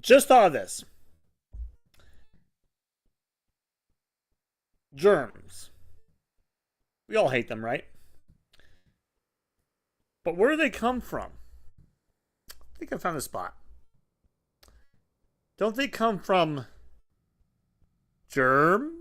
Just thought of this. Germs. We all hate them, right? But where do they come from? I think I found a spot. Don't they come from Germany?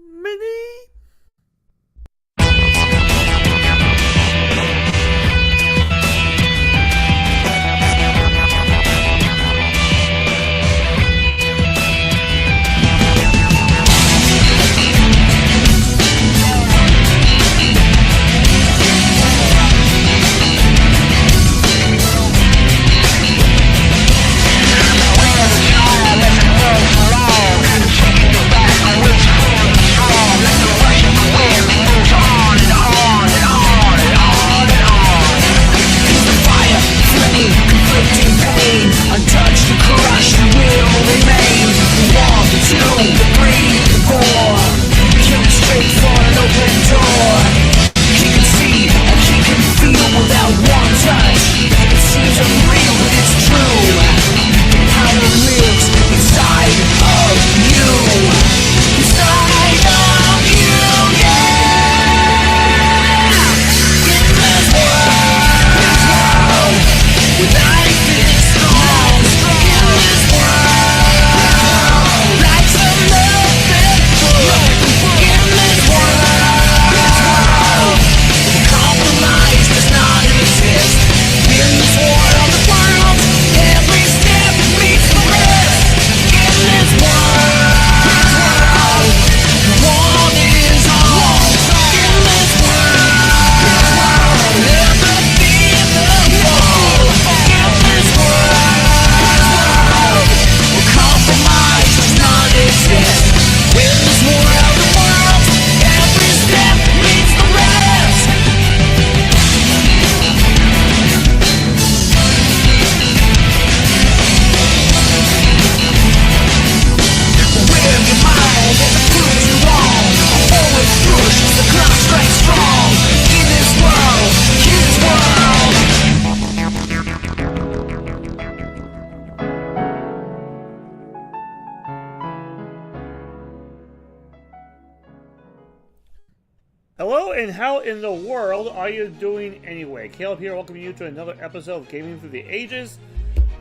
Hello, and how in the world are you doing anyway? Caleb here, welcoming you to another episode of Gaming Through the Ages,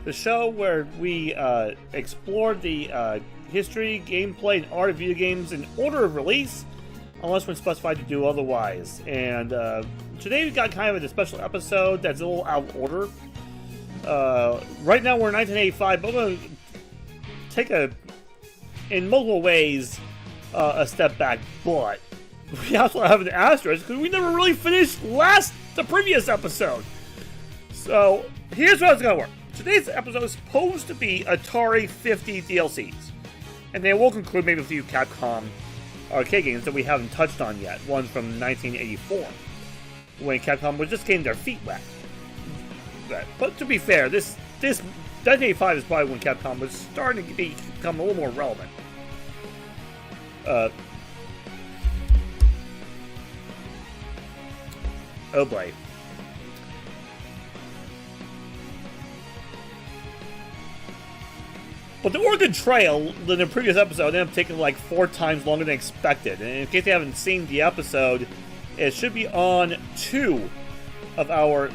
the show where we explore the history, gameplay, and art of video games in order of release, unless we're specified to do otherwise. And today we've got kind of a special episode that's a little out of order. Right now we're in 1985, but I'm going to take in multiple ways, a step back, but we also have an asterisk because we never really finished the previous episode. So here's how it's gonna work. Today's episode is supposed to be Atari 50 DLCs, and then we'll conclude maybe a few Capcom arcade games that we haven't touched on yet. One from 1984, when Capcom was just getting their feet wet. But to be fair, this 1985 is probably when Capcom was starting to become a little more relevant. Oh boy. But the Oregon Trail, in the previous episode, ended up taking like 4 times longer than expected. And in case you haven't seen the episode, it should be on 2 of our,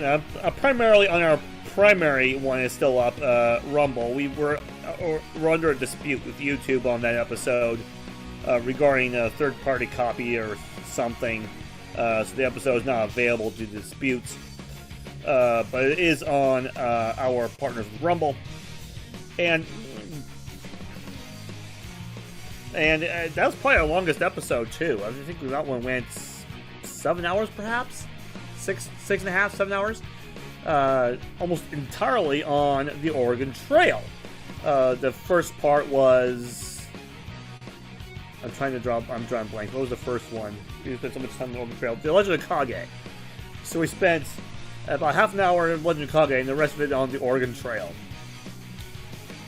primarily on our primary one is still up, Rumble. We're under a dispute with YouTube on that episode regarding a third-party copy or something. So the episode is not available due to disputes, but it is on our partners with Rumble, and that was probably our longest episode too. I think that one went 7 hours, perhaps 6.5, 7 hours, almost entirely on the Oregon Trail. The first part was. I'm drawing blank. What was the first one? We spent so much time on the Oregon Trail. The Legend of Kage. So we spent about half an hour in Legend of Kage and the rest of it on the Oregon Trail.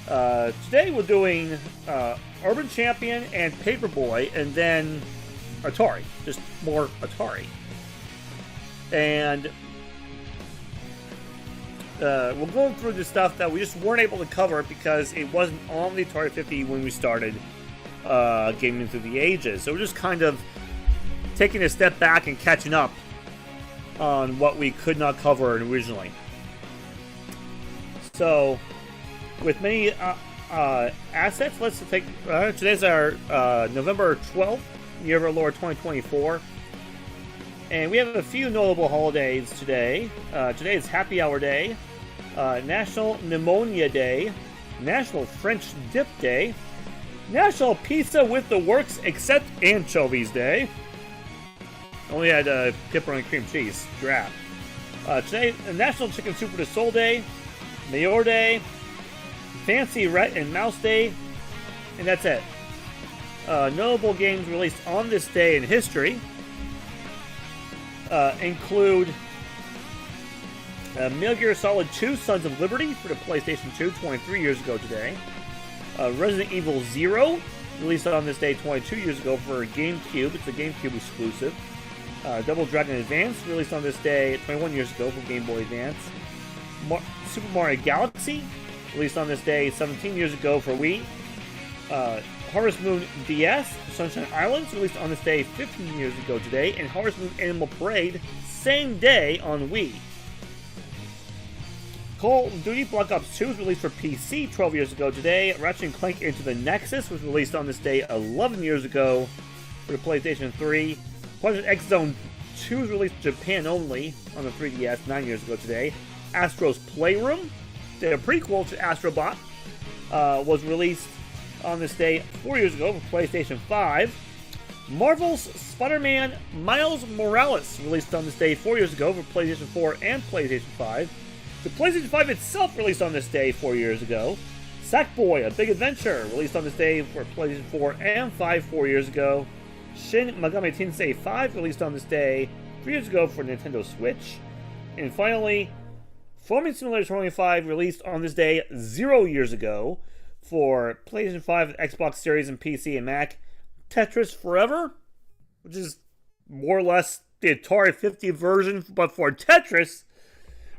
Today we're doing Urban Champion and Paperboy, and then Atari. Just more Atari. And we're going through the stuff that we just weren't able to cover because it wasn't on the Atari 50 when we started Gaming Through the Ages. So we're just kind of taking a step back and catching up on what we could not cover originally. So, with many assets, let's take... today's our November 12th, year of our Lord 2024. And we have a few notable holidays today. Today is Happy Hour Day, National Pneumonia Day, National French Dip Day, National Pizza with the Works Except Anchovies Day. Only had pepperoni cream cheese. Draft. Today, National Chicken Soup for the Soul Day, Mayor Day, Fancy Rat and Mouse Day, and that's it. Notable games released on this day in history include Metal Gear Solid 2 Sons of Liberty for the PlayStation 2 23 years ago today. Resident Evil 0, released on this day 22 years ago for GameCube. It's a GameCube exclusive. Double Dragon Advance, released on this day 21 years ago for Game Boy Advance. Super Mario Galaxy, released on this day 17 years ago for Wii. Harvest Moon DS, Sunshine Islands, released on this day 15 years ago today. And Harvest Moon Animal Parade, same day on Wii. Call of Duty Black Ops 2 was released for PC 12 years ago today. Ratchet & Clank Into the Nexus was released on this day 11 years ago for the PlayStation 3. Project X Zone 2 was released in Japan only on the 3DS 9 years ago today. Astro's Playroom, the prequel to Astrobot, was released on this day 4 years ago for PlayStation 5. Marvel's Spider-Man Miles Morales, released on this day 4 years ago for PlayStation 4 and PlayStation 5. The PlayStation 5 itself released on this day 4 years ago. Sackboy: A Big Adventure, released on this day for PlayStation 4 and 5 4 years ago. Shin Megami Tensei 5, released on this day 3 years ago for Nintendo Switch. And finally, Farming Simulator 25, released on this day 0 years ago for PlayStation 5, Xbox Series, and PC and Mac. Tetris Forever, which is more or less the Atari 50 version, but for Tetris,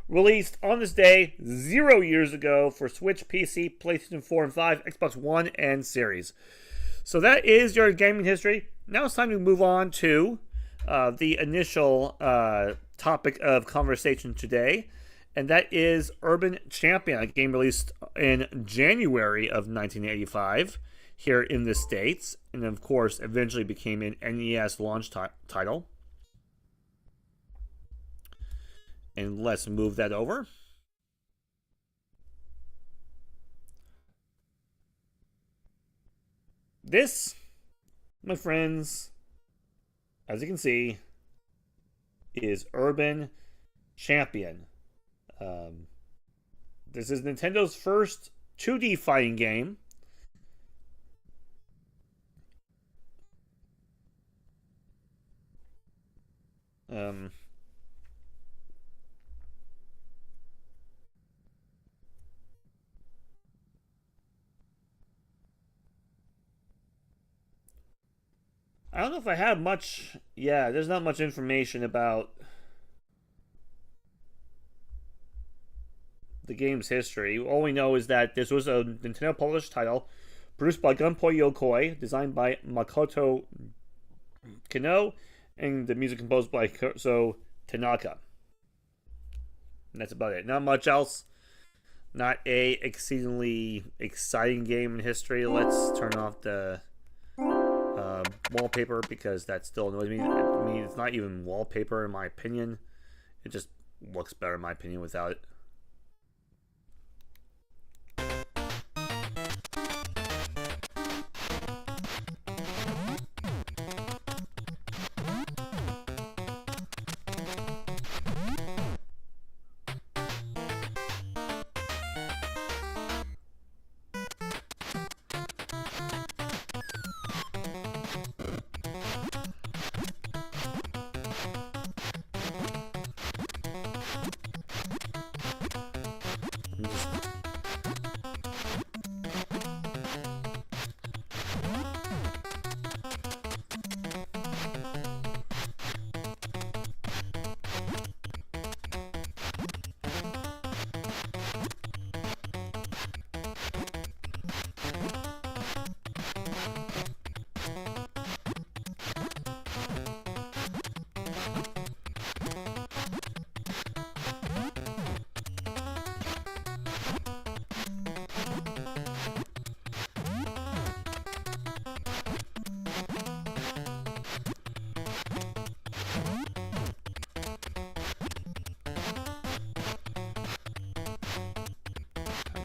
released on this day 0 years ago for Switch, PC, PlayStation 4 and 5, Xbox One, and Series. So that is your gaming history. Now it's time to move on to the initial topic of conversation today, and that is Urban Champion, a game released in January of 1985 here in the States, and of course eventually became an NES launch title. And let's move that over. This, my friends, as you can see, is Urban Champion. This is Nintendo's first 2D fighting game. I don't know if I have much... Yeah, there's not much information about the game's history. All we know is that this was a Nintendo published title, produced by Gunpei Yokoi, designed by Makoto Kino, and the music composed by Kozo Tanaka. And that's about it. Not much else. Not a exceedingly exciting game in history. Let's turn off the wallpaper, because that still annoys me. I mean, it's not even wallpaper in my opinion. It just looks better in my opinion without it.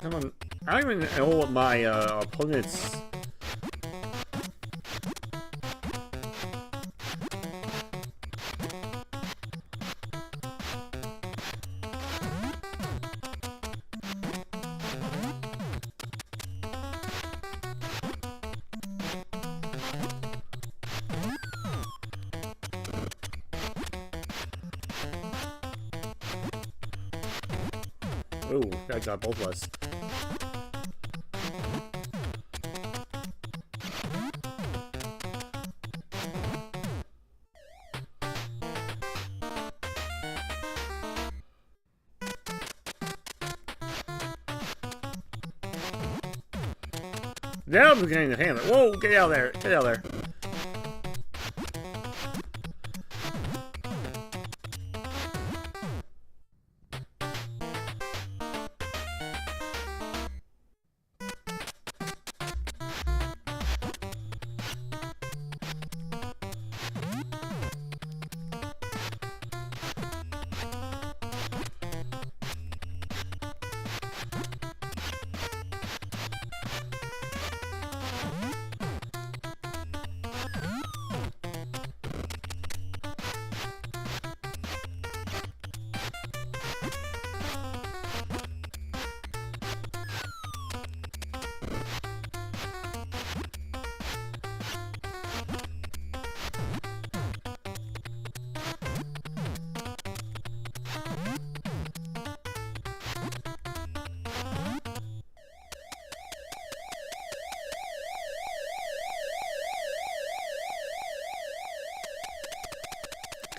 Come on. I don't even know what my opponent's... Ooh, that got both of us. Now I'm beginning to handle it. Whoa, get out of there. Get out of there.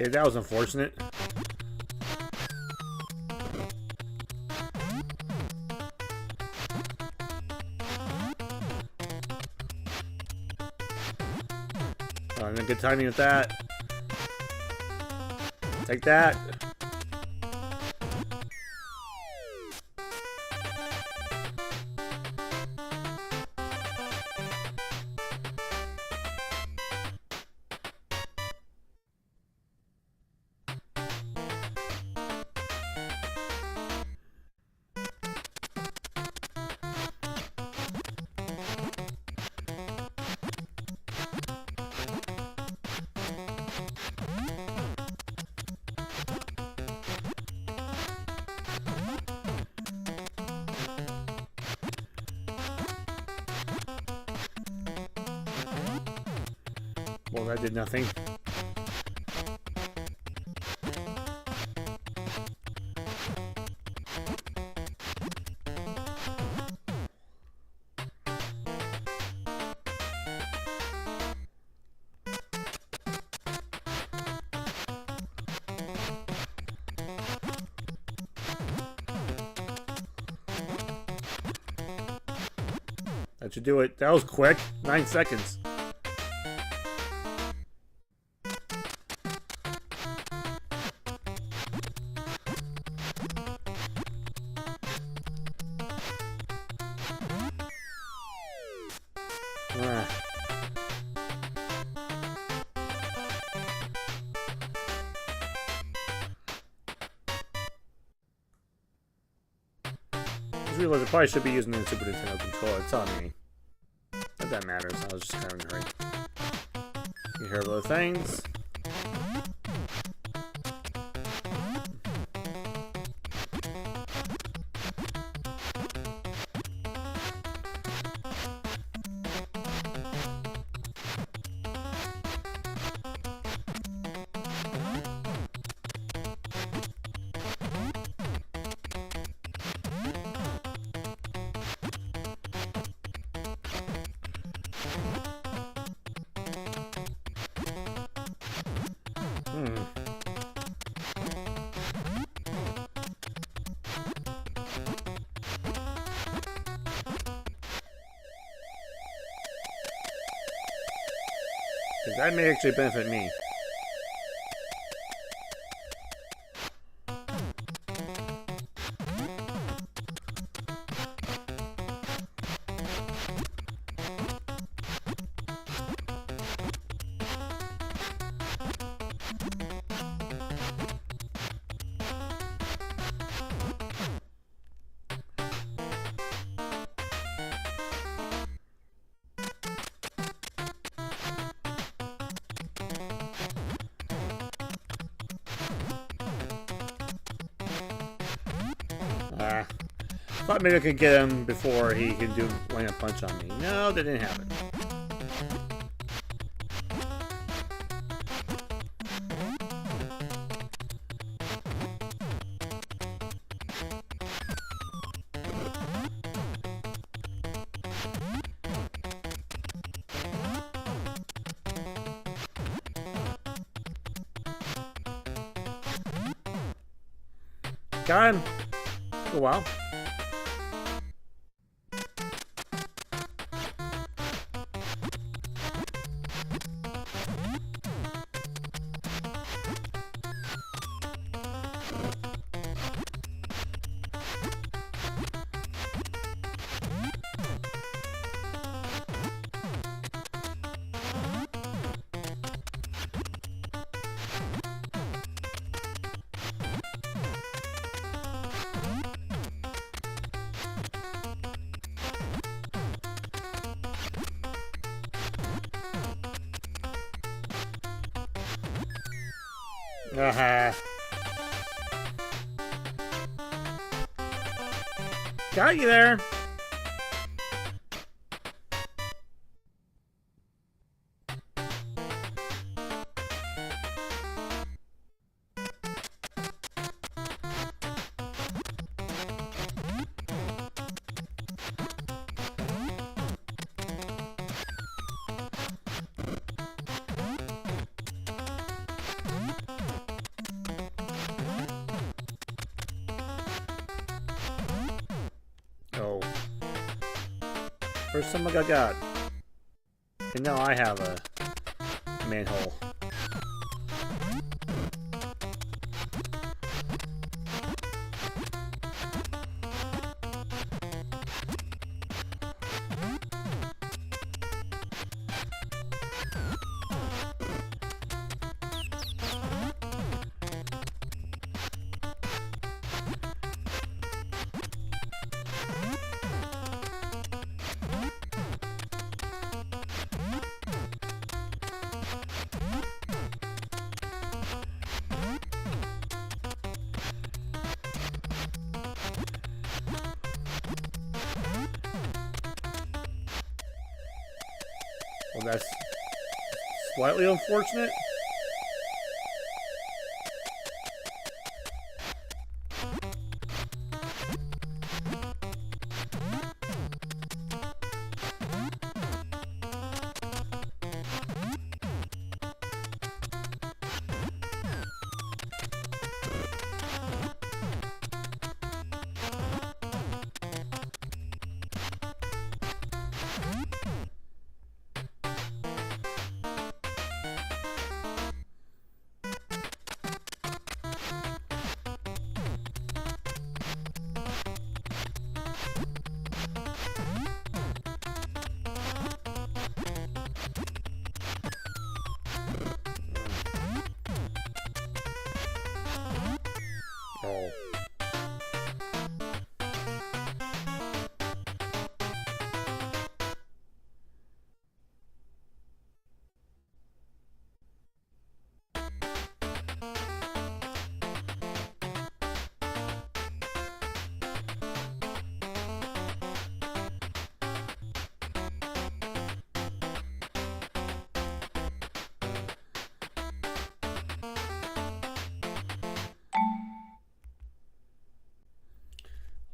Okay, that was unfortunate. Oh, good timing with that. Take that. Well, that did nothing. That should do it. That was quick. 9 seconds. I realized I probably should be using the Super Nintendo controller. It's on me. Not that matters. I was just kind of in a hurry. You hear little things. That may actually benefit me. Thought maybe I could get him before he can land a punch on me. No, that didn't happen. Got him. Took a while. Got you there. Oh. First time I got. And now I have a manhole. Well, that's slightly unfortunate. Oh.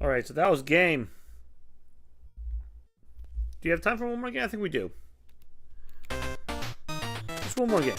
Alright, so that was game. Do you have time for one more game? I think we do. Just one more game.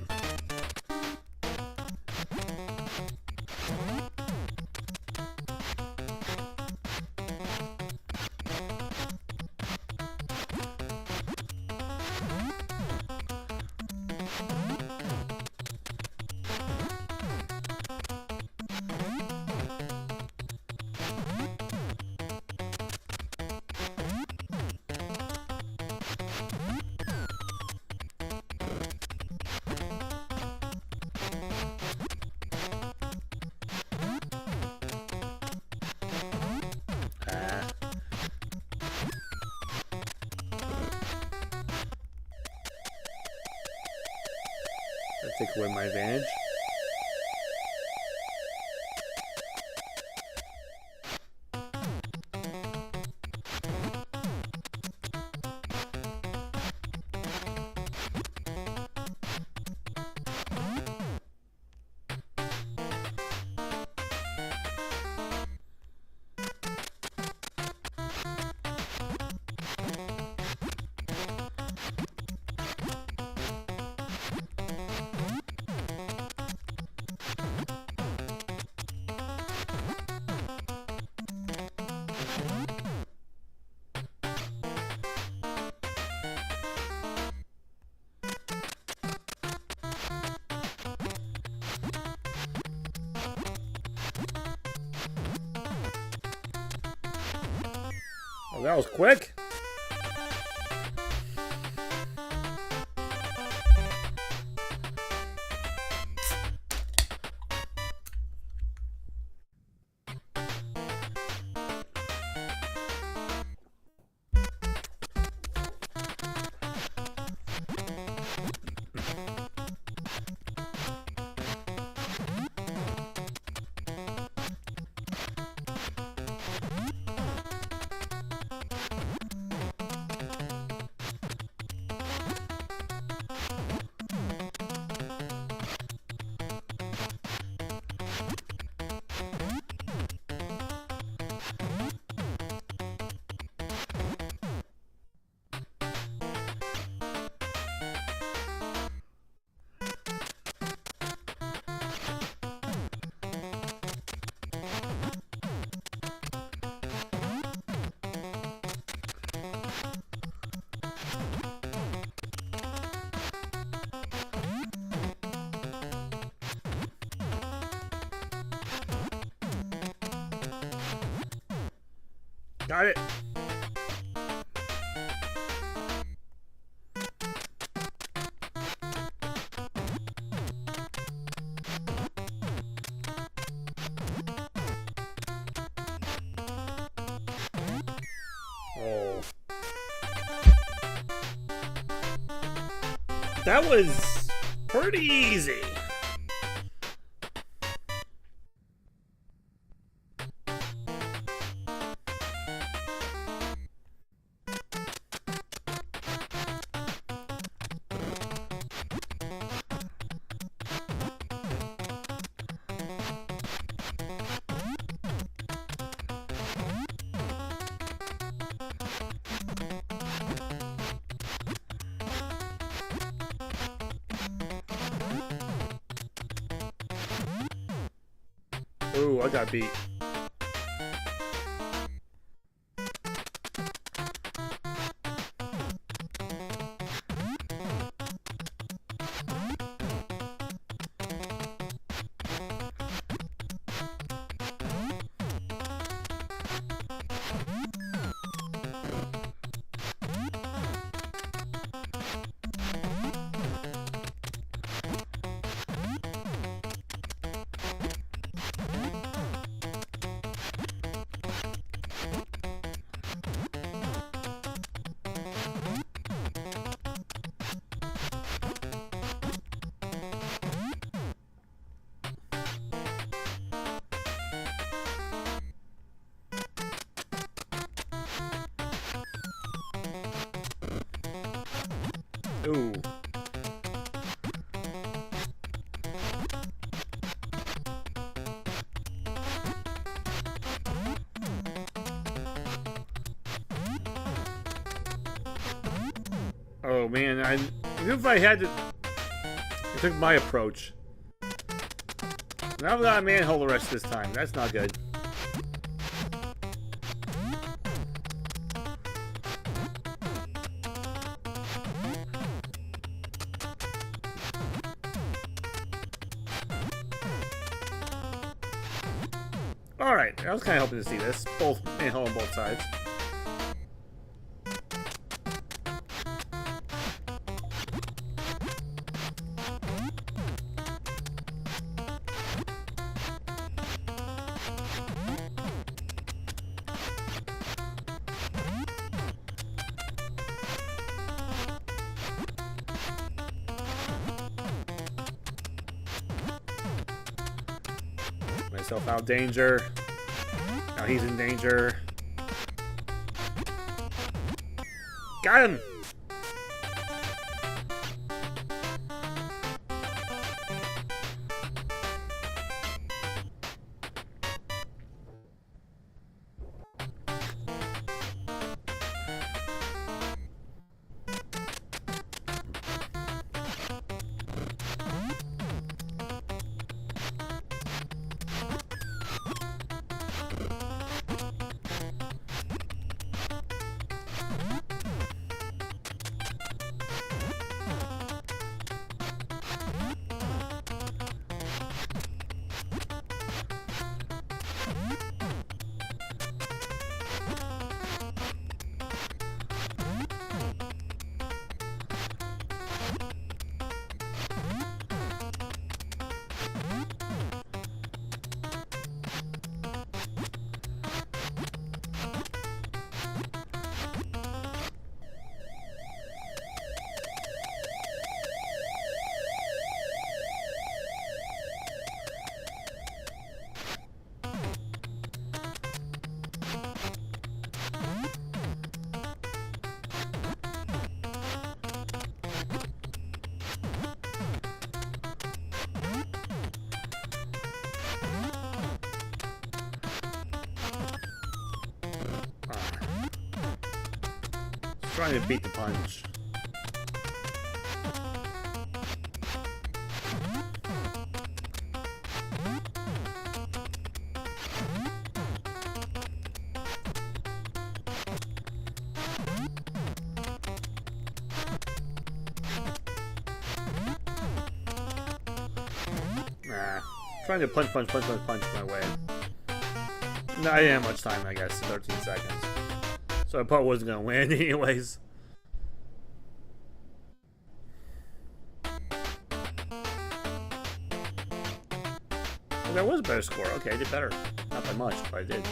Take away my advantage. Oh, that was quick. Got it. Oh. That was pretty easy. Ooh, I got beat. Ooh. Oh man, if I had to, I took my approach. Now I've got a manhole the rest of this time. That's not good. Alright, I was kind of hoping to see this. Both manhole on both sides. Myself out danger. Now he's in danger. Got him! Trying to beat the punch. Nah. Trying to punch my way. No, I didn't have much time, I guess. 13 seconds. So I probably wasn't going to win anyways. Well, that was a better score. Okay, I did better. Not by much, but I did.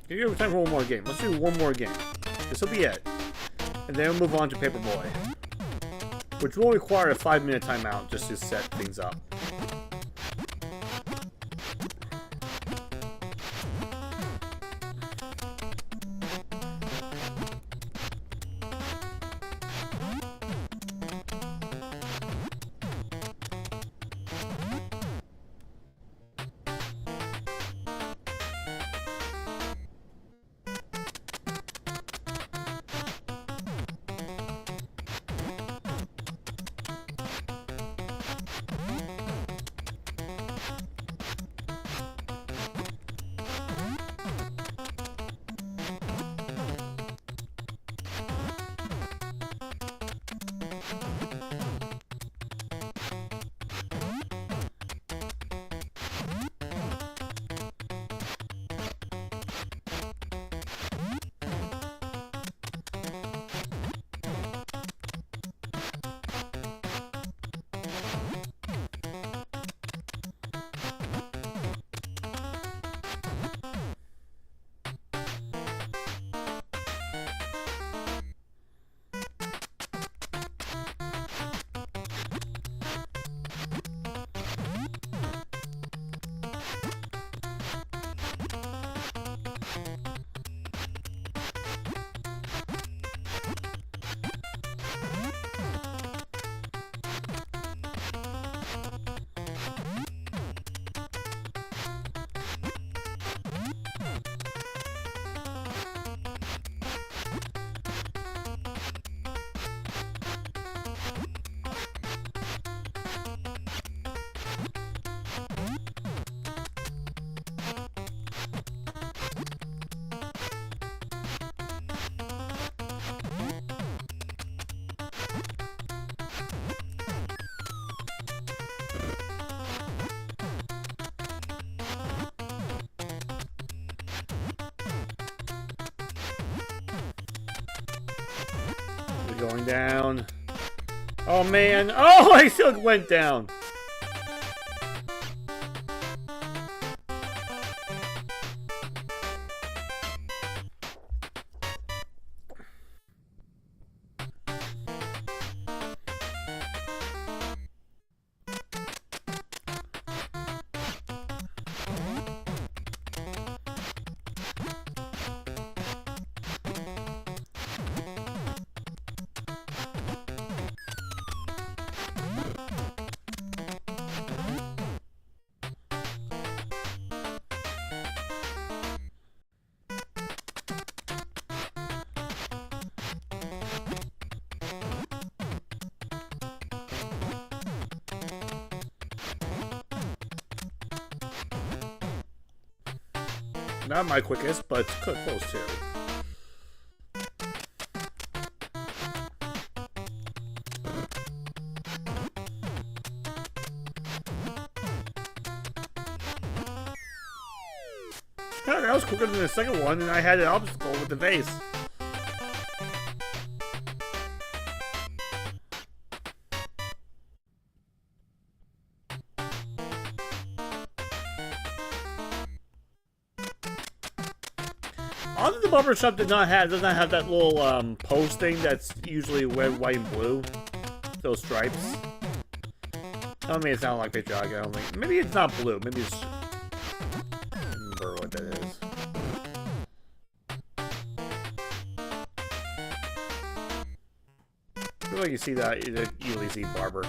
You have time for one more game. Let's do one more game. This will be it. And then we'll move on to Paperboy. Which will require a 5-minute timeout just to set things up. Going down. Oh man. Oh, I still went down. Not my quickest, but close too. Oh, that was quicker than the second one, and I had an obstacle with the vase. Although the bumper shop does not have that little post thing that's usually red, white, and blue. Those stripes. I mean, it's not like patriotic. I don't think. Maybe it's not blue. Maybe it's. I don't remember what that is. like you see that, you usually see Barber.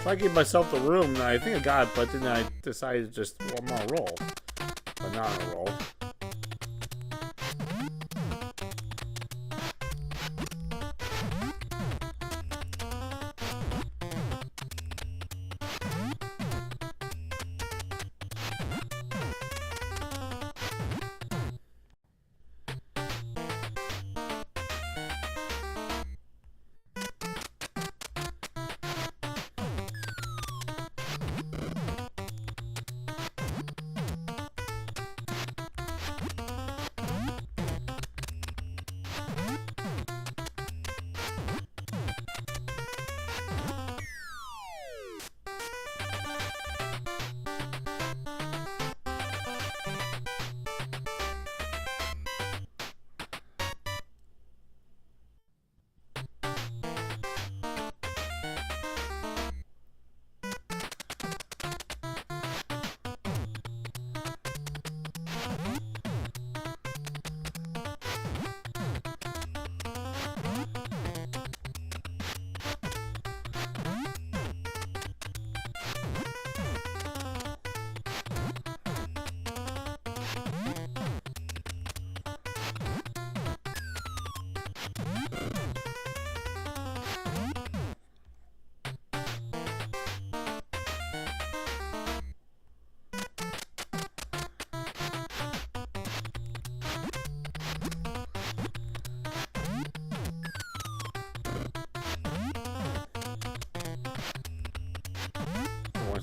I gave myself the room, and I think I got it, but then I decided to just, well, I'm on a roll. But not on a roll.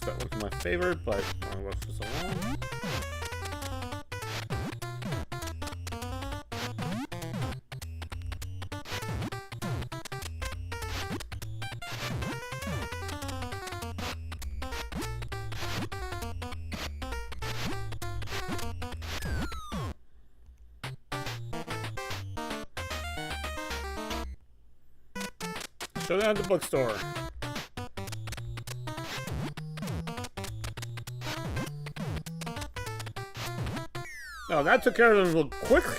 That wasn't my favorite, but I only worked for so long. Showdown at the bookstore. Oh, that took care of them real quickly.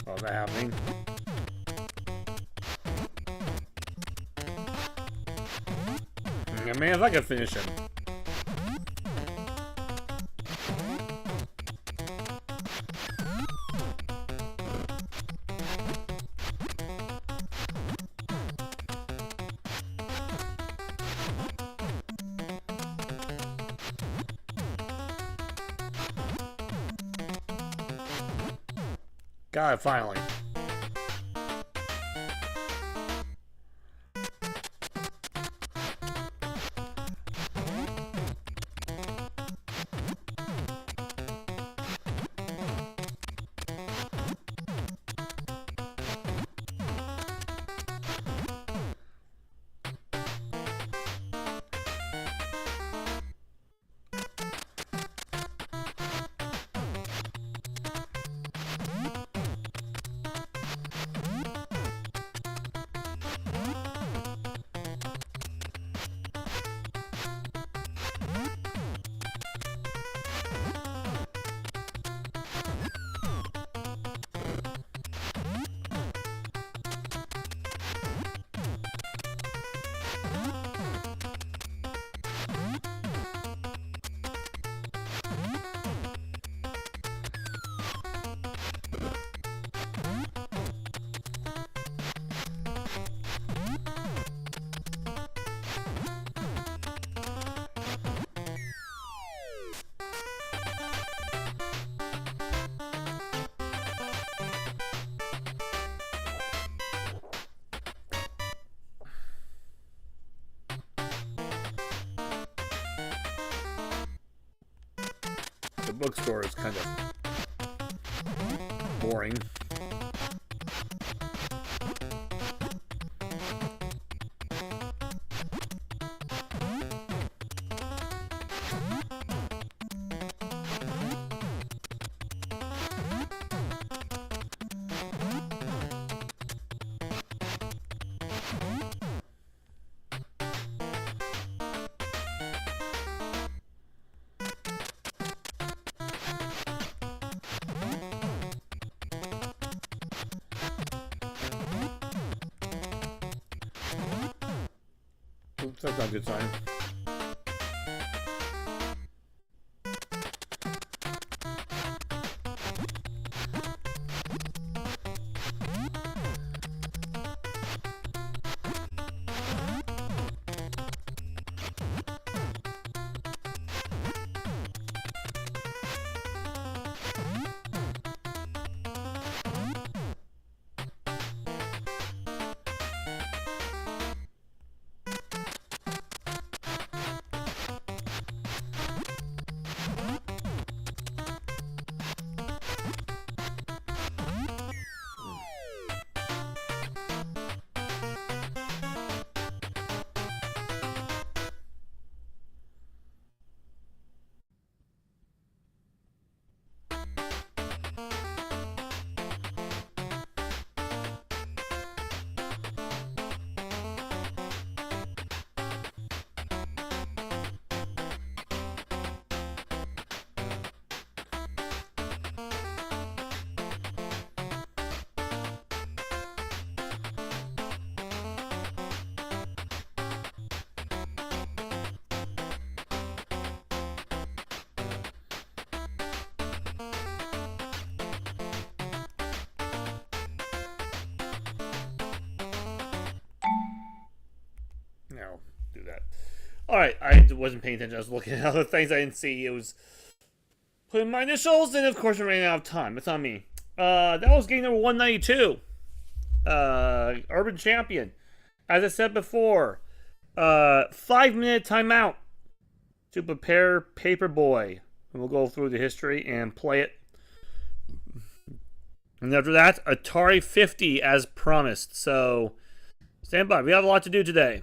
Well, that happening. Yeah, man, if I could finish him. Got it, finally. bookstore is kind of boring. Oops, that's not a good sign. No, do that. Alright, I wasn't paying attention. I was looking at other things I didn't see. It was putting my initials, and of course, we're running out of time. It's on me. That was game number 192. Urban Champion. As I said before, 5-minute timeout to prepare Paperboy. And we'll go through the history and play it. And after that, Atari 50 as promised. So, stand by. We have a lot to do today.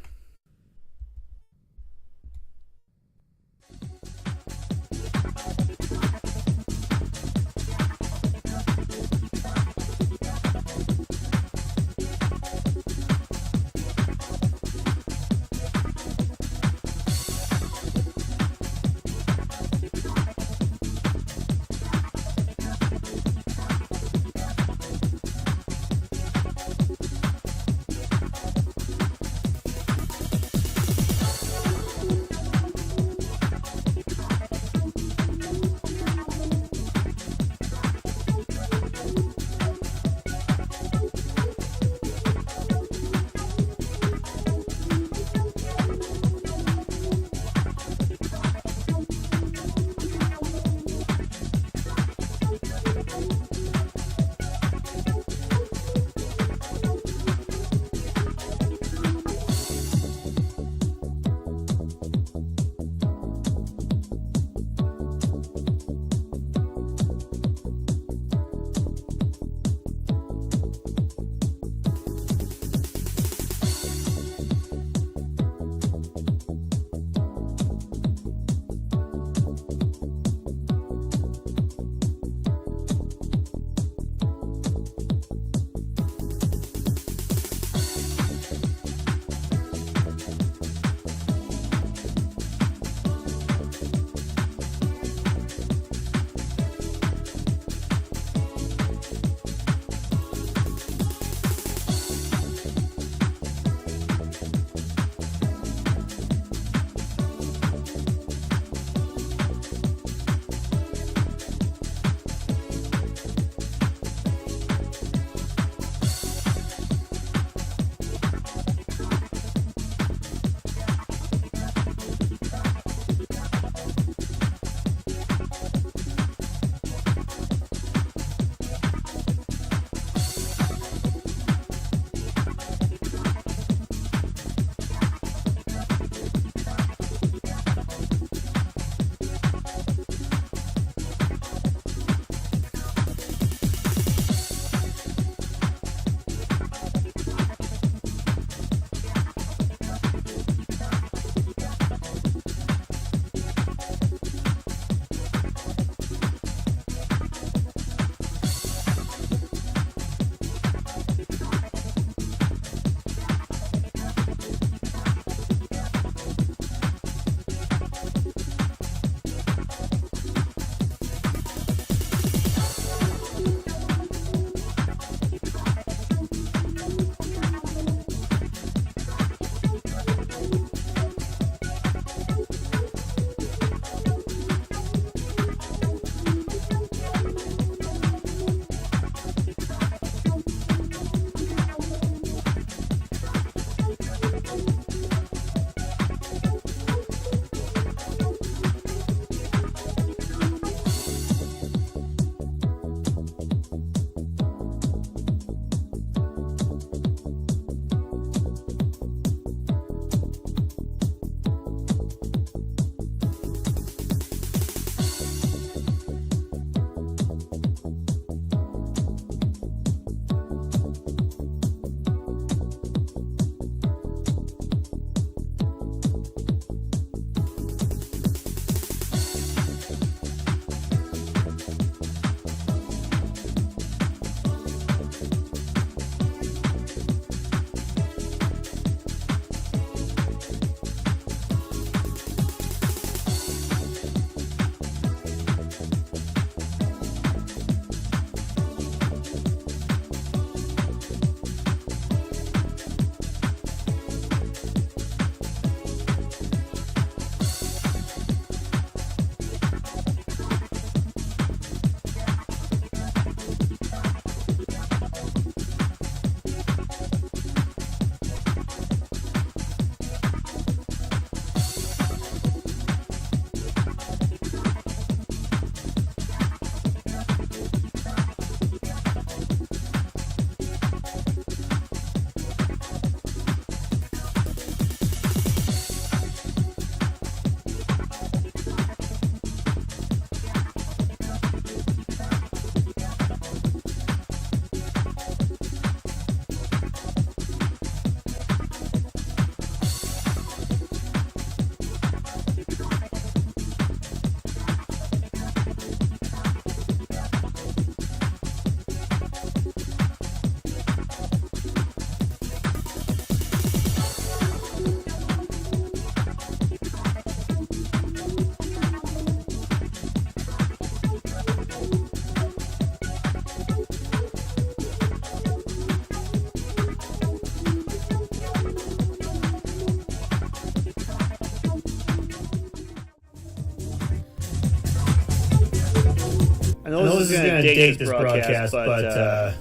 know this is going to date this broadcast, but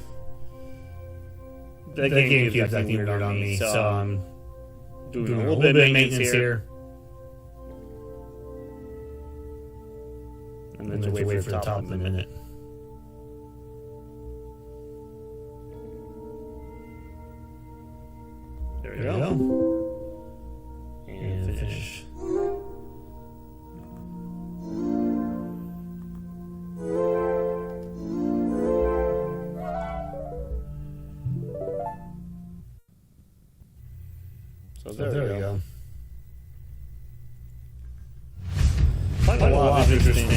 the GameCube's acting weird on me, so I'm doing a little bit of maintenance here. And then to wait for the top of the minute. There we go. And finish. So there we go. Quite a lot of interesting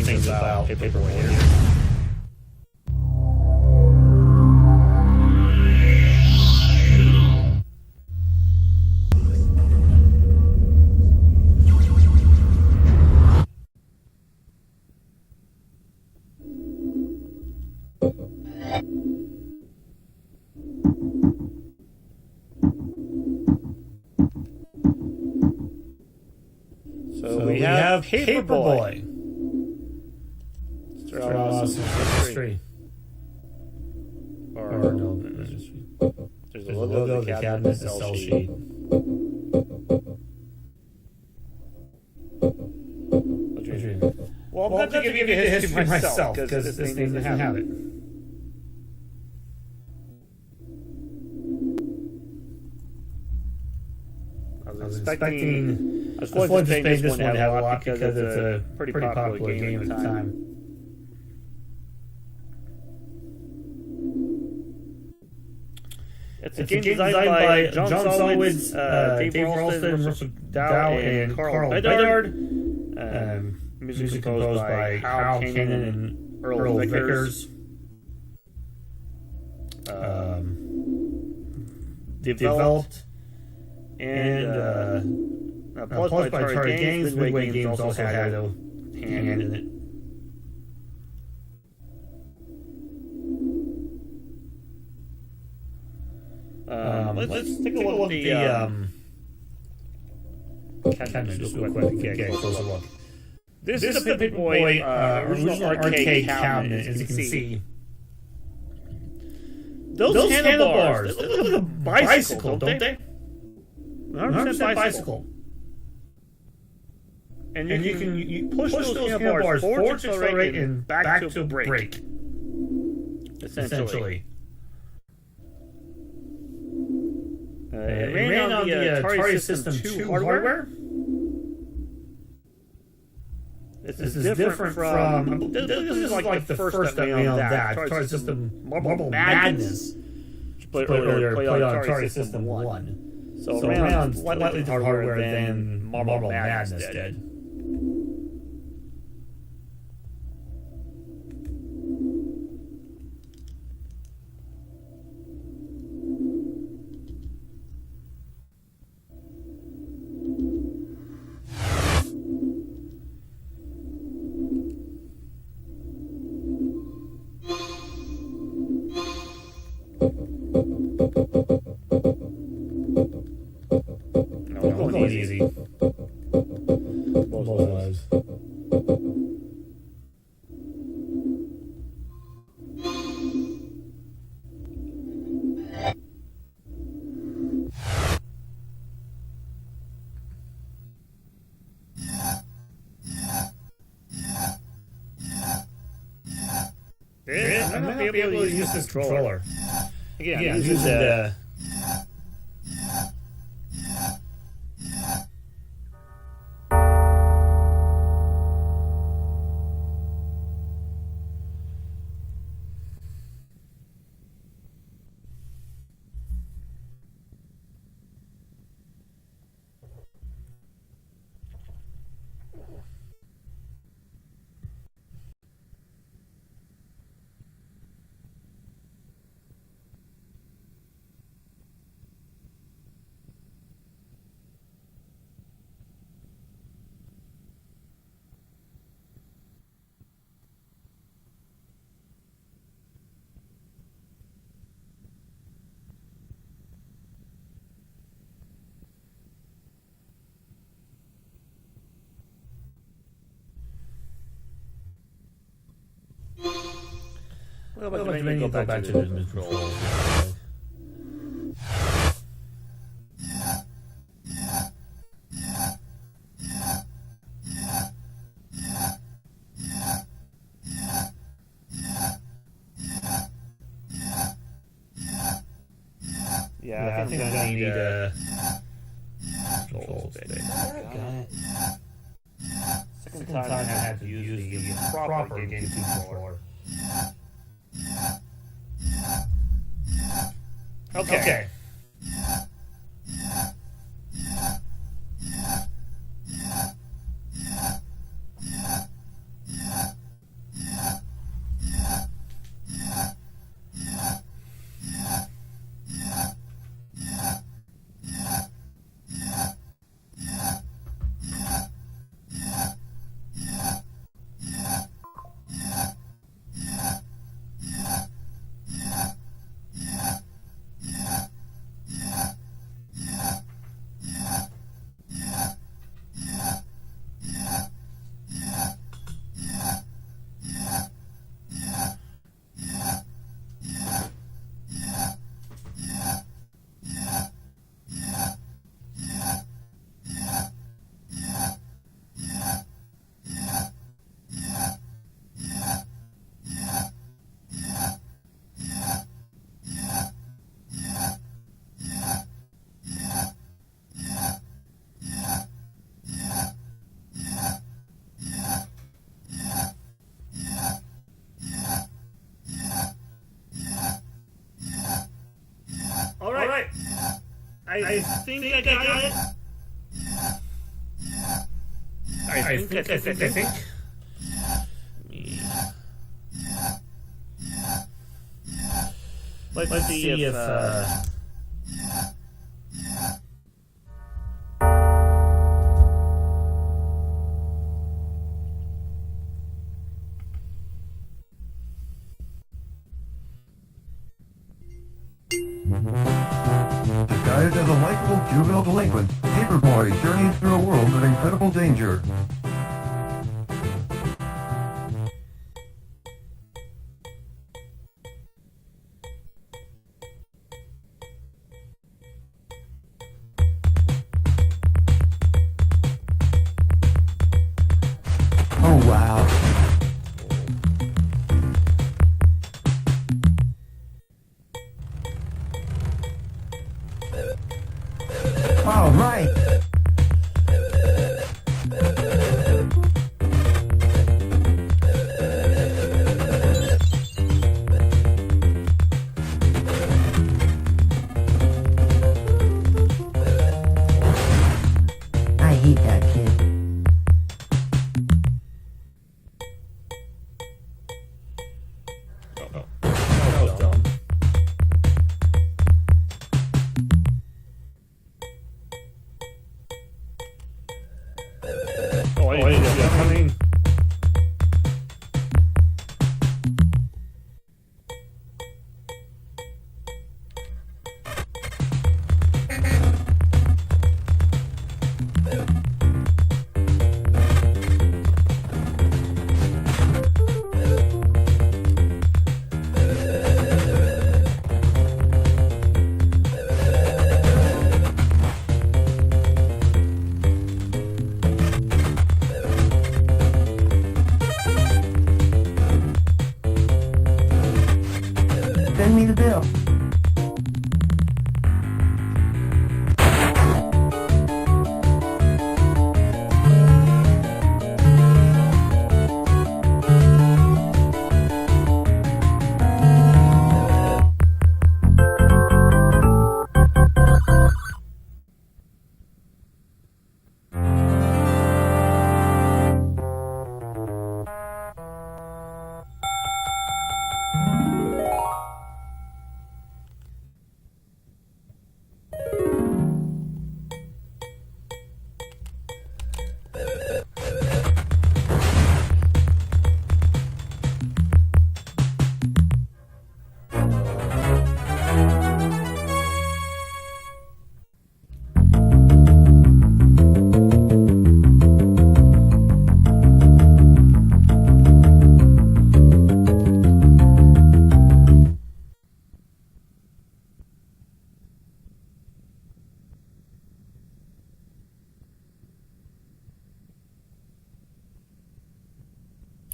things about Paperboy here. So we have Paperboy. Start off some history. Or no, there's a logo of the cabinet, the cell sheet. Well, I'm going to give you the history myself, because this thing doesn't have it. I was fully anticipating this one to have a lot because it's a pretty popular game at the time. It's a game designed by John Solowitz, Dave Ralston, Russell Dow, and Carl Bedard. Music composed by Hal Kanan and Earl Vickers. Developed and published by Atari Games. Midway Games also had a hand in it. Let's take a look at the cabinet just real quick. Get a closer look. This is a Paperboy original arcade cabinet, as you can see. Those handlebars, they look like a bicycle, don't they? 100% bicycle. And you can push those handlebars forward to accelerate and back to brake. Essentially. It ran on the Atari System 2 hardware. This is different from... This is like the first that ran on that. Atari System Marble Madness. Which played on Atari System 1. So it ran on slightly different hardware than Marble Madness did. Easy. Both lives. Yeah, I'm not able to use this controller. Again, I'm using the... Well, but then you go back to the controls. Yeah, I think I'm gonna need controls. Okay. Second time I had to use the proper game controller. Okay. I think I got it. I think. Let's see if Disguised as a likable juvenile delinquent, Paperboy journeys through a world of incredible danger. Oh wow. All right. I hate that kid. that was dumb. Oh, I didn't see that coming.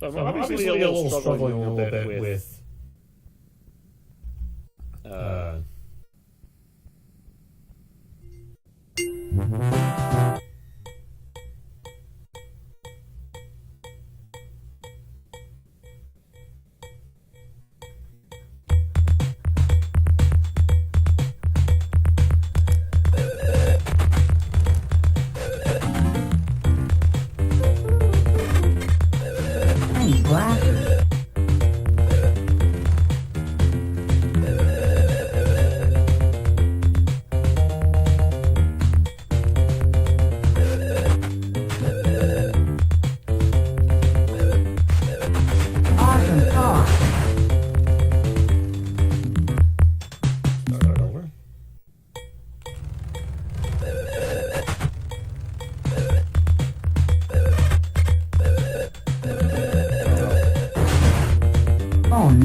So I'm obviously a little struggling a little bit with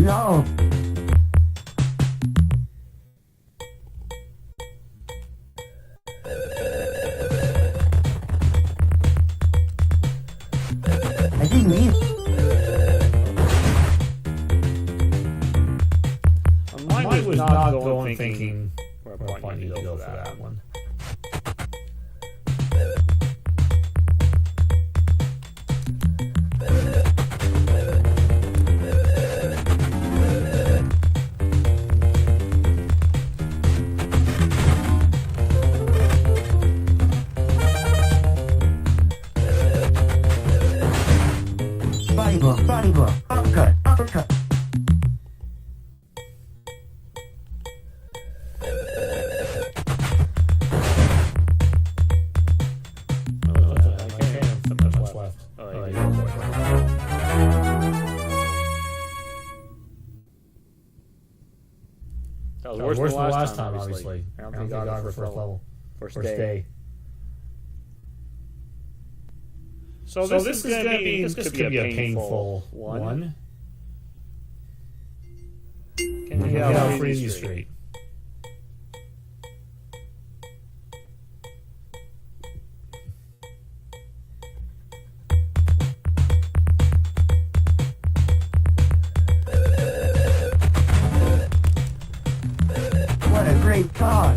No! I didn't mean Mine was not going thinking where I need to go for that one. Body blow, uppercut, uppercut. That was worse than the last time, obviously. I don't think I got it for first level. First day. So this could be a painful one. Can you get out freeze straight? What a great car!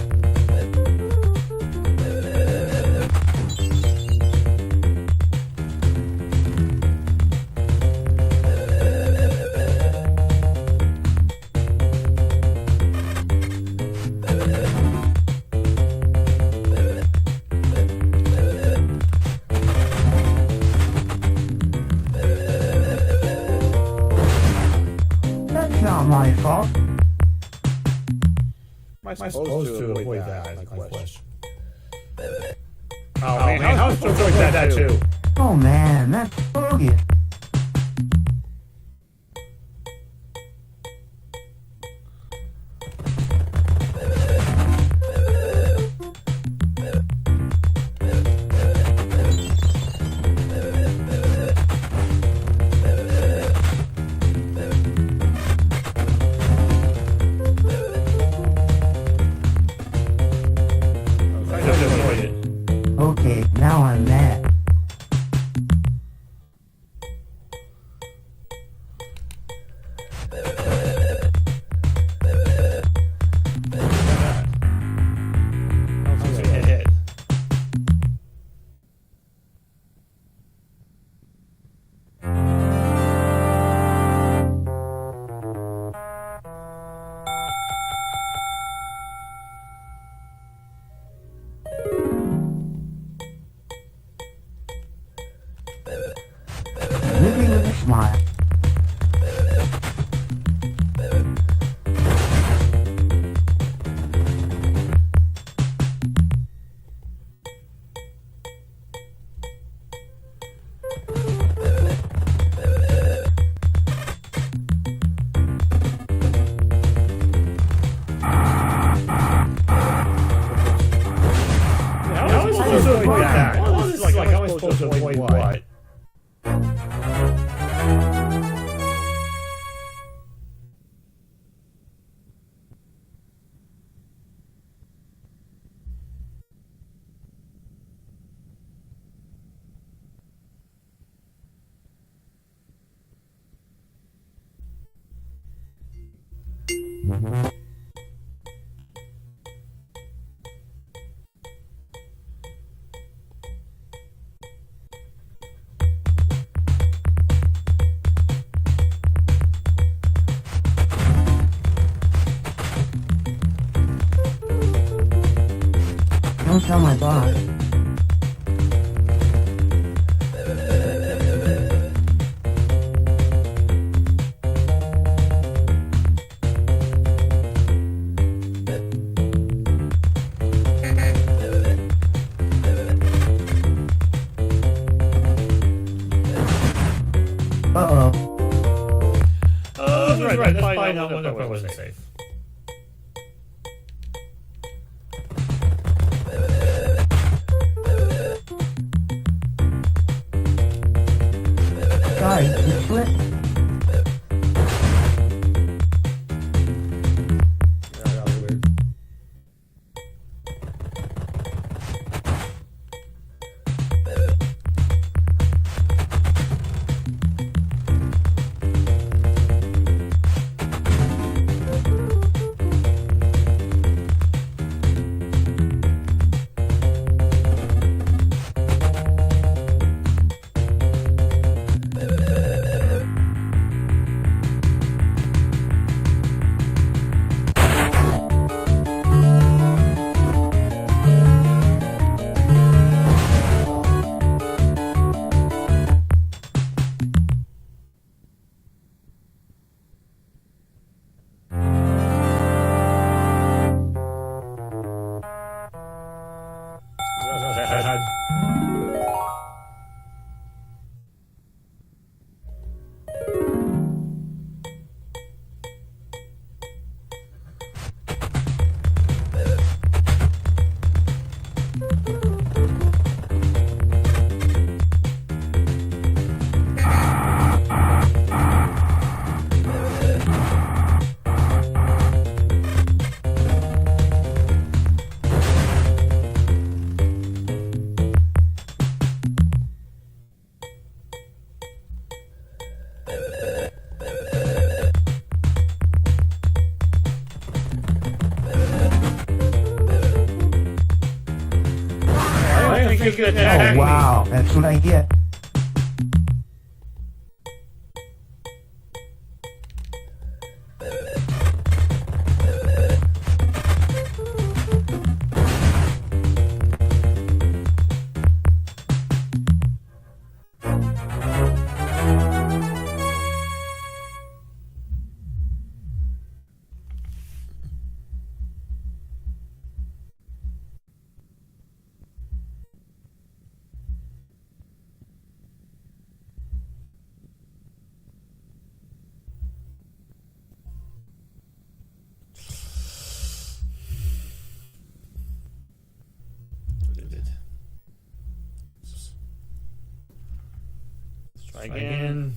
Not my fault. Am I supposed to avoid that? Is my question. Oh man, how am I supposed to avoid that too? Oh man, that's bogus. Okay, now I'm mad. Living with a smile. How am I supposed to avoid that? How am I supposed to avoid what? Don't tell my boss. Uh-oh. Oh, that's right. Let's find out when it wasn't safe. Sorry, it slipped. That was weird. Oh, wow. That's what I get. Try again.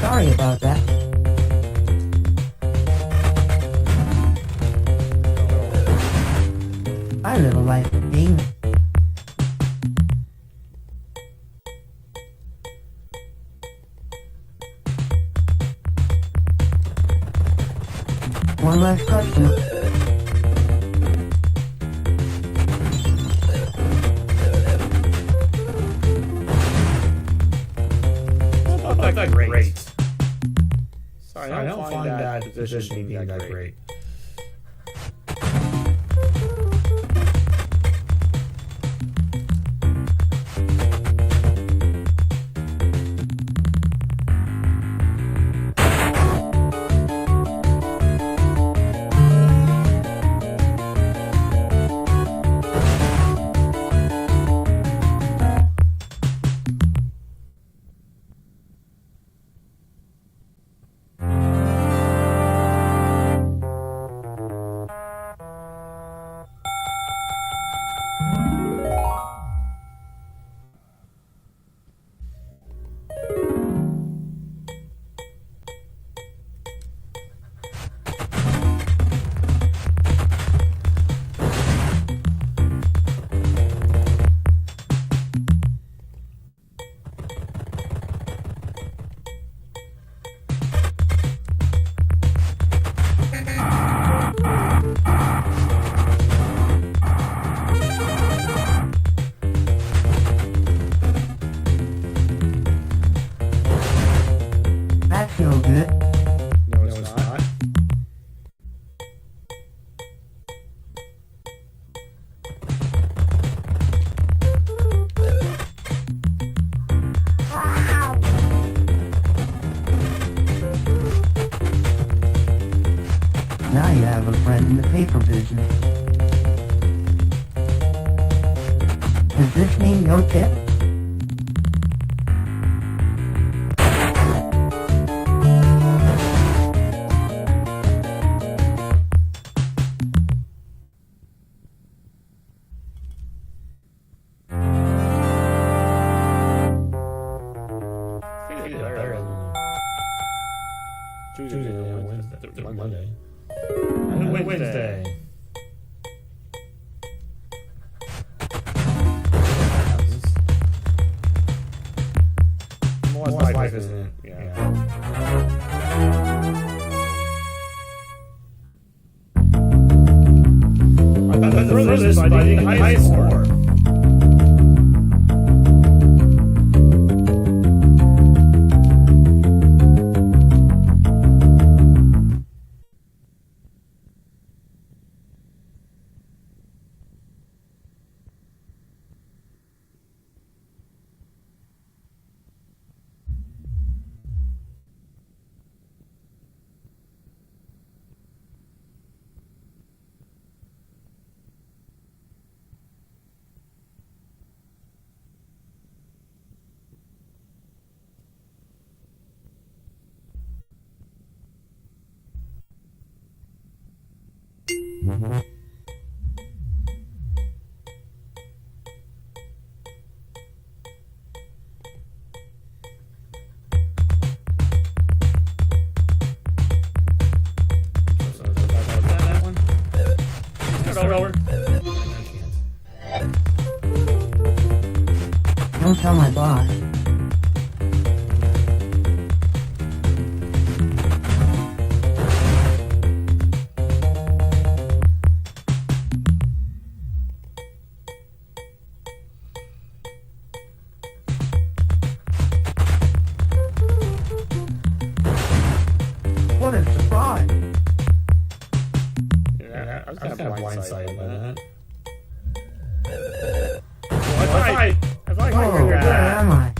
Sorry about that. I live a life of gaming. One last customer. Not that great. Sorry, I don't find that position being that great. it? No, it's not. Now you have a friend in the paper business. Does this mean no tip? Tuesday, Monday. Wednesday. More life, isn't it? Yeah. I got the furthest by the highest score. Don't tell my boss. What a surprise! Yeah, I was kind of blindsided by that. I thought Oh, where am I?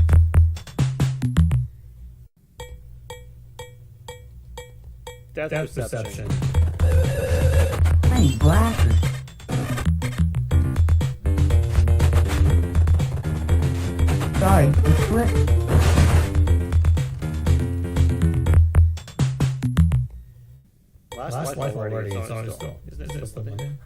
Depth perception. I need glasses. Sorry, it slipped. Last life already. It's on still. Isn't it still there?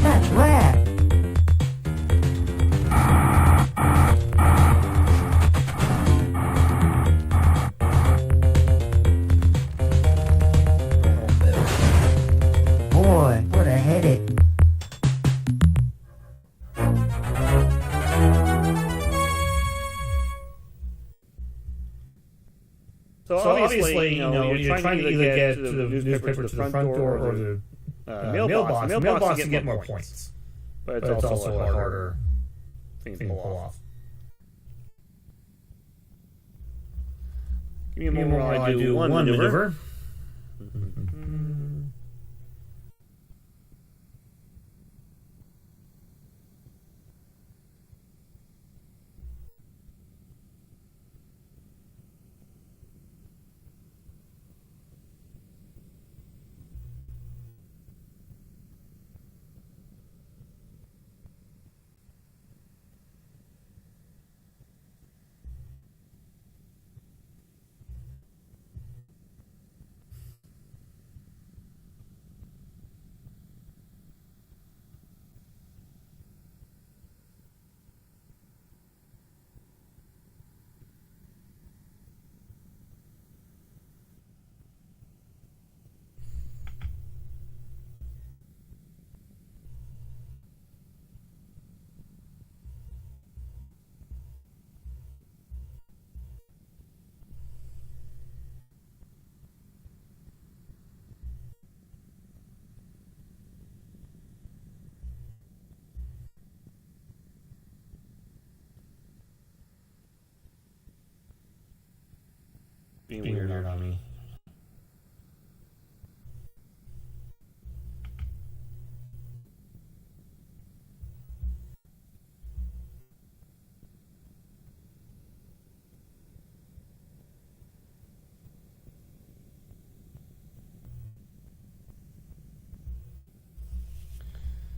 That's rad. Boy, what a headache. So obviously, you're trying to either get the newspaper to the front door or the mailbox to get more points. But it's also a harder thing to pull off. Give me a moment while I do one maneuver.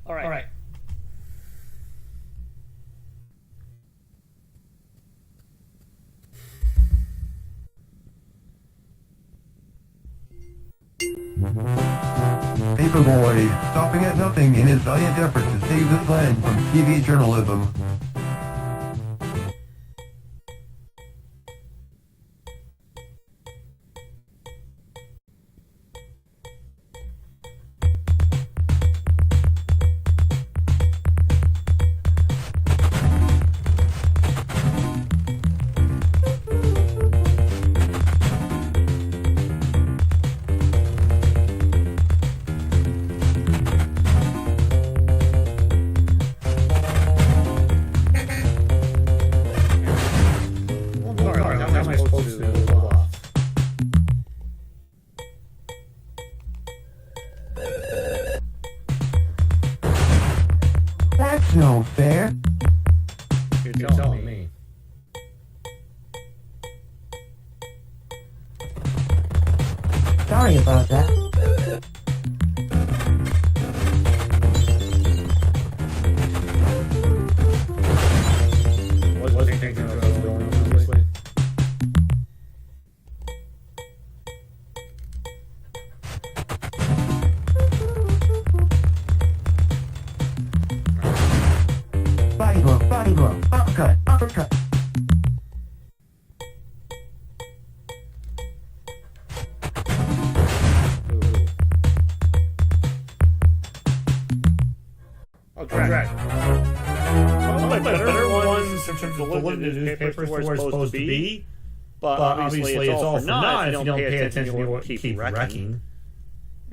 All right. Paperboy, stopping at nothing in his valiant effort to save this land from TV journalism. How am I supposed to pull off? That's no fair. You're telling me. Sorry about that. Wasn't thinking of what's going on, obviously. Body blow, uppercut. Oh, drag. One of the better ones in terms of delivering the newspapers where it's supposed to be. But obviously it's all for naught if you don't pay attention to what keep wrecking.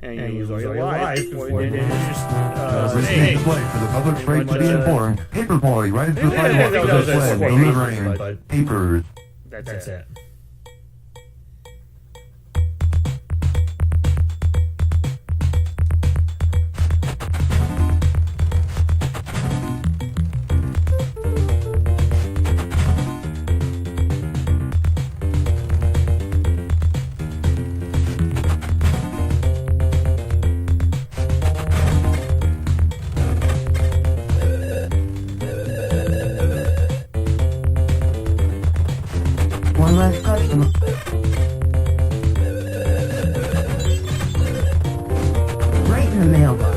And you lose all your life before you just Risking his life for the public's right to be informed, Paperboy rides the sidewalk of this land, delivering papers. That's it. One last customer. Right in the mailbox.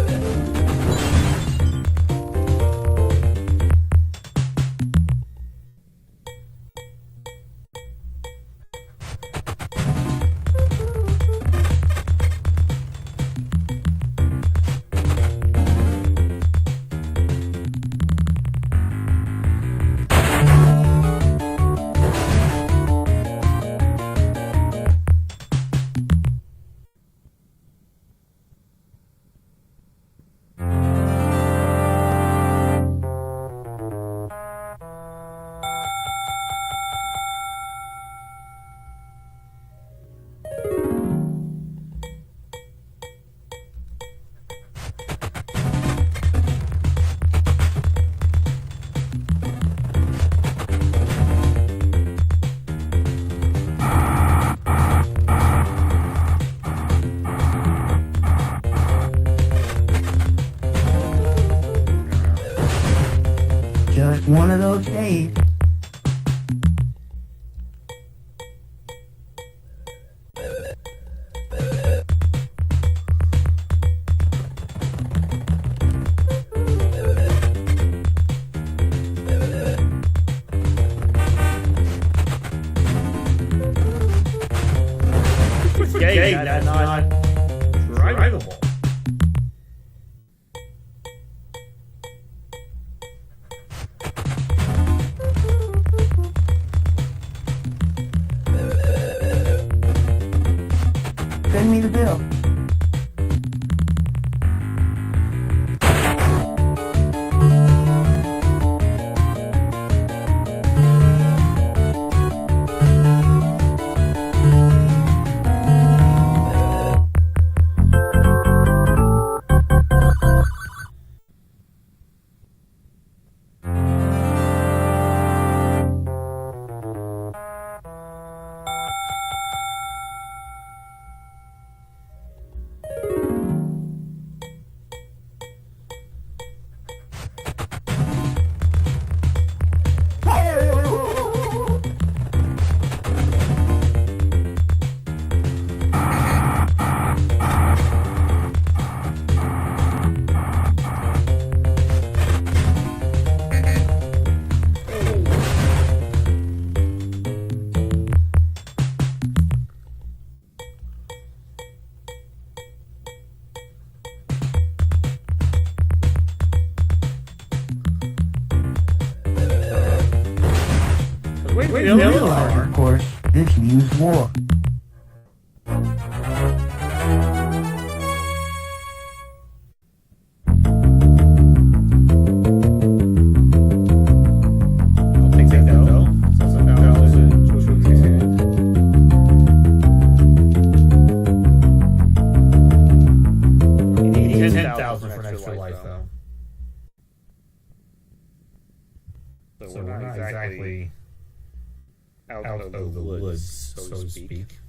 Just one of those days. Gay, that's not drivable. We realize, of course, this means war. I'll take that though. You need 10,000 for an extra life though. So we're not exactly out of the woods, so to speak.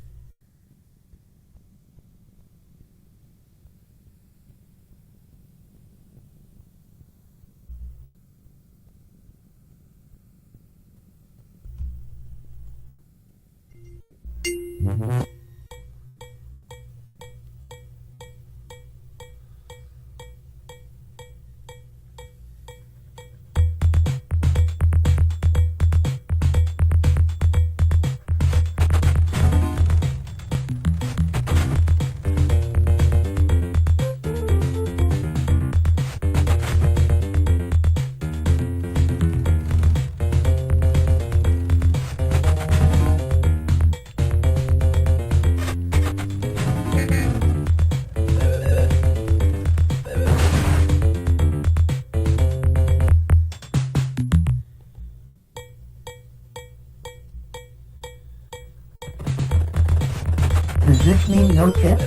Does this mean no tip?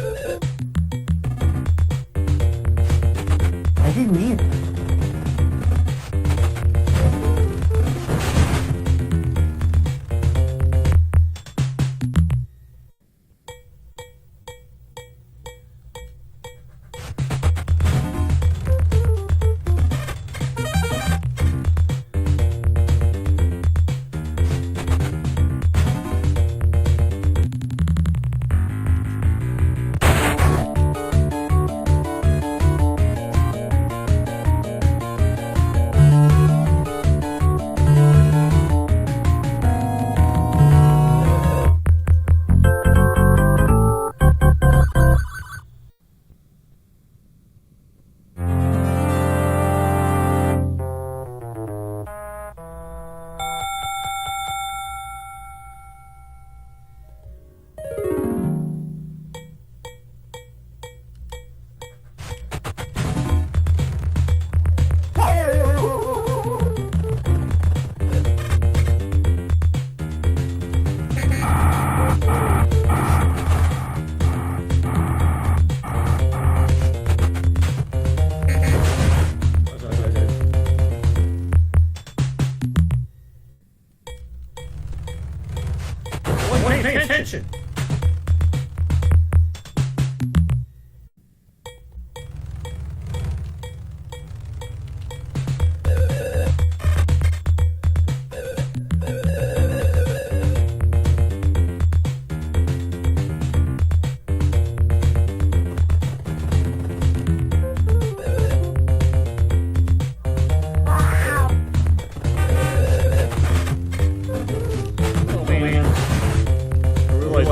I didn't either. Pay attention.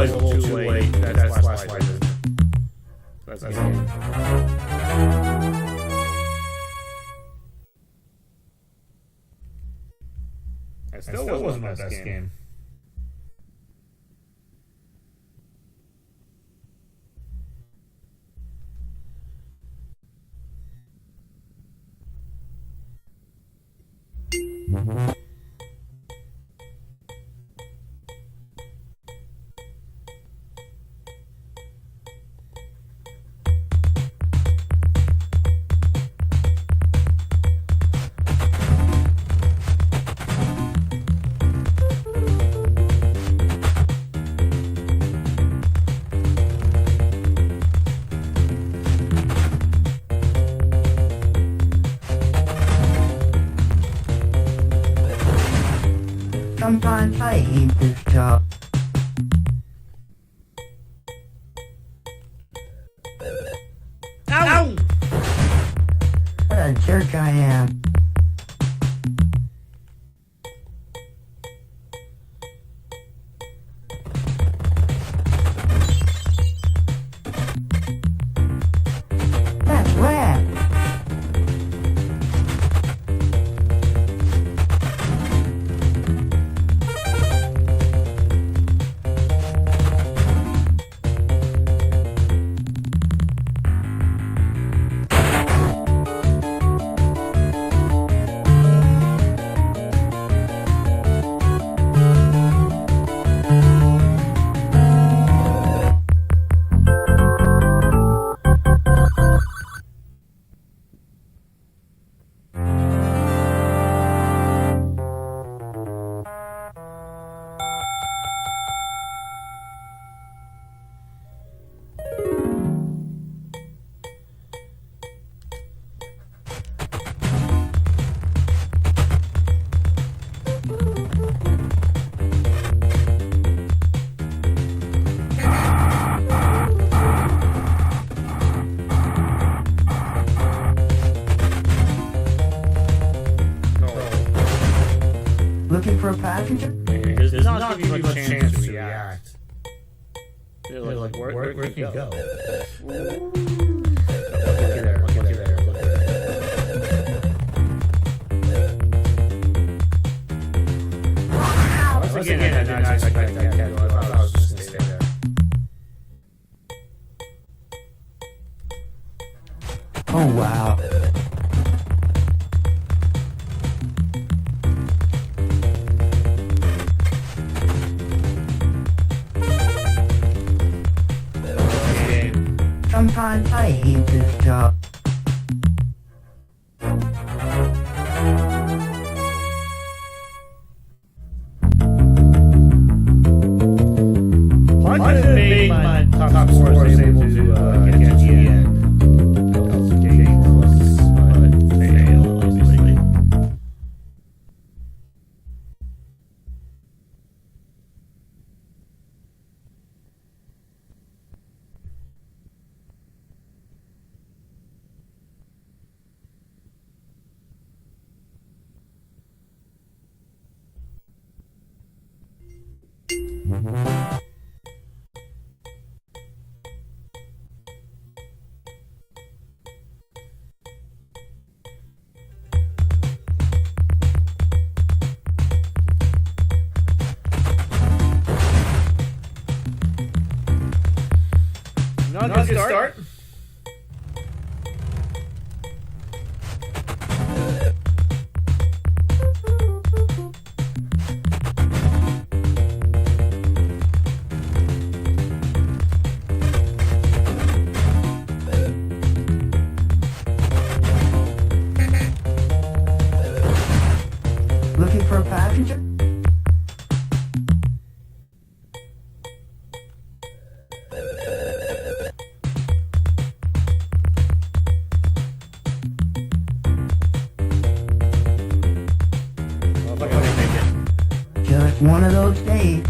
It's a little too late. That's flashlight. That's the game. It still wasn't my best game. Sometimes I hate this job. Ow! What a jerk I am. That's rad. Looking for a passenger? There's not giving you much chance to react. You're like, where can you go? Looky there. Once again, I did not expect that cat. I was just gonna stay there. Oh, wow. Sometimes I hate this job. I could have made my top scores able to get to the end. I was getting close, but failed, obviously. Not a good start. Looking for a passenger? Just one of those days.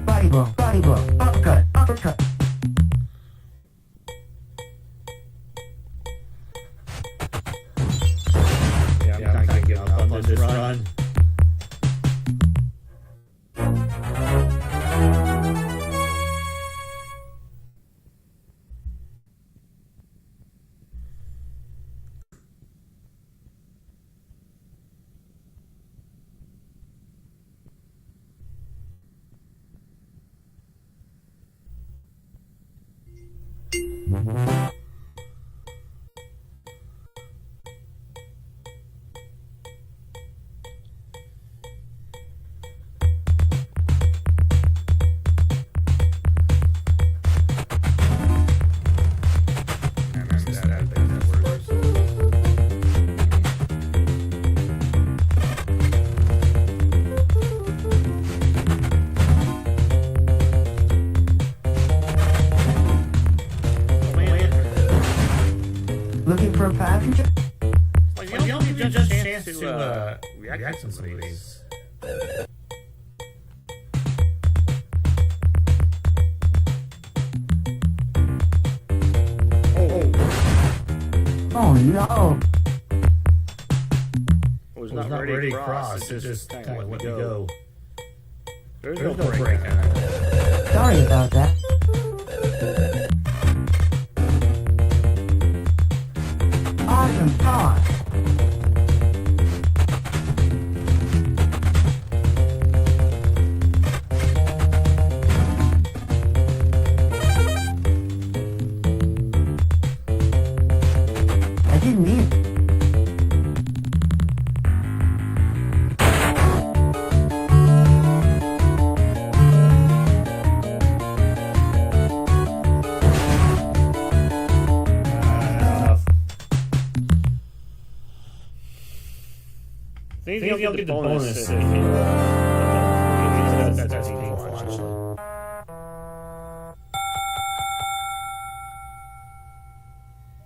Body blow, uppercut. Yeah, I'm not giving up on this run. Looking for a passenger? Well, you don't get just a chance to react to some of these. Oh no! It was not ready to cross, it just kind of let me go. There's no break on it. Sorry about that. Awesome talk. I didn't mean it. Things you'll get the bonus if you that's painful, actually. Oh, 1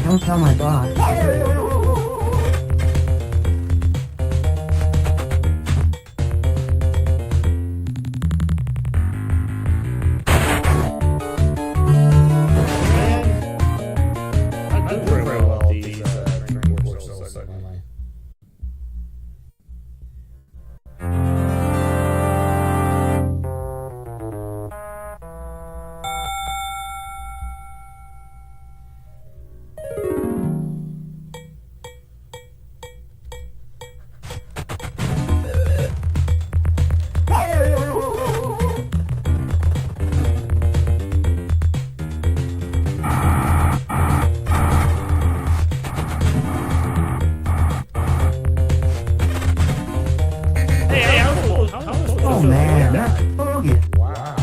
Don't tell my boss. Oh man, that's bogus. Wow.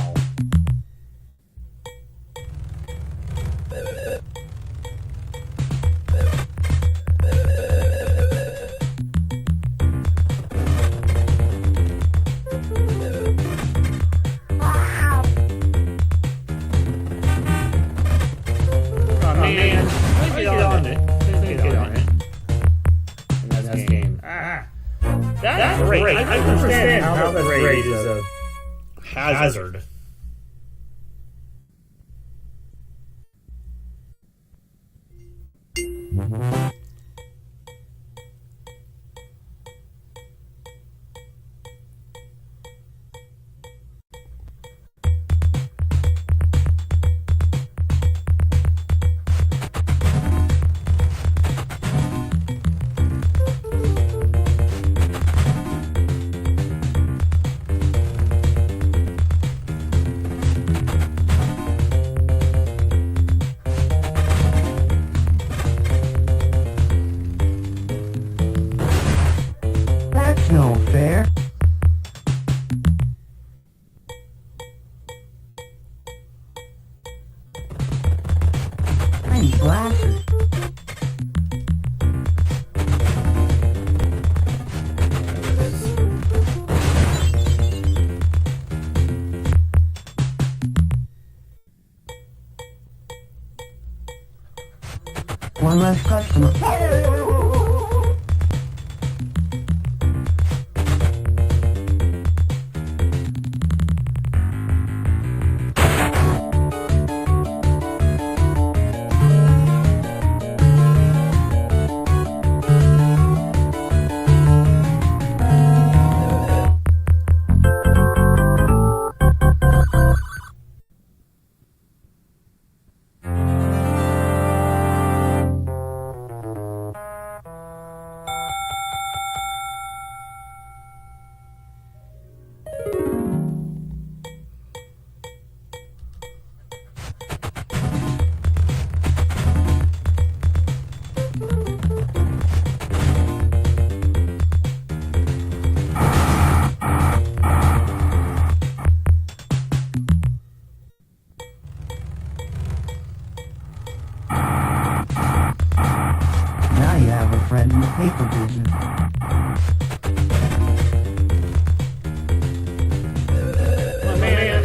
Oh man, let's get on it. And that's game. That's great. I understand how that grade is a hazard. That's no fair. I need glasses. One less customer. Now you have a friend in the paper business. Oh man.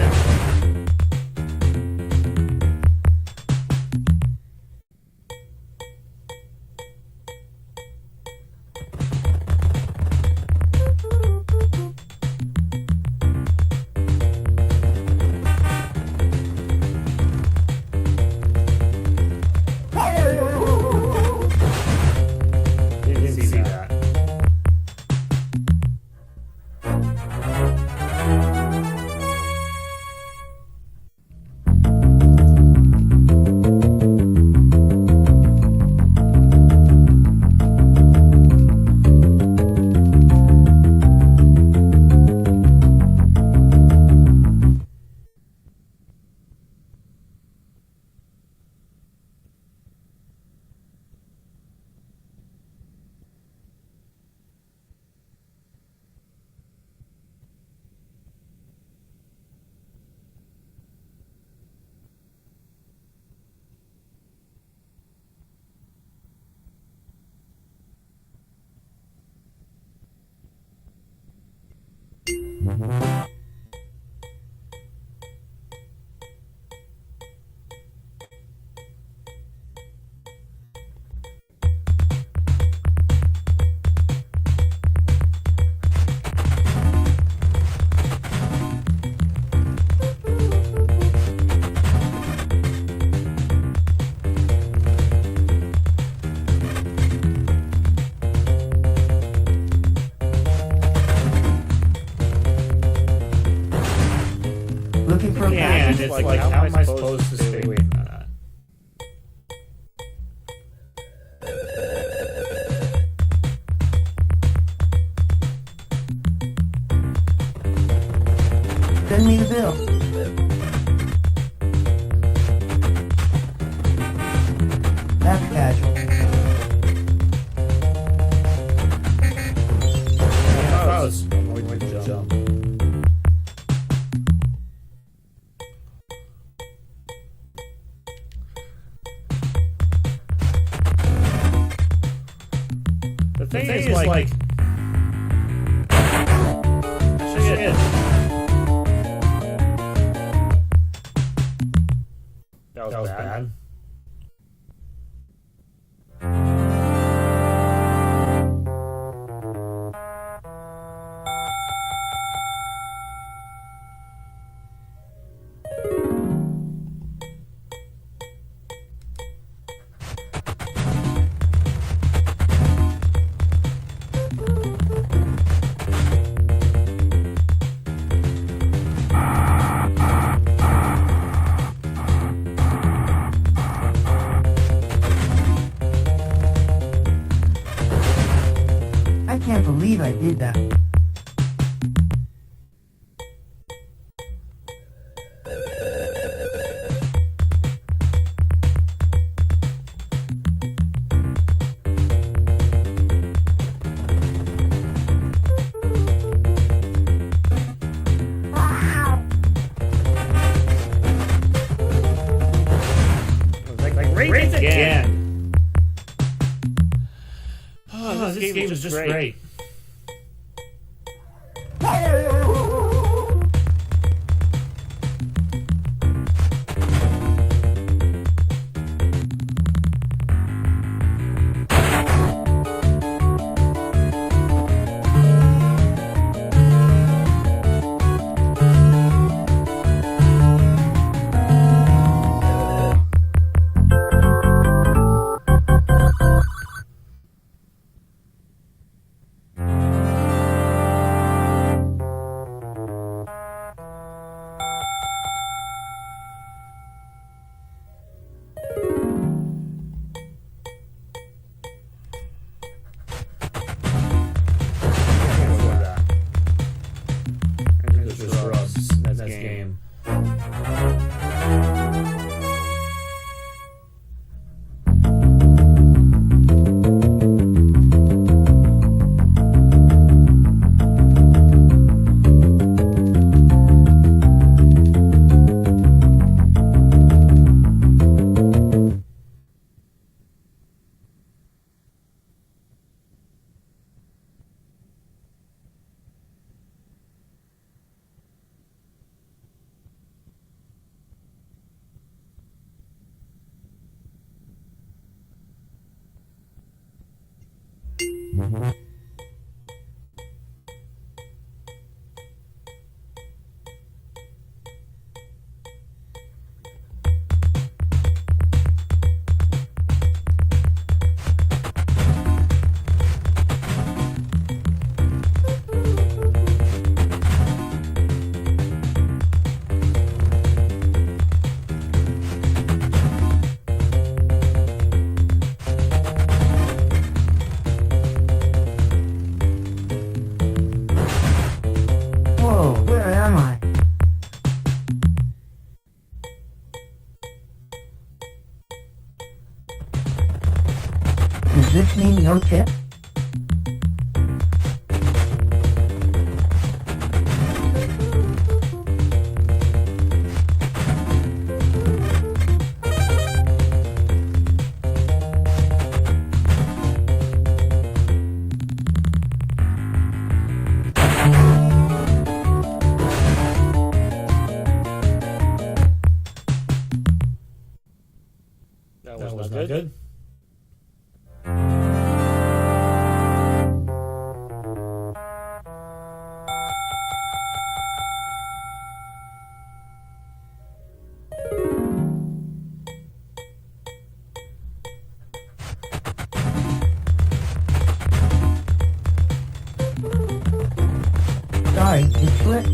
Didn't see that. That's casual. I was going to jump. The thing is like shit. That was bad. I can't believe I did that. Like raise again. Oh, this game is just great. That's game. Whoa, where am I? Does this mean no tip? That was not good. Sorry, it slipped.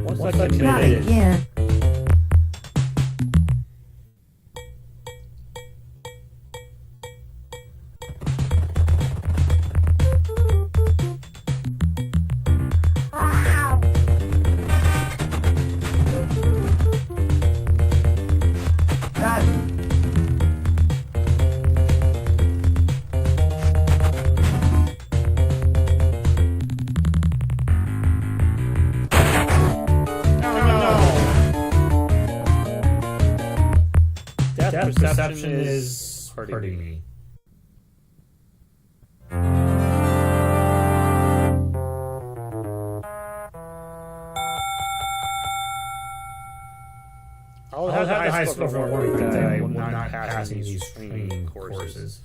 What's that Not committed? again. question is hurting me. I'll have the high score for work that I will not passing these training courses.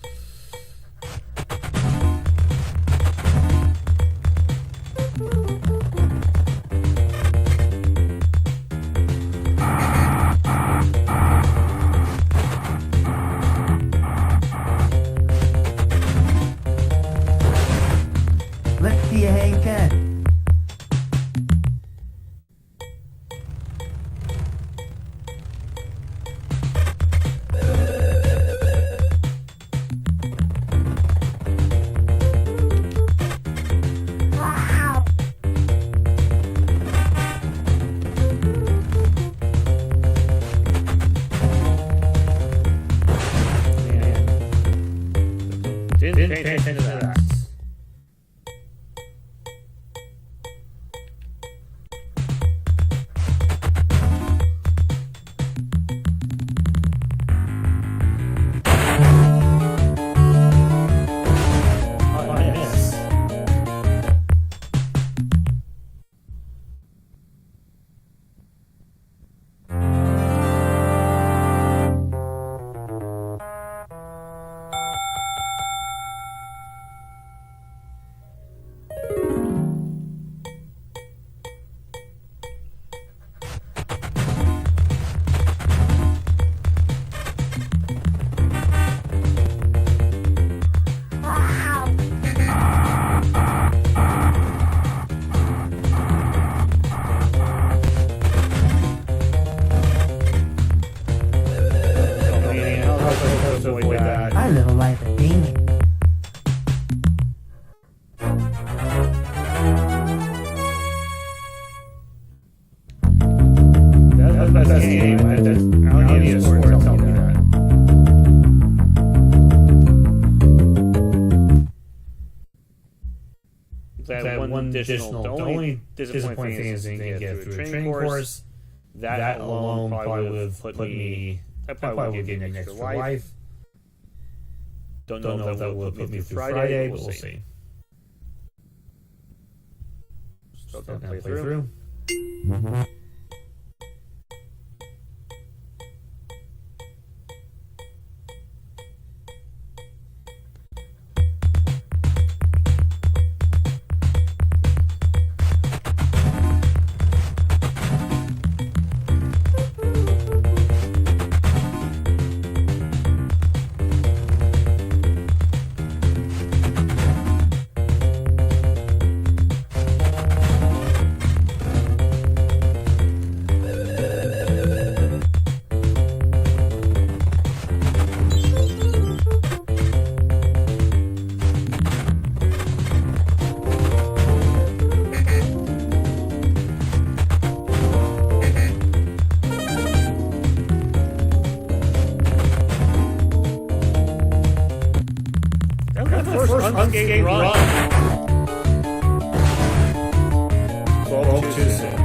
Let's see a hang ten. Didn't pay attention to that. I live a life of gaming. That's the best game. I don't need a score to tell me that. That one additional. The only disappointing thing is you didn't get through a training course. That alone probably would have put me. That probably would give me an extra life. Don't know if that will put me through Friday, but we'll see. Still gonna play through. First unscathed run. 12 too soon.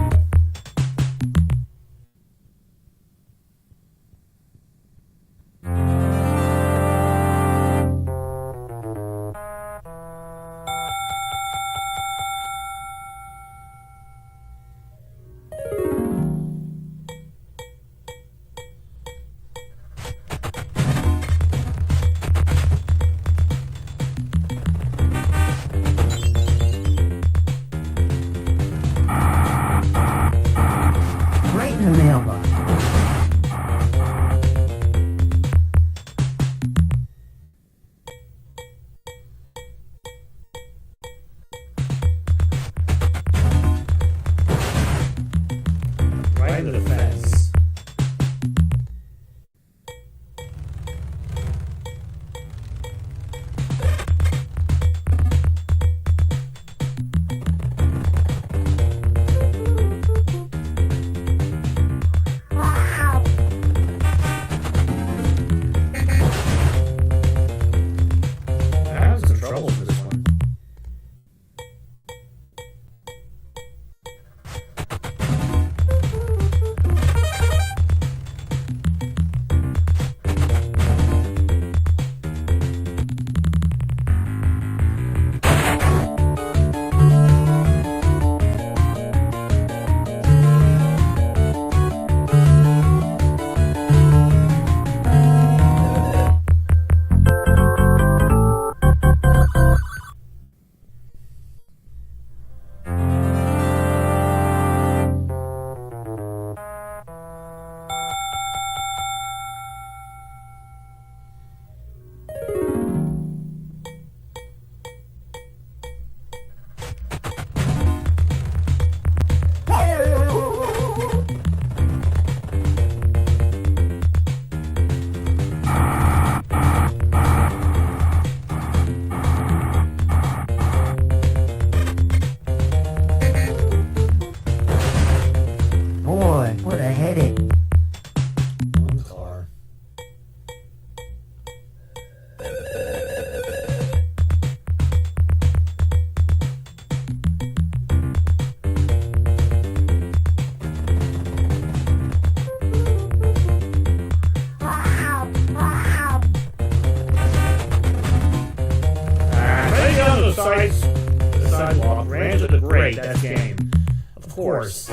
sides, the sidewalk, ran to the grate. That's game. Of course.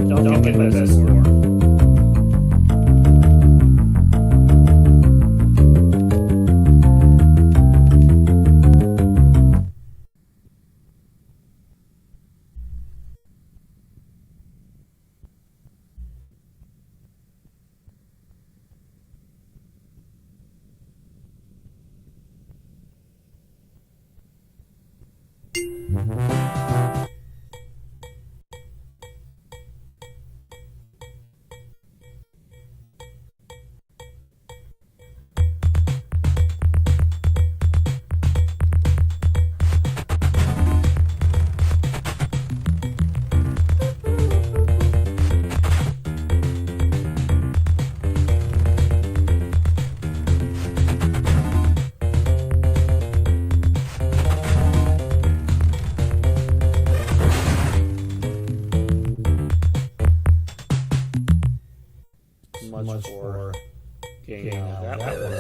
Don't get this score. Much for getting out of that one.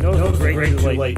No, it's great too late.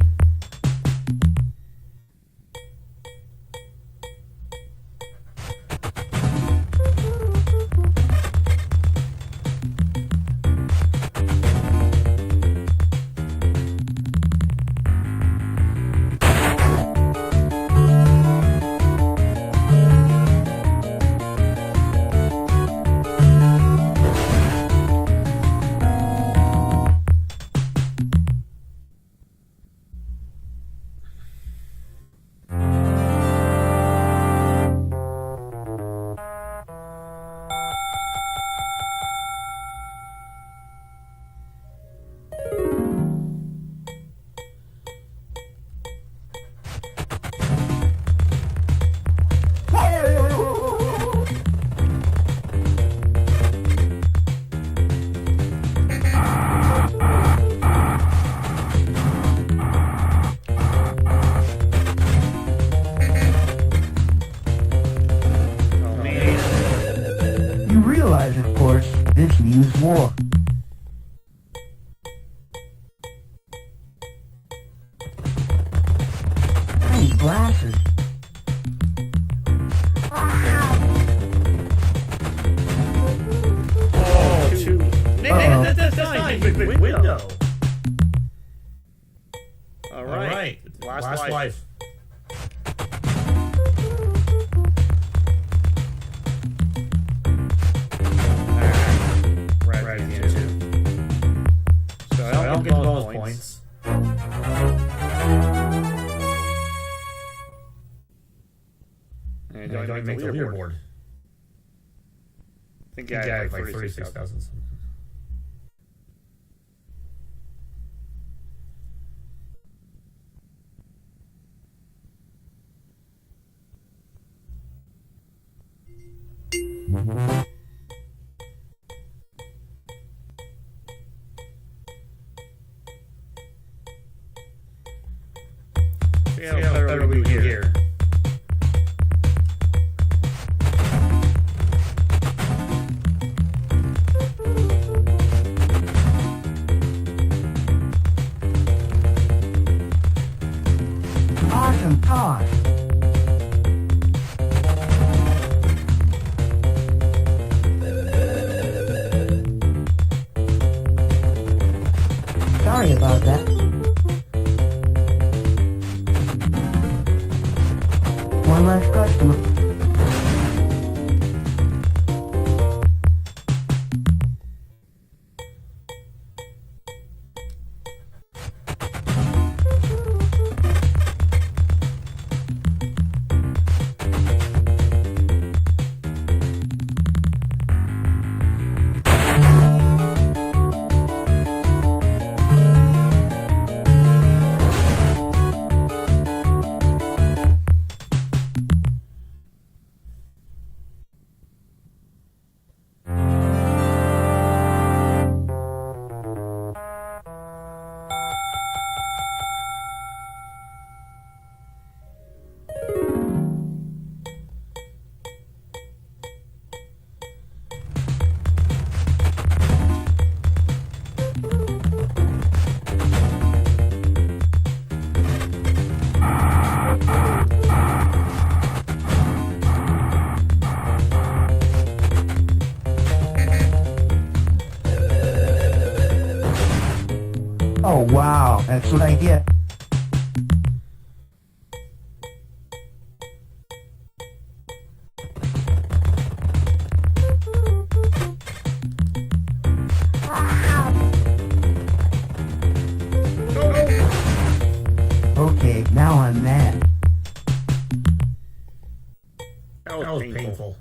This means war. I need glasses. Oh, two. That's fine. Big window. All right. Last life. Right into. So I don't get bonus points. And don't make the leaderboard. I think I had like 36,000 something. See how better we do here. Awesome car. Sorry about that. Oh wow, that's what I get. Okay, now I'm mad. That was painful.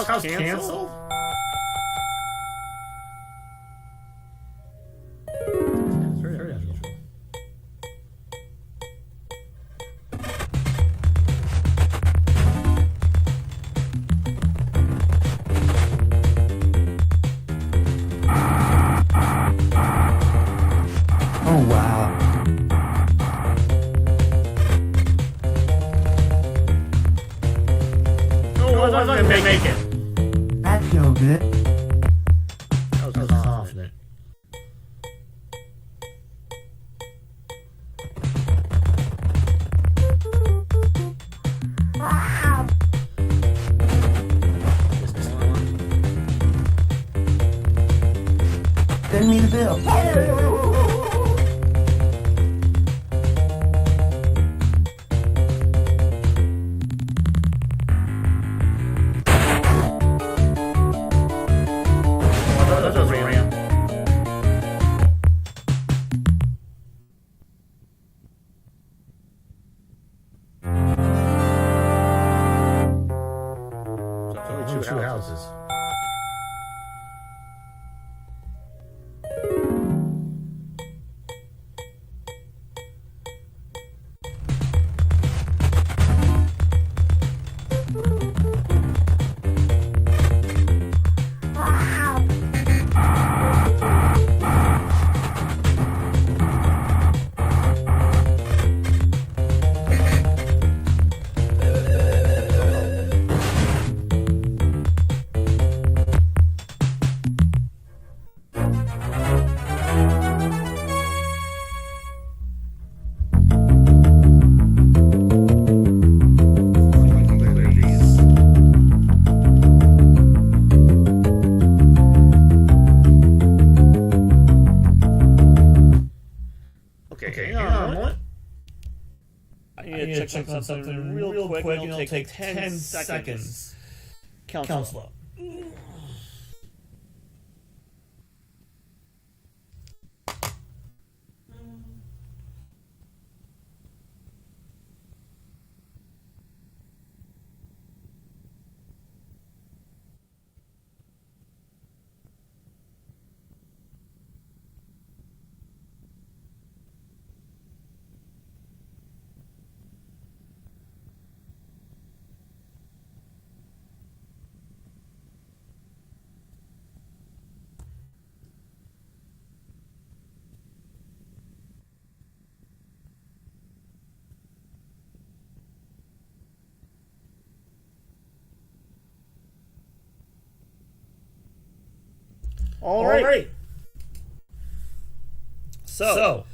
House canceled? It's very unusual. Oh wow. Oh, I wasn't gonna make it. That feels good. That was confident. Send me the bill. Two houses. Okay, hang on a moment. I need to check on something real quick. It'll take 10 seconds. Count slow. All right. So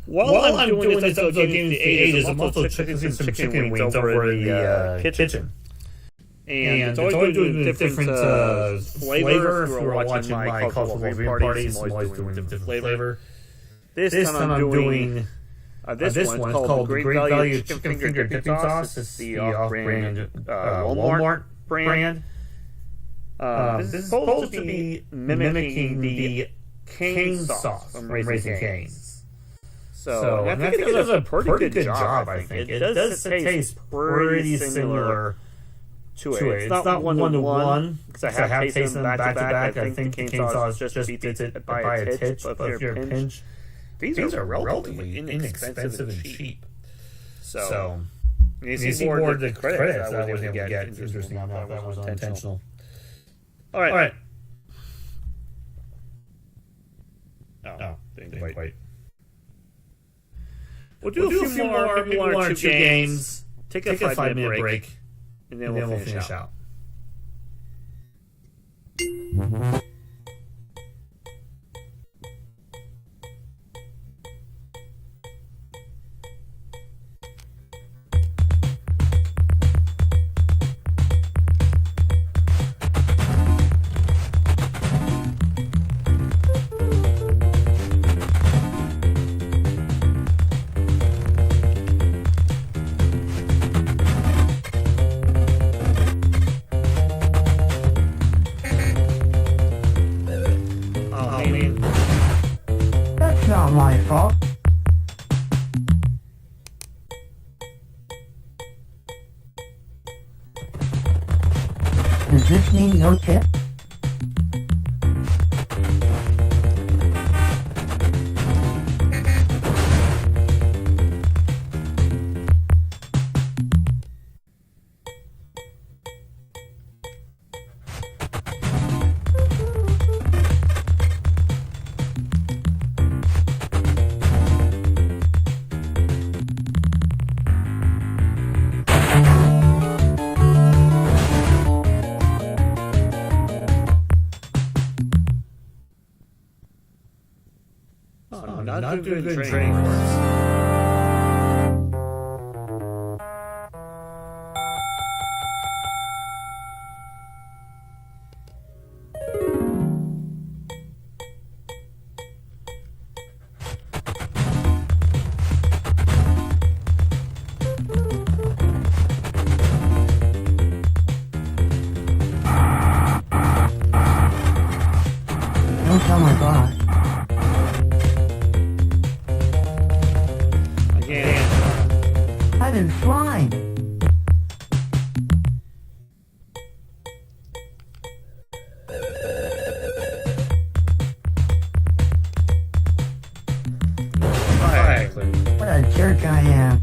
while I'm doing this episode of Games of the Ages, I'm also checking some chicken wings over in the kitchen. And it's always doing a different flavor. If you were watching my cultural viewing parties, I'm always doing a different flavor. This time I'm doing this one called the Great Value Chicken Finger Dipping Sauce. It's the off-brand Walmart brand. This is supposed to be mimicking the cane sauce from Raising Cane's. So I think it does a pretty good job, I think. It does taste pretty similar to it. It's not one-to-one, because I have tasted them back-to-back. I think the cane sauce just beats it by a titch, but if you're a pinch, these are relatively inexpensive and cheap. So you see more of the credits I was able to get. Interesting enough, that was unintentional. All right. Oh, wait. We'll do a few more, maybe one or two games, take a 5-minute break, and then we'll finish out. That's not my fault. Does this mean no tip? Not doing good training course. Don't tell my boss. I've been flying. What a jerk I am.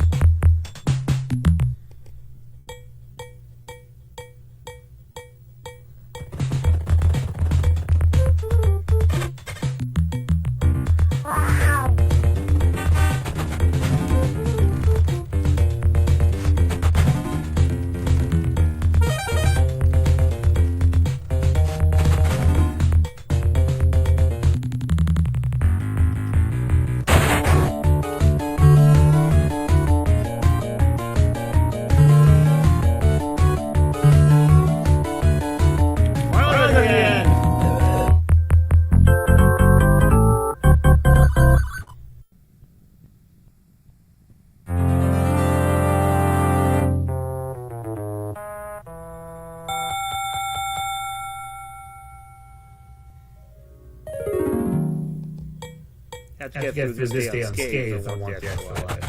Have to get through this day unscathed if I want the extra life.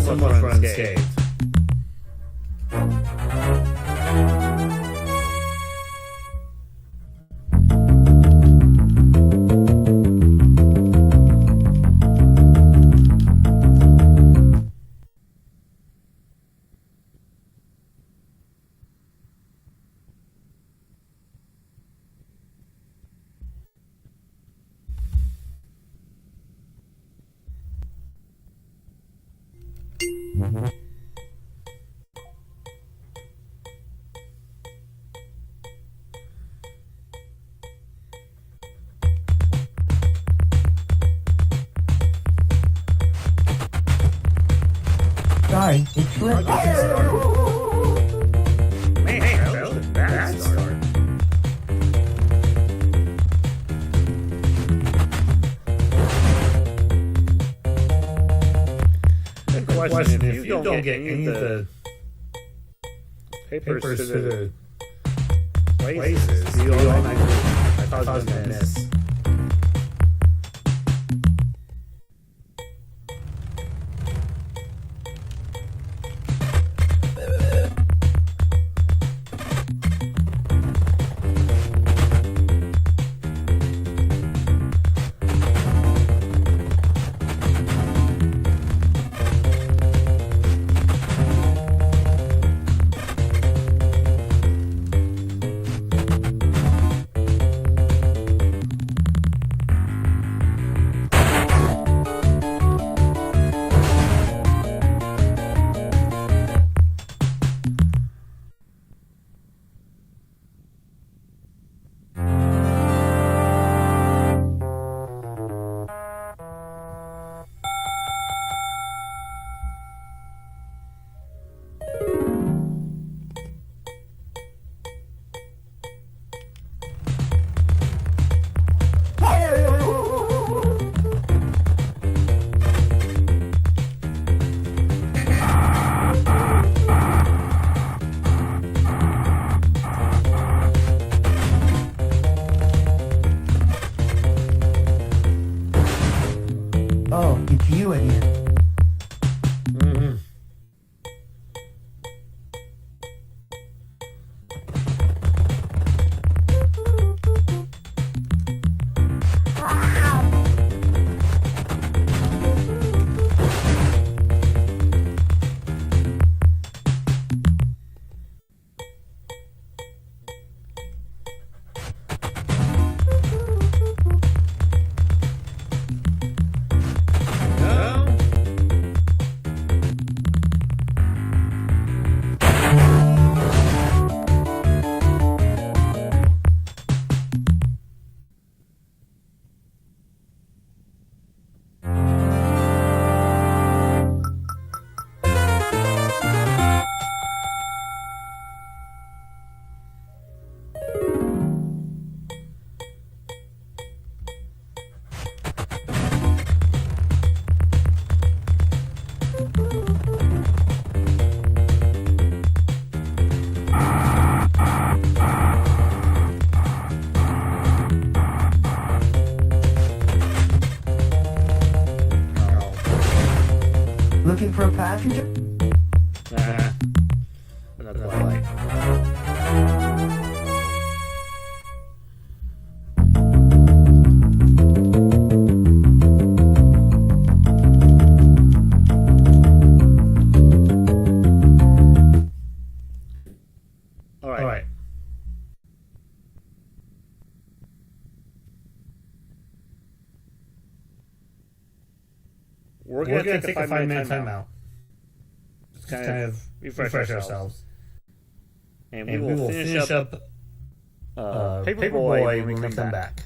Someone unscathed. Sorry, it slipped. Man, that was a bad start. Good question. If you don't get any of the papers to the places, you automatically, I thought I was going to miss. new idea. Looking for a passenger? Nah. Not the light. All right. We're going to take a 5-minute timeout. Just kind of refresh ourselves. And we will finish up Paperboy when we come back.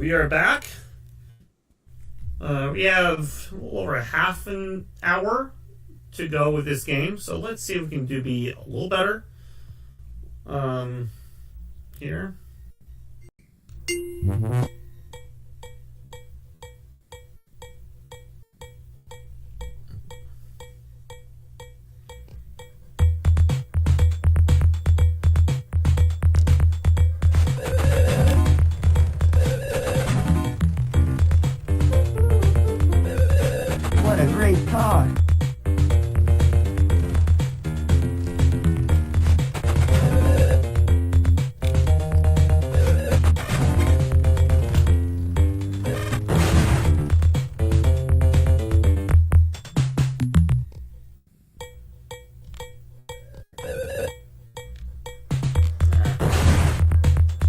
we are back. We have a little over half an hour to go with this game, so let's see if we can be a little better. Here. What a great car.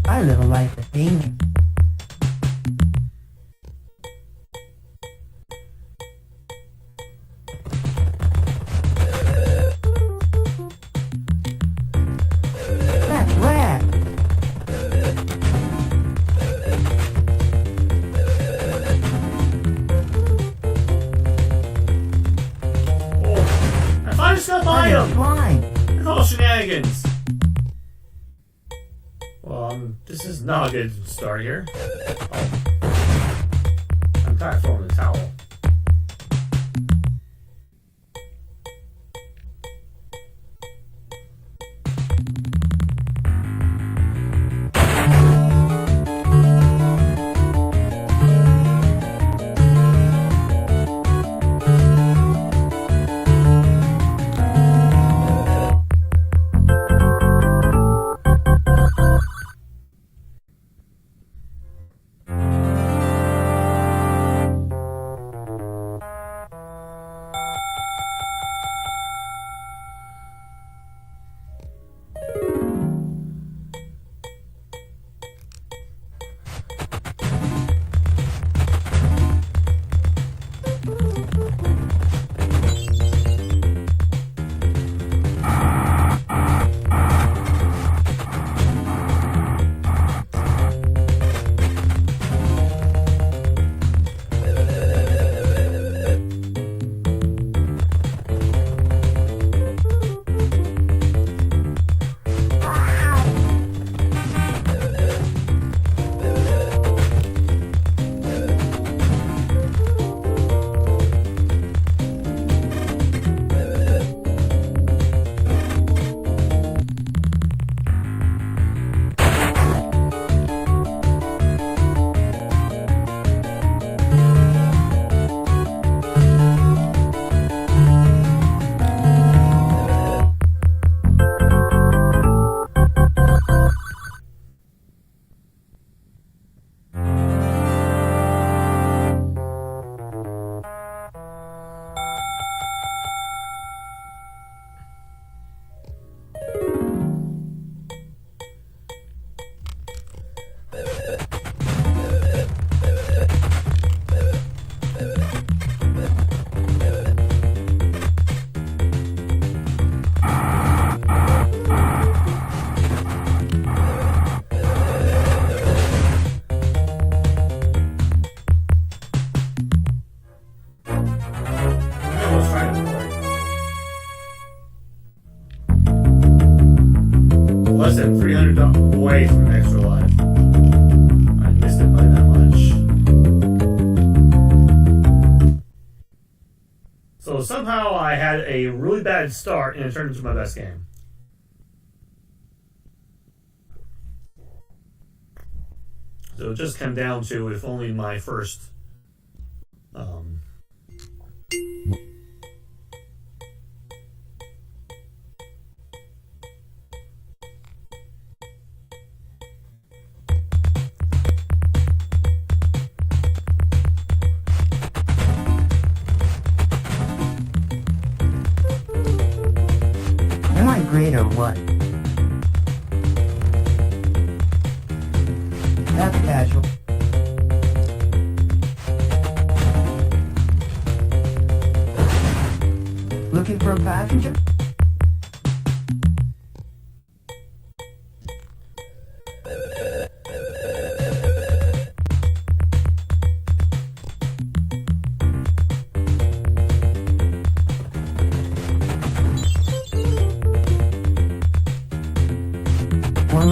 I live a life of gaming. That's rad. Oh, I finally just got by him! Flying. Look at all shenanigans! Well, this is not a good start here. Oh. I'm kind of throwing the towel. Less than 300 away from extra life. I missed it by that much. So somehow I had a really bad start and it turned into my best game. So it just came down to if only my first Am I great or what? That's casual. Looking for a passenger?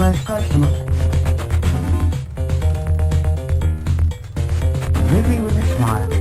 less customers. Living with a smile.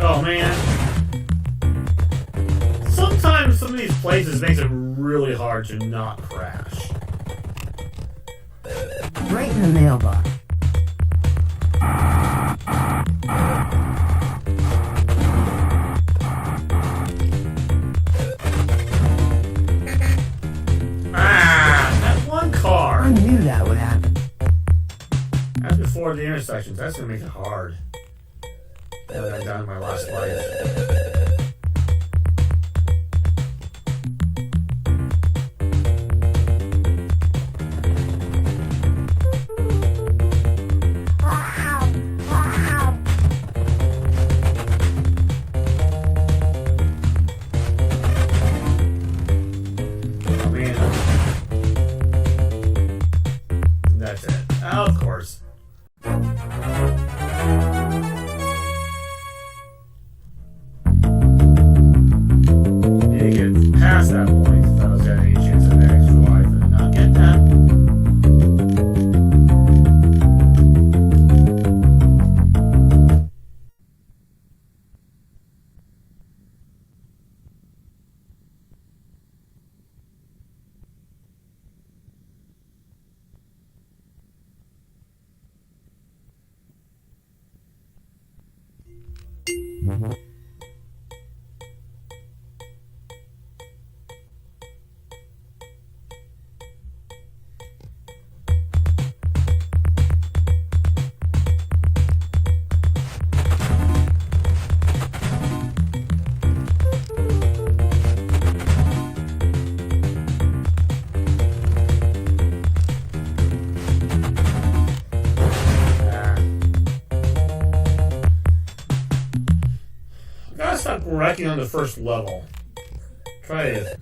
Oh man. Sometimes some of these places makes it really hard to not crash. Right in the mailbox. That one car. I knew that would happen. That's before the intersections. That's gonna make it hard. I got down to my last life. That's it. Of course. Need to get past that point if I was got any chance of an extra life and not get that. Stop wrecking on the first level. Try it.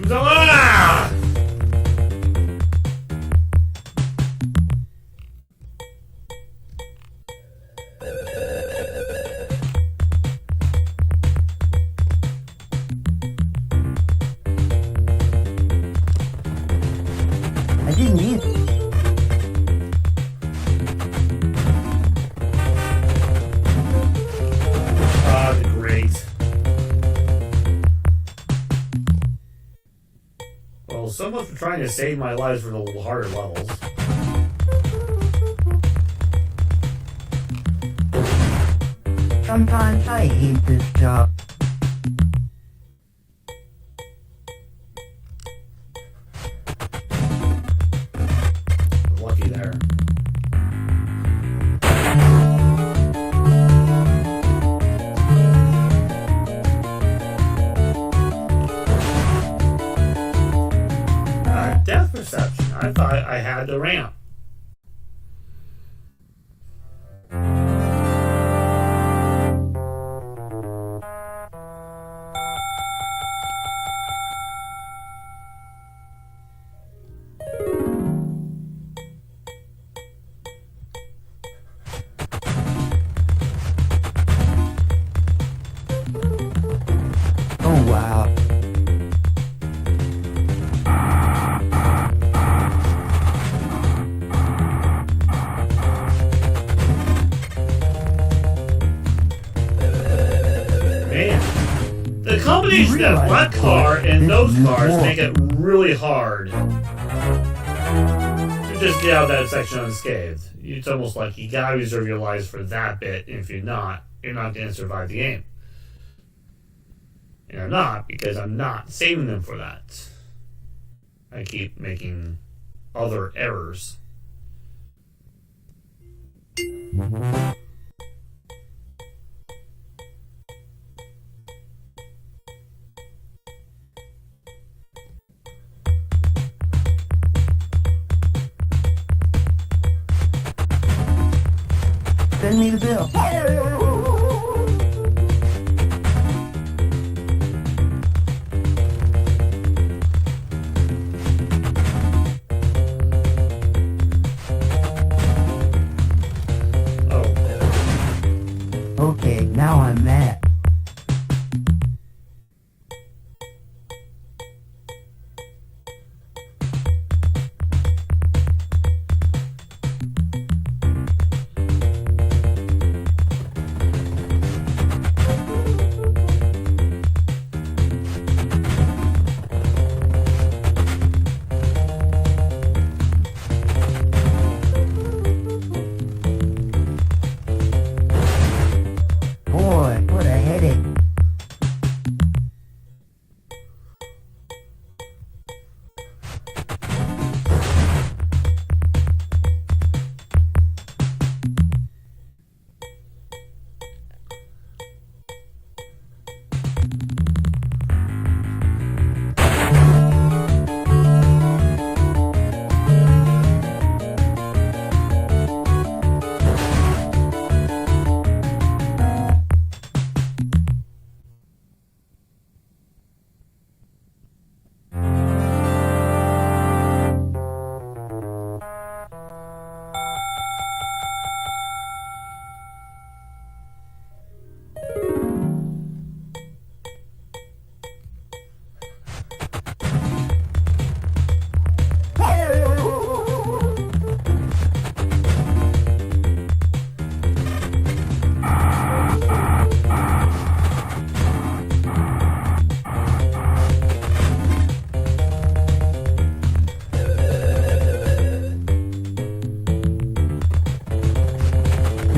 Ah! I didn't either. Great. Well, so much for trying to save my lives for the harder levels. Sometimes I hate this job. I had the ramp. Oh, wow. Man, the combination of that car and those cars make it really hard to just get out of that section unscathed. It's almost like you gotta reserve your lives for that bit, and if you're not gonna survive the game. And I'm not, because I'm not saving them for that. I keep making other errors. Send me the bill. Okay, now I'm mad. Boy, what a headache.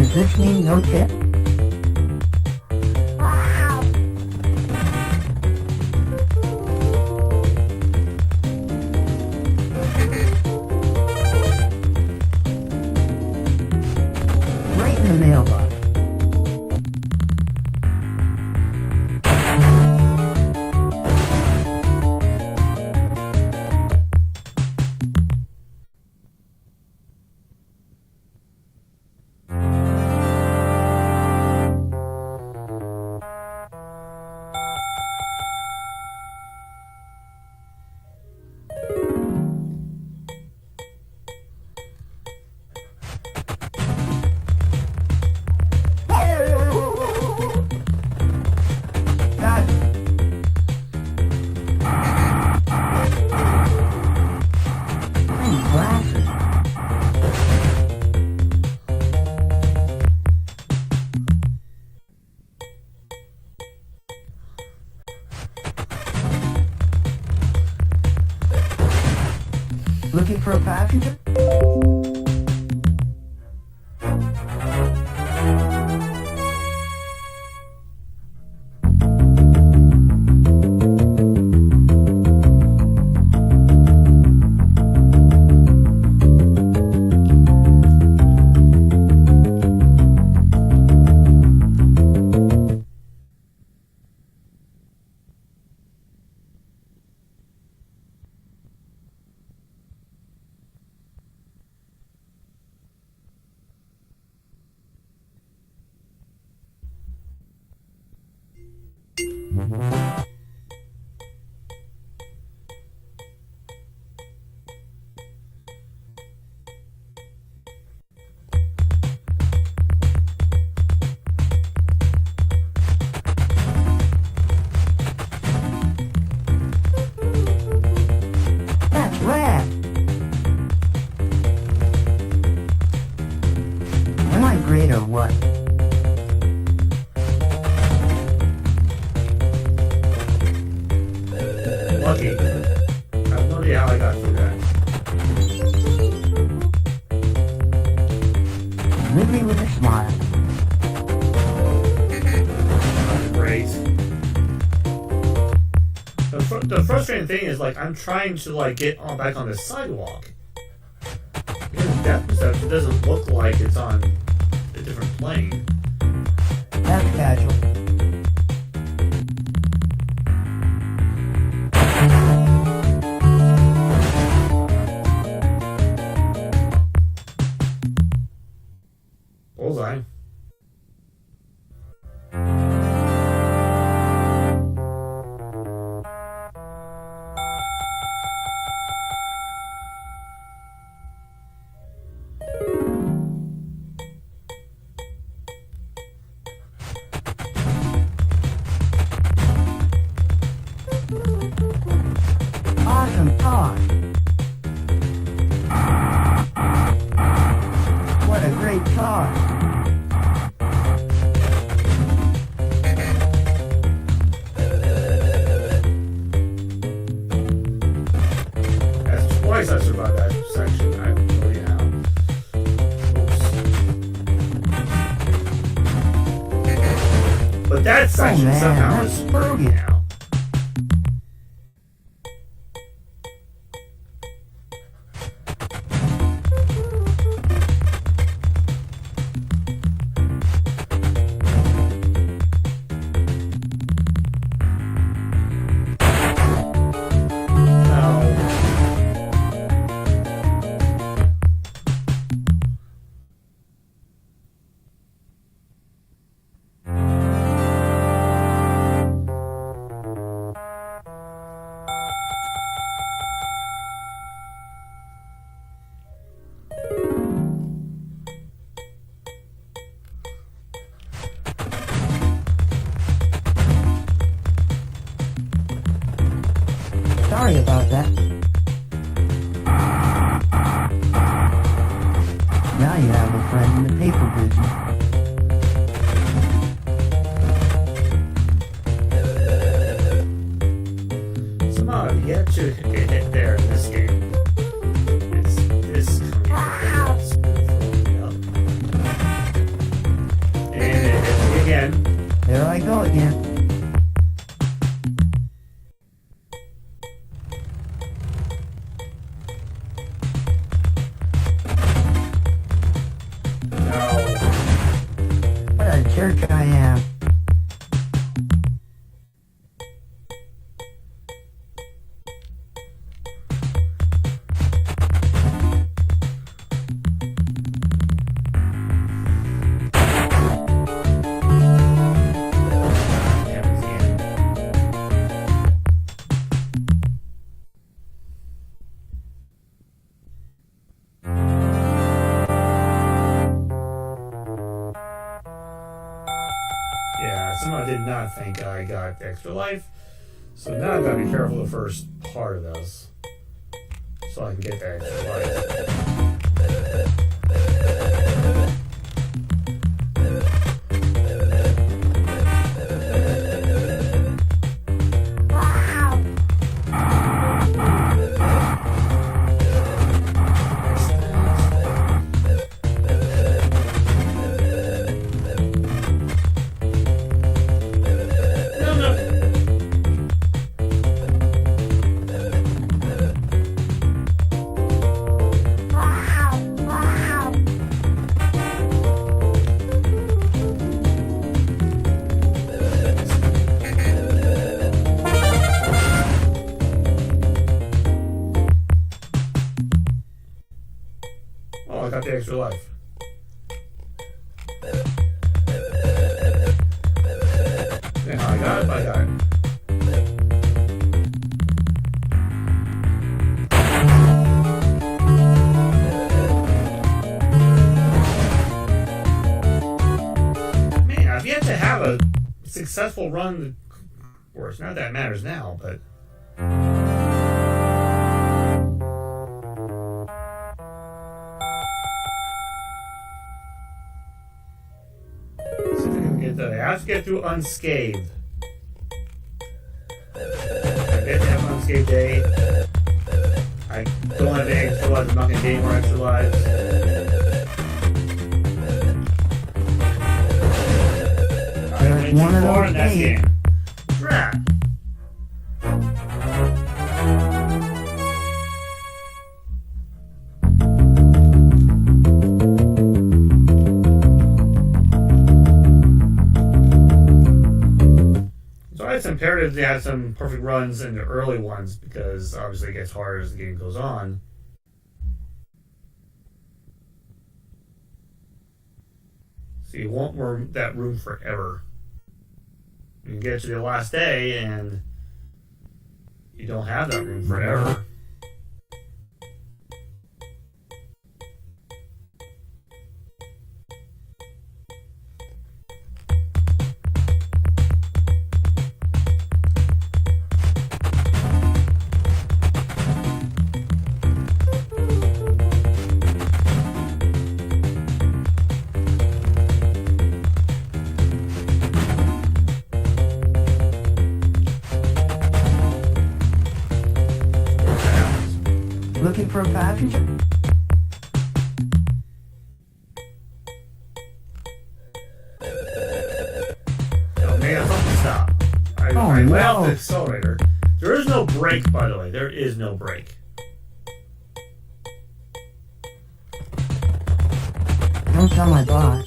Does this mean no tip? Wow. Right in the mailbox. Looking for a passenger? That's rad. Am I great or what? Lucky. I have no idea how I got through that. Living with a smile. Great. The frustrating thing is, like, I'm trying to, like, get on back on the sidewalk. The depth perception doesn't look like it's on a different plane. That's casual. Bullseye. Awesome car. What a great car. That's twice I survived that section. I have no idea how. Oops. But that section man, somehow that's is broken brilliant. now. Sorry about that. Now you have a friend in the paper business. Somehow I've yet to hit there in this game. It's this coming up. And it hit me again. There I go again. No. What a jerk I am. Yeah, somehow I did not think I got extra life. So now I've got to be careful the first part of this. So I can get that extra life. Oh, I got the extra life. Yeah, I got it. successful run, of course, not that it matters now, but. I have to get through unscathed. I didn't have an unscathed day. I don't have any extra lives. I'm not going to gain more extra lives. I went too far in that game. Crap. It's imperative to have some perfect runs in the early ones because obviously it gets harder as the game goes on. So you want that room forever. You can get to the last day and you don't have that room forever. Looking for a passenger? Oh man, something stop. I let off the accelerator. There is no brake, by the way. There is no brake. Don't tell my boss.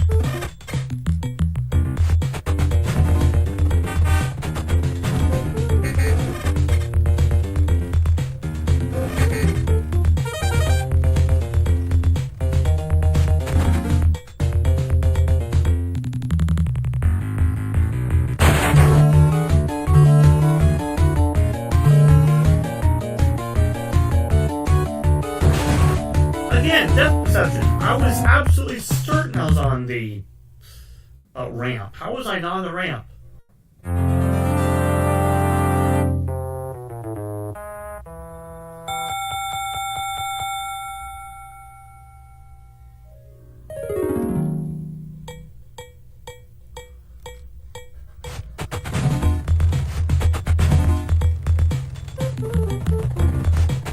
Again, depth perception. I was absolutely certain I was on the ramp. How was I not on the ramp?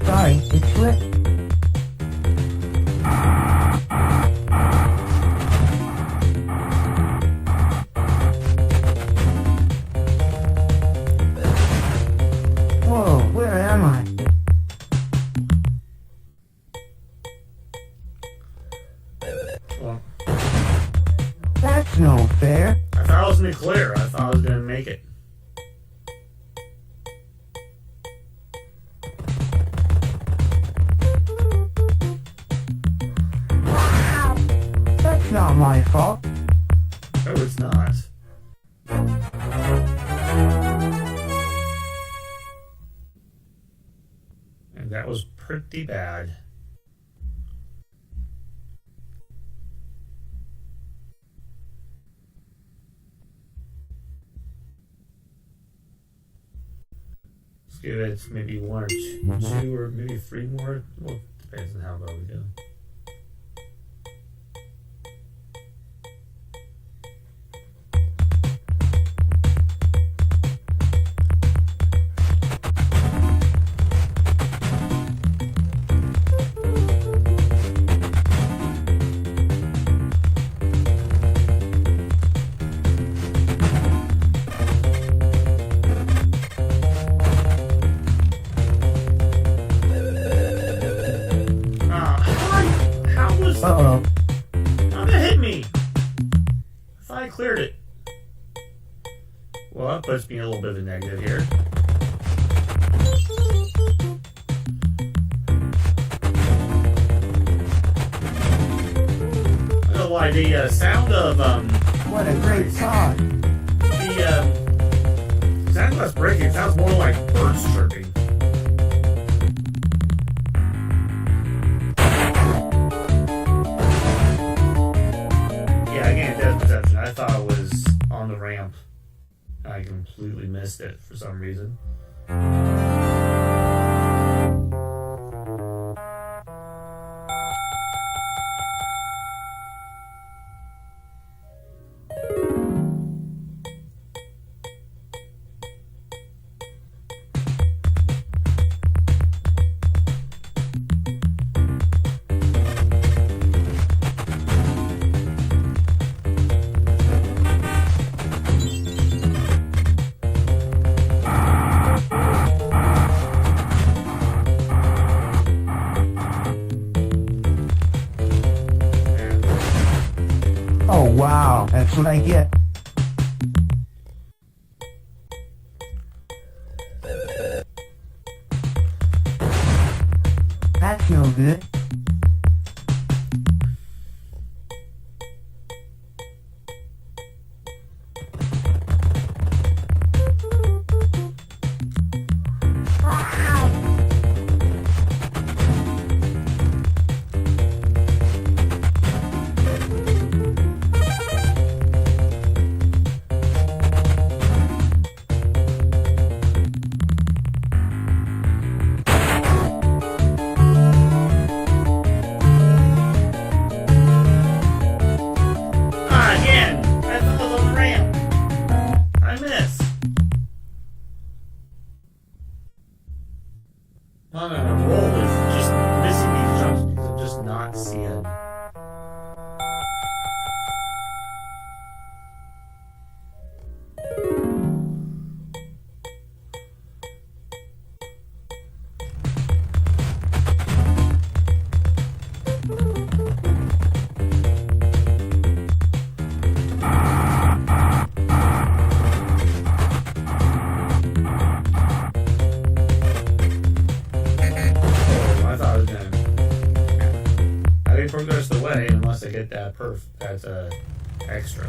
Sorry, it slipped. Whoa, where am I? Well, That's no fair. I thought I was in the clear. I thought I was going to make it. That's not my fault. No, it's not. And that was pretty bad. Let's give it maybe one or two or maybe three more. Well, depends on how well we go. Uh-oh. How did it hit me? I thought I cleared it. Well, that puts me a little bit of a negative here. I don't know why the sound of What a great song. the sound less breaking. It sounds more like birds chirping. Yeah, again, depth perception. I thought it was on the ramp. I completely missed it for some reason. Oh wow, that's what I get. That's no good. I'm on a roll with just missing these jumps because I'm just not seeing. Progress the way unless I get that that's extra.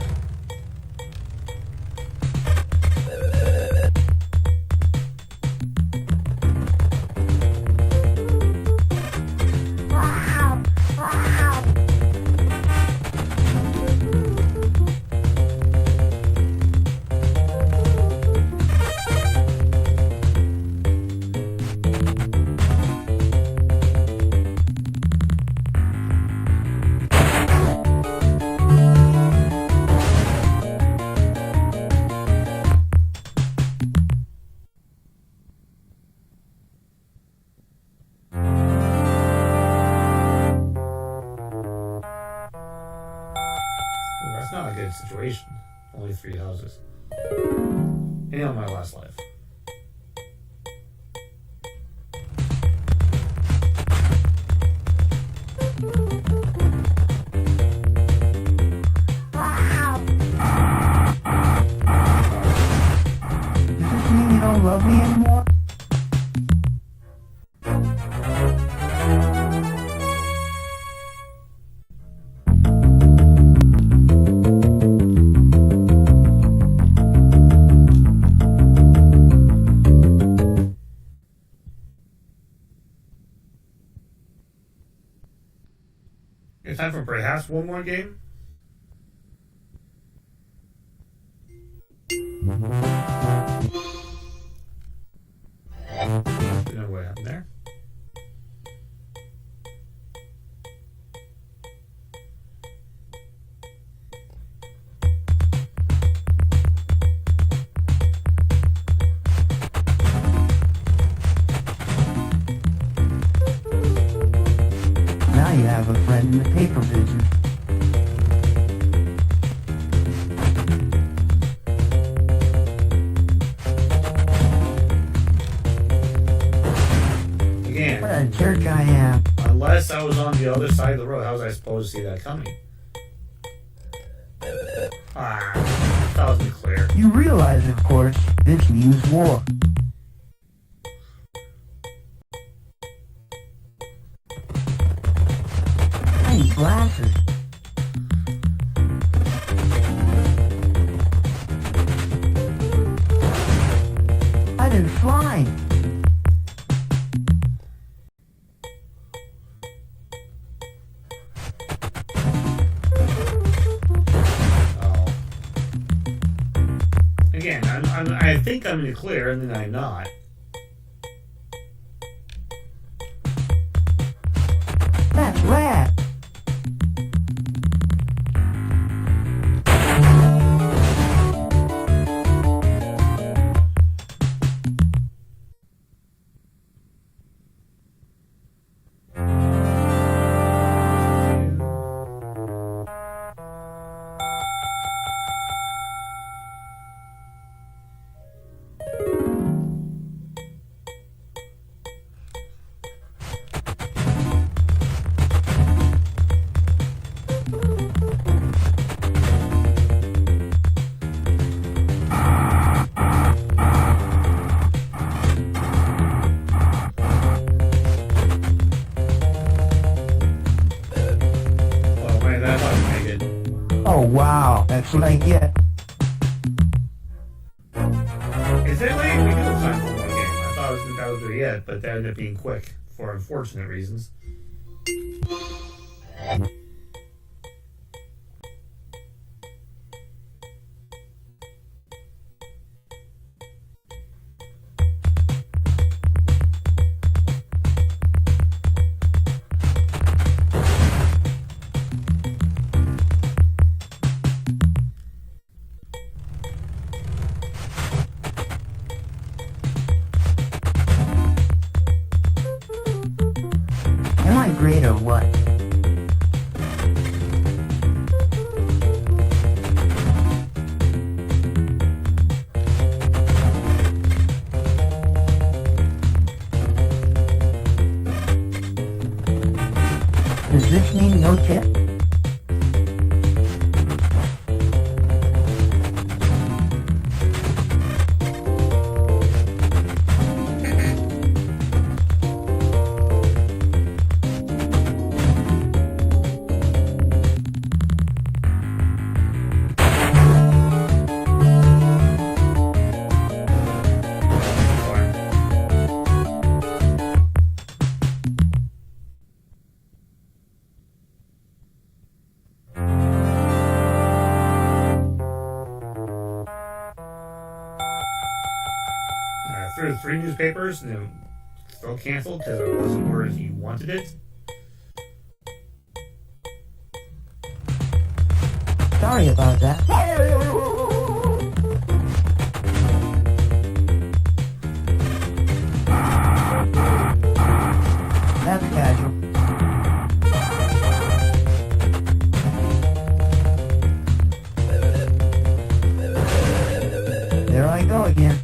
That's not a good situation. Only 3 houses. And on my last life. Does this mean you don't love me anymore? It's time for perhaps one more game. Don't know what happened there. Now you have a friend in the paper business. Again, What a jerk I am. unless I was on the other side of the road, how was I supposed to see that coming? That wasn't clear. You realize, of course, this means war. I need glasses. I've been flying. Again, again, I think I'm in the clear, and then I'm not. That's rad. Oh wow, that's what I get. Is it late? We can have time for one game. I thought that was it, but that ended up being quick for unfortunate reasons. Am I great or what? Does this mean no tip? Through 3 newspapers and it still canceled because it wasn't where he wanted it. Sorry about that. That's casual. There I go again.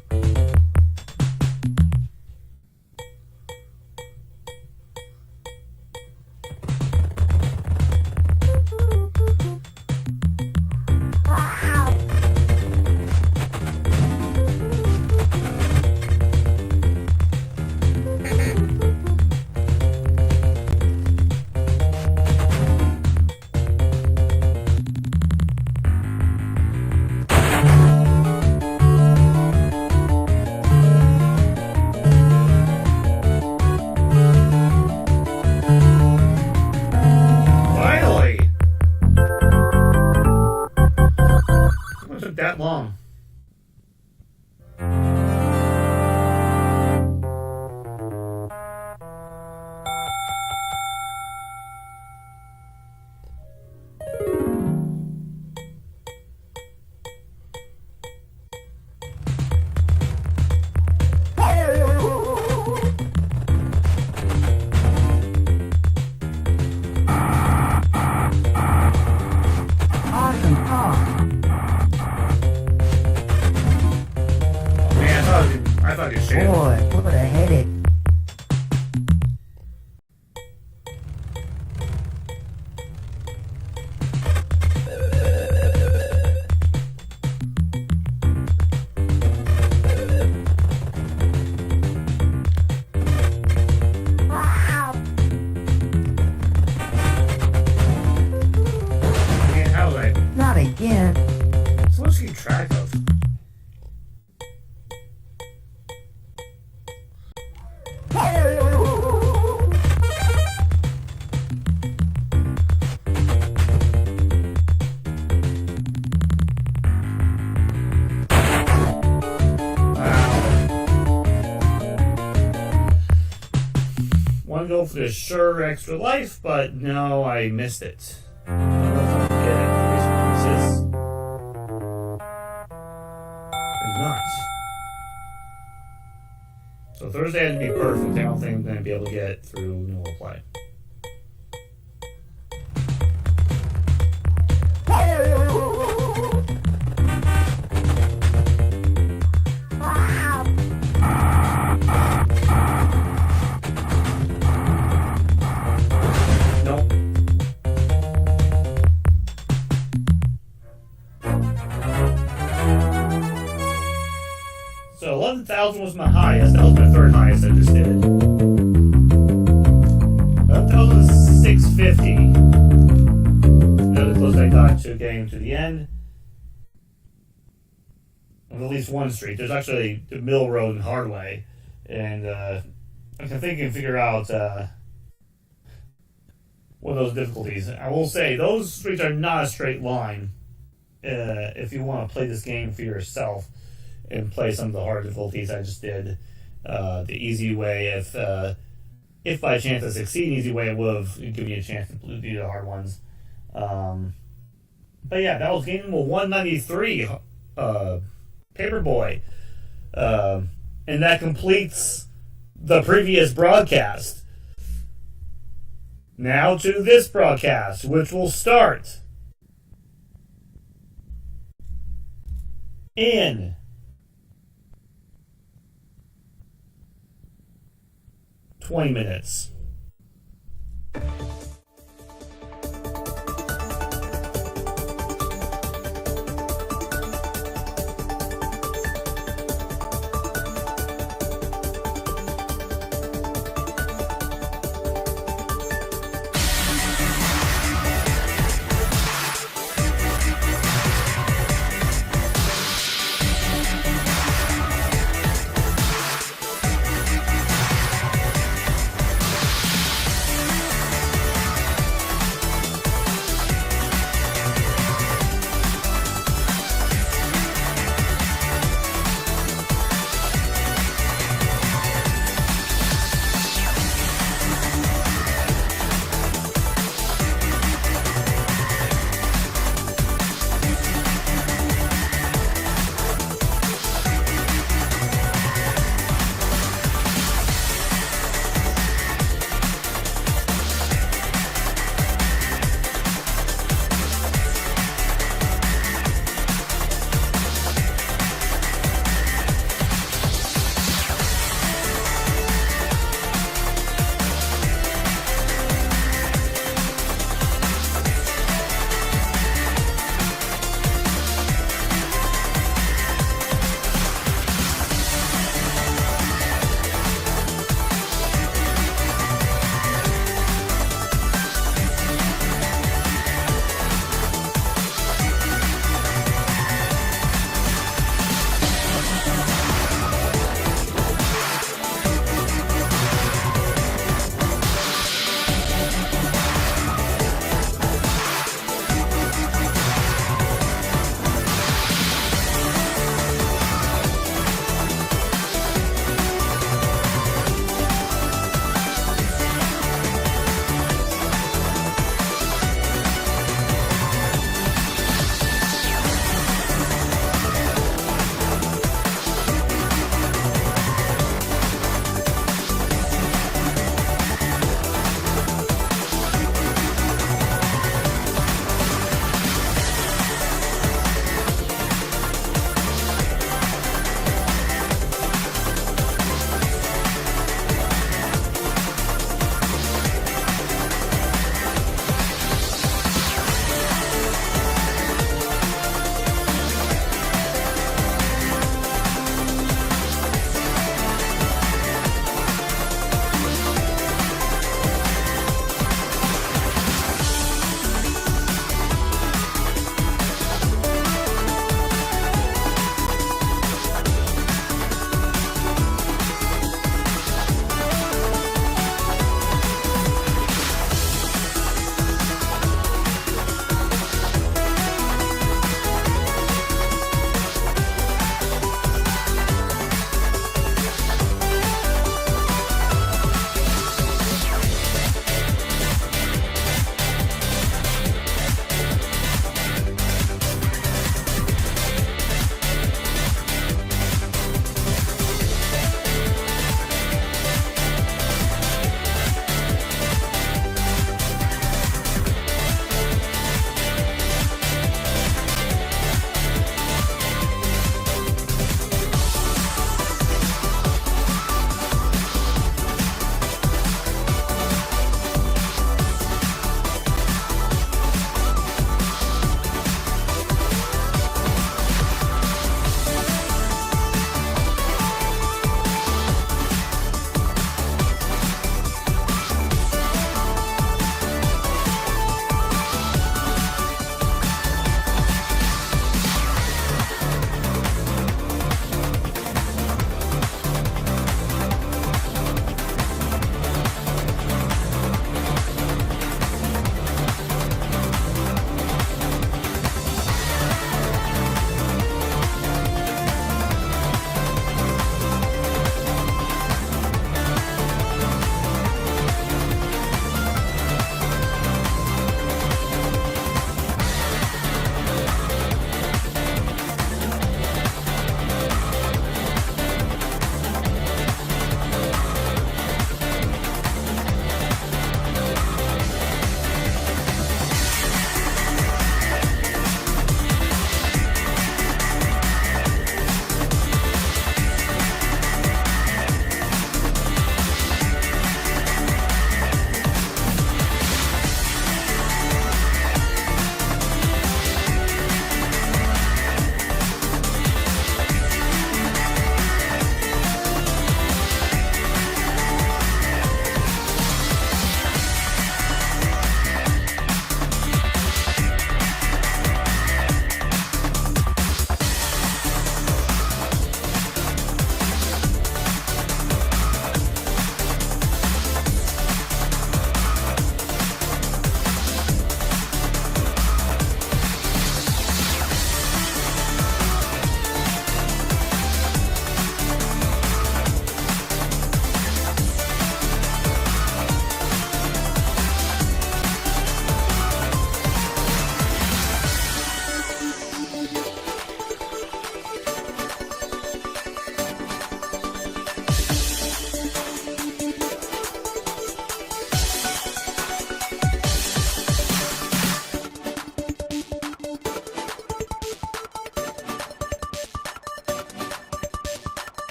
That long. Awesome talk. I thought you said. Boy, what a headache. Man, how was I? Not again. So let's keep track of. to go for the sure extra life, but no, I missed it. Not. So Thursday had to be perfect. I don't think I'm going to be able to get through normal play. Nope. So 11,000 was my highest. That was my third highest I just did. 11,650. That was the closest I got to getting to the end. On at least one street. There's actually the Mill Road and Hardway. And I can think and figure out one of those difficulties. I will say, those streets are not a straight line if you want to play this game for yourself and play some of the hard difficulties I just did. The easy way, if by chance I succeed, easy way would have given you a chance to do the hard ones. But yeah, that was game number 193, Paperboy. And that completes the previous broadcast. Now to this broadcast, which will start in 20 minutes.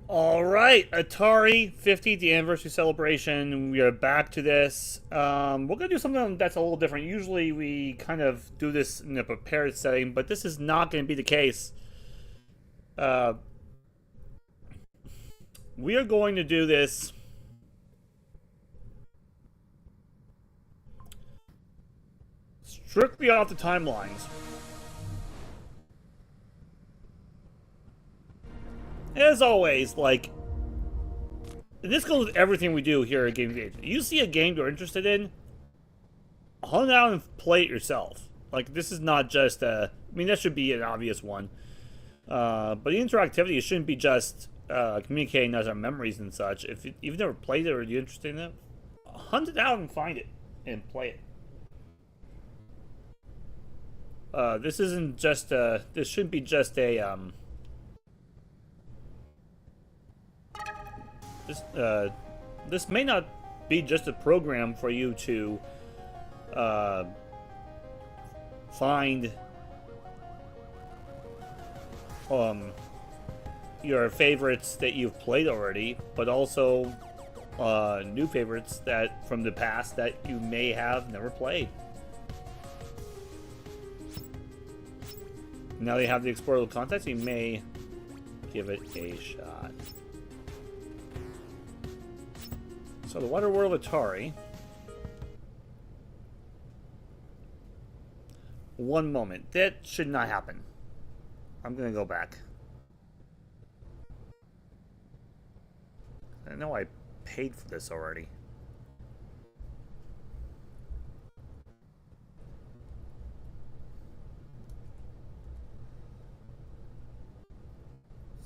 All right, Atari 50th anniversary celebration. We are back to this. We're gonna do something that's a little different. Usually, we kind of do this in a prepared setting, but this is not going to be the case. We are going to do this strictly off the timelines. As always, like, this goes with everything we do here at Game Age. You see a game you're interested in, hunt it out and play it yourself. Like, this is not just a... I mean, that should be an obvious one. But the interactivity, it shouldn't be just communicating as our memories and such. If you've never played it or you're interested in it, hunt it out and find it and play it. This isn't just a... This shouldn't be just a... This may not be just a program for you to find your favorites that you've played already, but also new favorites that from the past that you may have never played. Now they have the explorable context, you may give it a shot. So the Water World Atari. One moment. That should not happen. I'm going to go back. I know I paid for this already.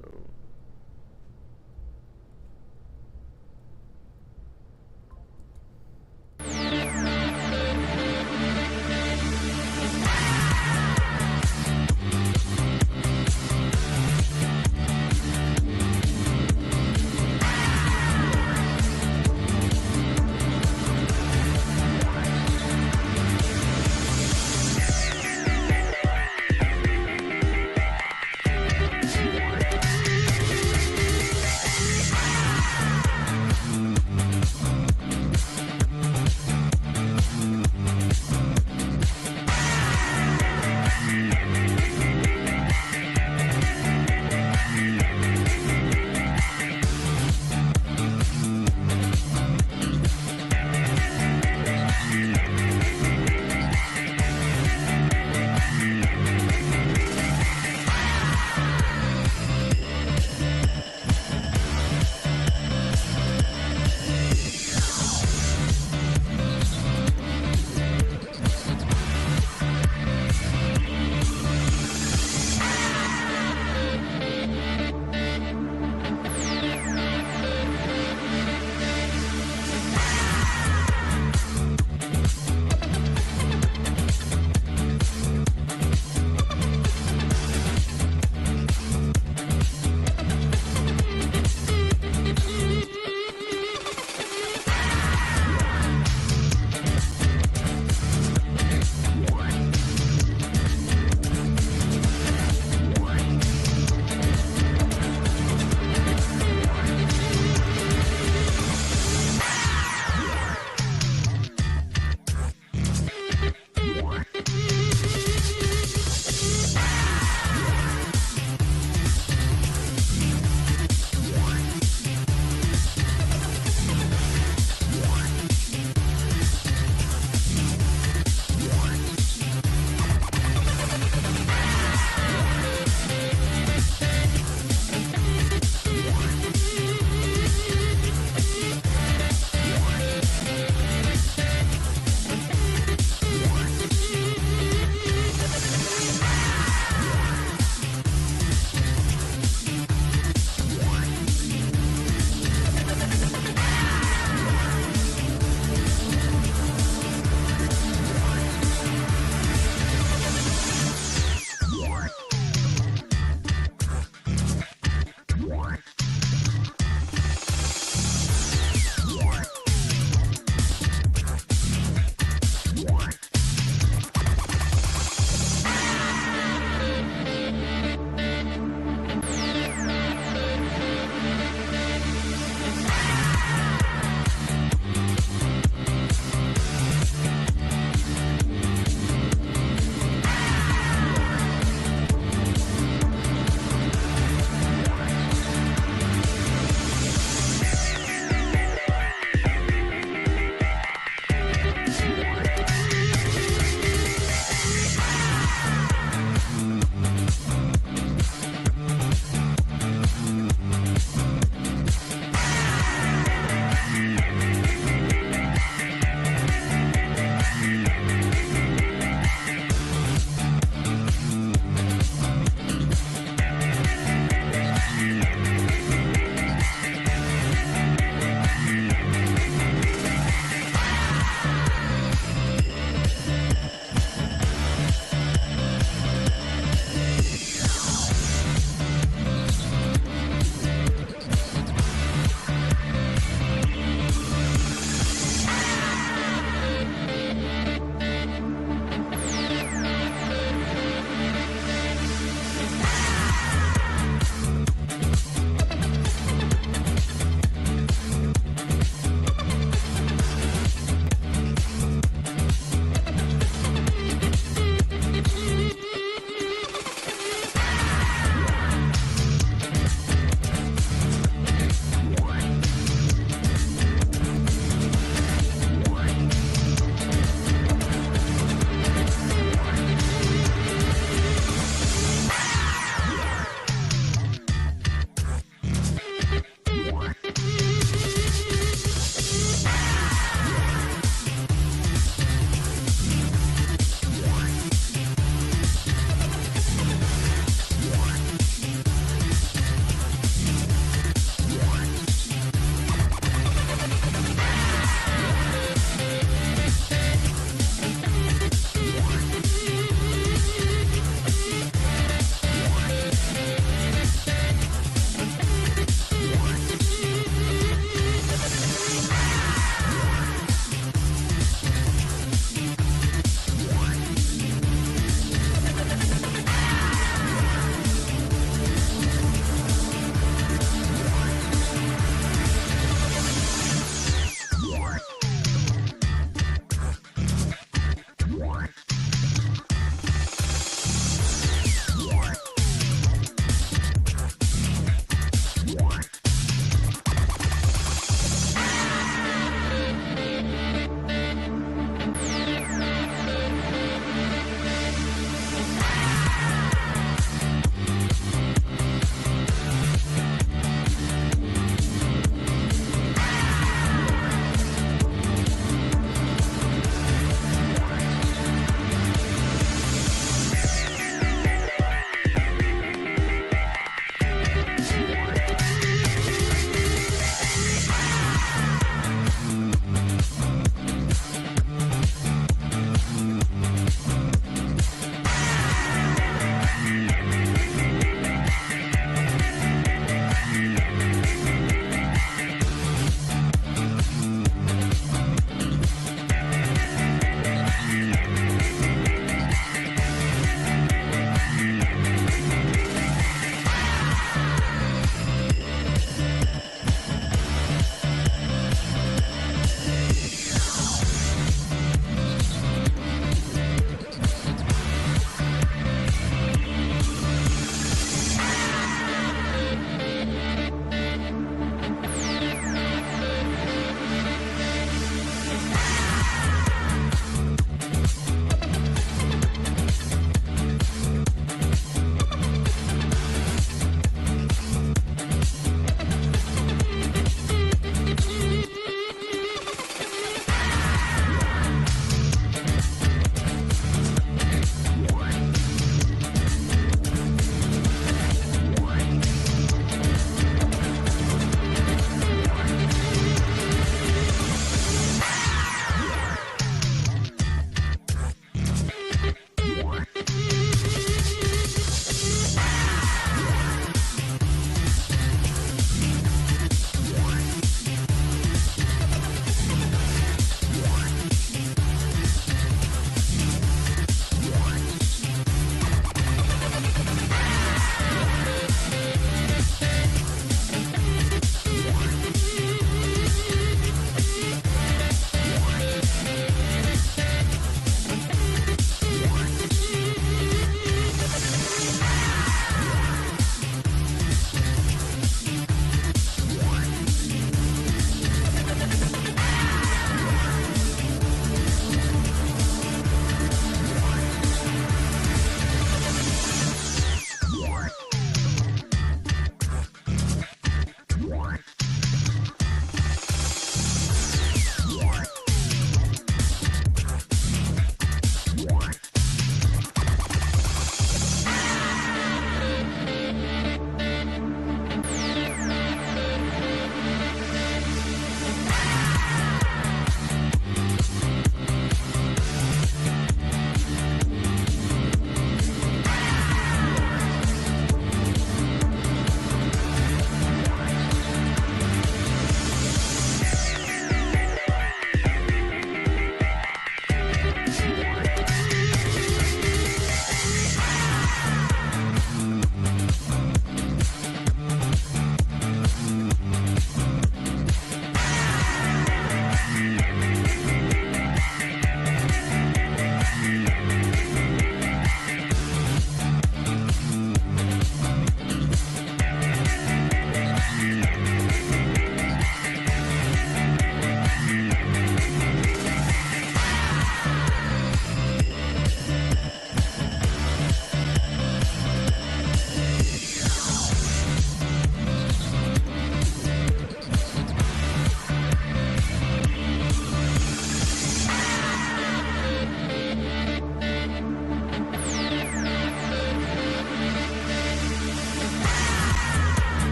So...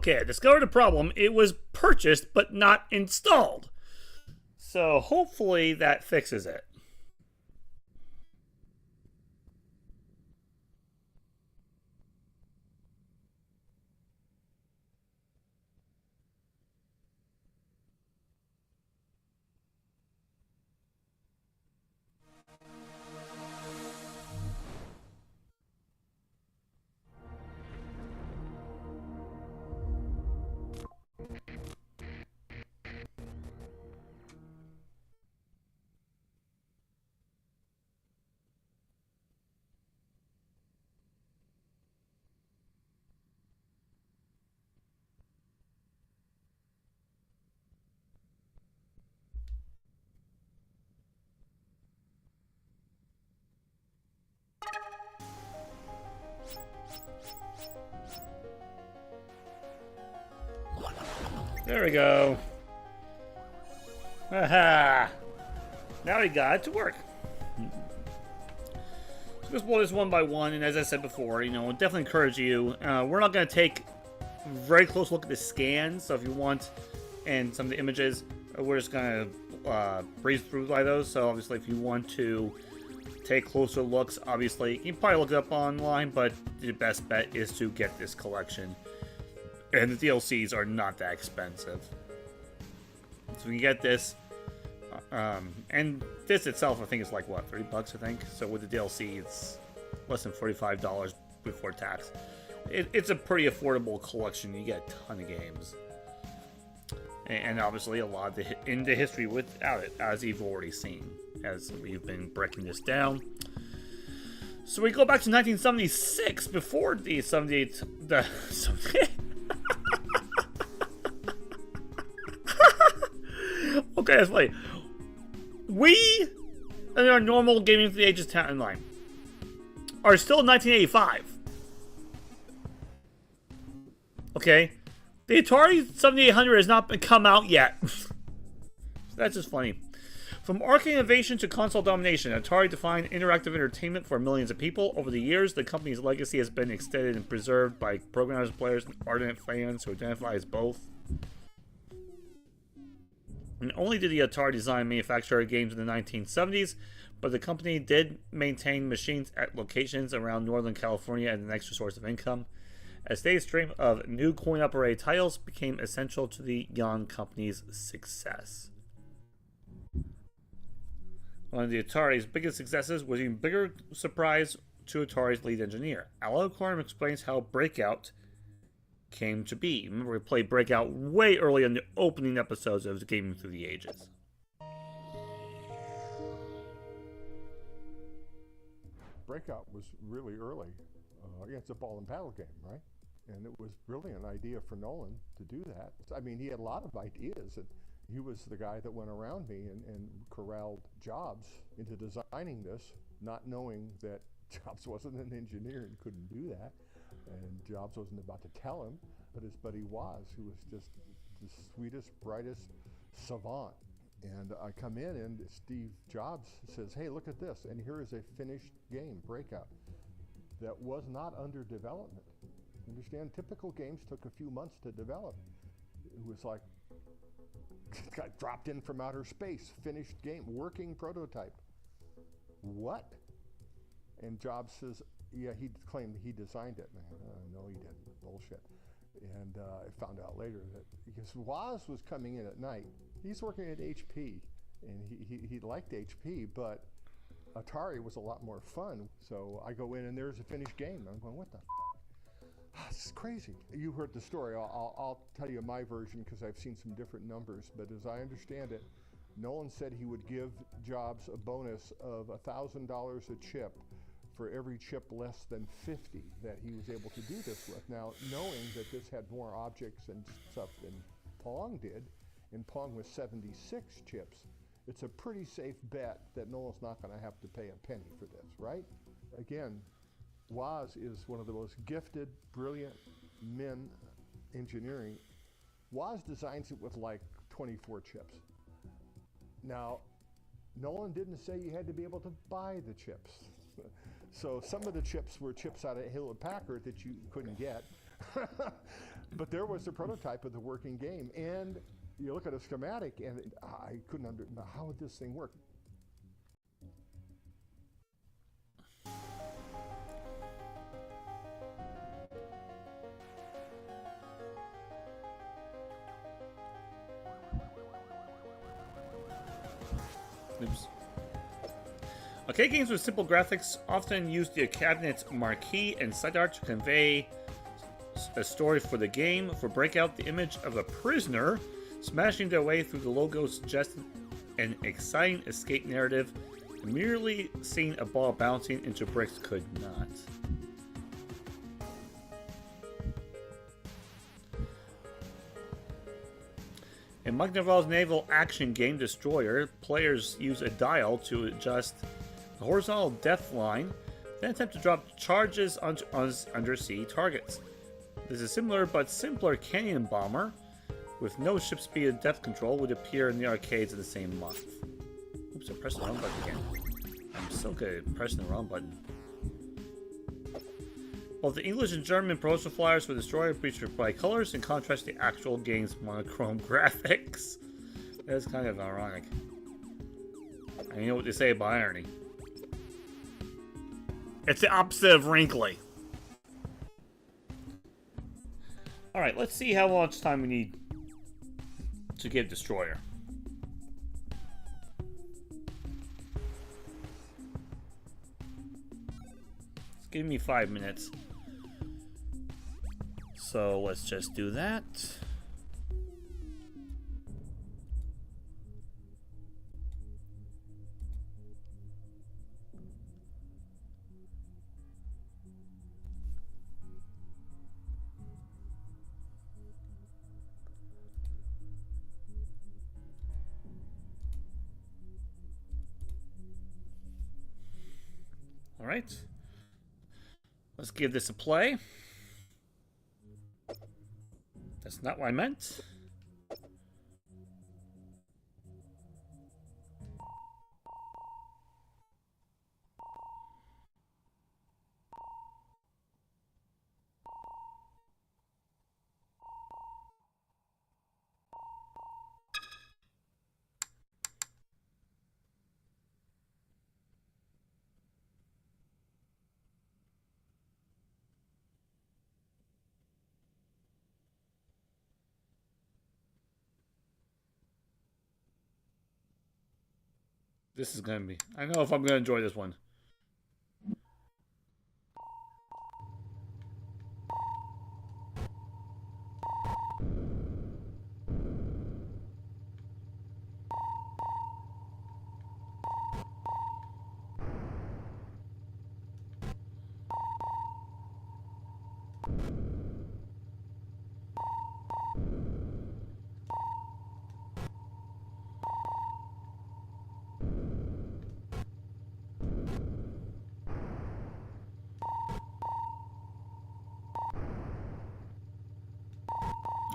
Okay, I discovered a problem. It was purchased but not installed. So hopefully that fixes it. There we go. Aha! Now we got it to work. So just blow this one by one, and as I said before, you know, we'll definitely encourage you. We're not going to take a very close look at the scans, so if you want, and some of the images, we're just going to breeze through by those. So obviously, if you want to take closer looks, obviously, you can probably look it up online, but the best bet is to get this collection. And the DLCs are not that expensive. So you get this. And this itself, I think, is like, what, 30 bucks, I think? So with the DLC, it's less than $45 before tax. It's a pretty affordable collection. You get a ton of games. And obviously a lot in the history without it, as you've already seen, as we've been breaking this down. So we go back to 1976, before the 78... Okay, that's funny. We, in our normal Gaming for the Ages timeline, are still in 1985. Okay? The Atari 7800 has not come out yet. So that's just funny. From arcade innovation to console domination, Atari defined interactive entertainment for millions of people. Over the years, the company's legacy has been extended and preserved by programmers, players, and ardent fans who identify as both. Not only did the Atari design and manufacture games in the 1970s, but the company did maintain machines at locations around Northern California as an extra source of income. A steady stream of new coin-operated titles became essential to the young company's success. One of the Atari's biggest successes was an even bigger surprise to Atari's lead engineer. Alucorn explains how Breakout came to be. Remember, we played Breakout way early in the opening episodes of Gaming Through the Ages. Breakout was really early. It's a ball and paddle game, right? And it was really an idea for Nolan to do that. I mean, he had a lot of ideas. And he was the guy that went around me and corralled Jobs into designing this, not knowing that Jobs wasn't an engineer and couldn't do that. And Jobs wasn't about to tell him, but his buddy was, who was just the sweetest, brightest savant. And I come in and Steve Jobs says, "Hey, look at this." And here is a finished game, Breakout, that was not under development. Understand, typical games took a few months to develop. It was like, got dropped in from outer space, finished game, working prototype. What? And Jobs says, yeah, he claimed he designed it. No, he didn't. Bullshit. And I found out later that because Woz was coming in at night, he's working at HP, and he liked HP, but Atari was a lot more fun. So I go in and there's a finished game. I'm going, what the? This is crazy. You heard the story. I'll tell you my version because I've seen some different numbers. But as I understand it, Nolan said he would give Jobs a bonus of $1,000 a chip for every chip less than 50 that he was able to do this with. Now, knowing that this had more objects and stuff than Pong did, and Pong was 76 chips, it's a pretty safe bet that Nolan's not going to have to pay a penny for this, right? Again, Woz is one of the most gifted, brilliant men engineering. Woz designs it with like 24 chips. Now, Nolan didn't say you had to be able to buy the chips. So some of the chips were chips out of Hewlett Packard that you couldn't get. But there was the prototype of the working game, and you look at a schematic, and I couldn't understand how would this thing work. Oops. Arcade games with simple graphics often use the cabinet's marquee and side art to convey a story for the game. For Breakout, the image of a prisoner smashing their way through the logo suggested an exciting escape narrative. Merely seeing a ball bouncing into bricks could not. In Mike Naval's naval action game Destroyer, players use a dial to adjust the horizontal depth line, then attempt to drop charges on undersea targets. This is similar but simpler Canyon Bomber, with no ship speed and depth control, would appear in the arcades in the same month. Oops, I pressed the wrong button again. I'm so good at pressing the wrong button. Both the English and German promotional flyers for Destroyer feature bright colors in contrast to the actual game's monochrome graphics. That's kind of ironic. I know what they say about irony. It's the opposite of wrinkly. Alright, let's see how much time we need to get Destroyer. It's giving me 5 minutes. So let's just do that. All right. Let's give this a play. That's not what I meant. This is gonna be... I know if I'm gonna enjoy this one.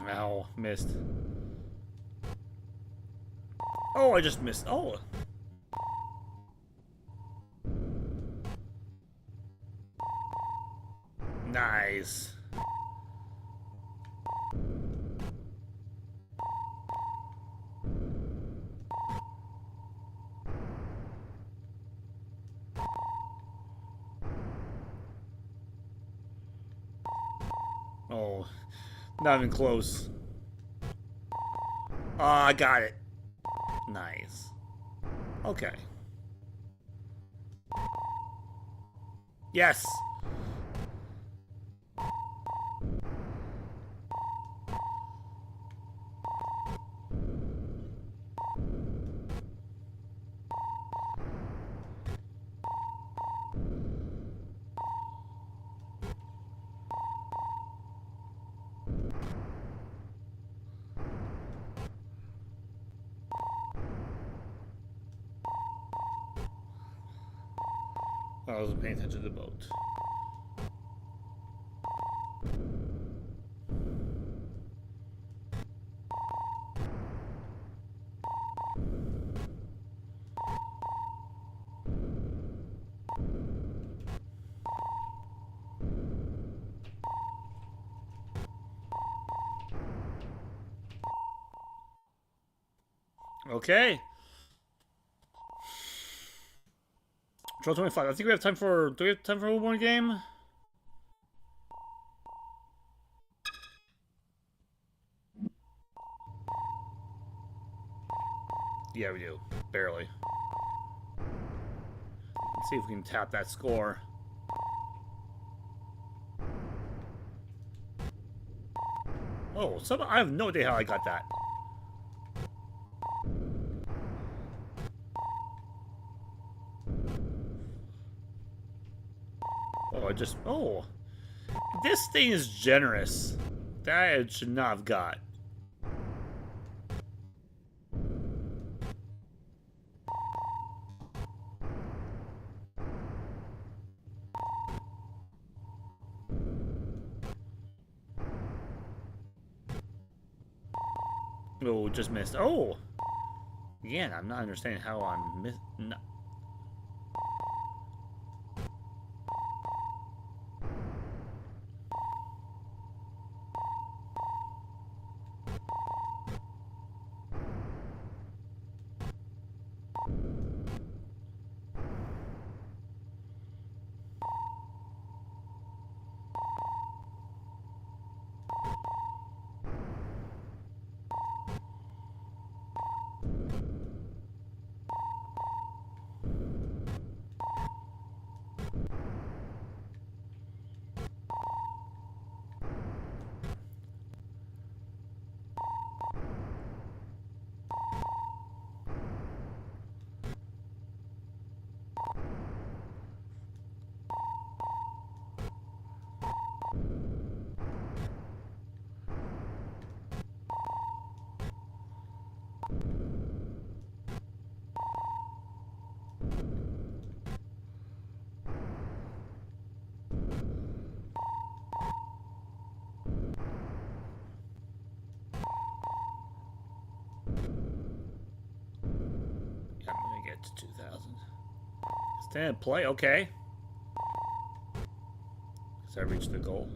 Ow, missed. Oh, I just missed. Oh. Nice. Oh. Not even close. Oh, I got it. Nice. Okay. Yes. I wasn't paying attention to the boat. Okay. Draw 25. I think we have time for... Do we have time for one more game? Yeah, we do. Barely. Let's see if we can tap that score. Oh, I have no idea how I got that. Oh, this thing is generous. That it should not have got. Oh, just missed. Oh! Again, I'm not understanding how I'm no. I'm gonna get to 2,000. Stand play, okay. Because I reached the goal.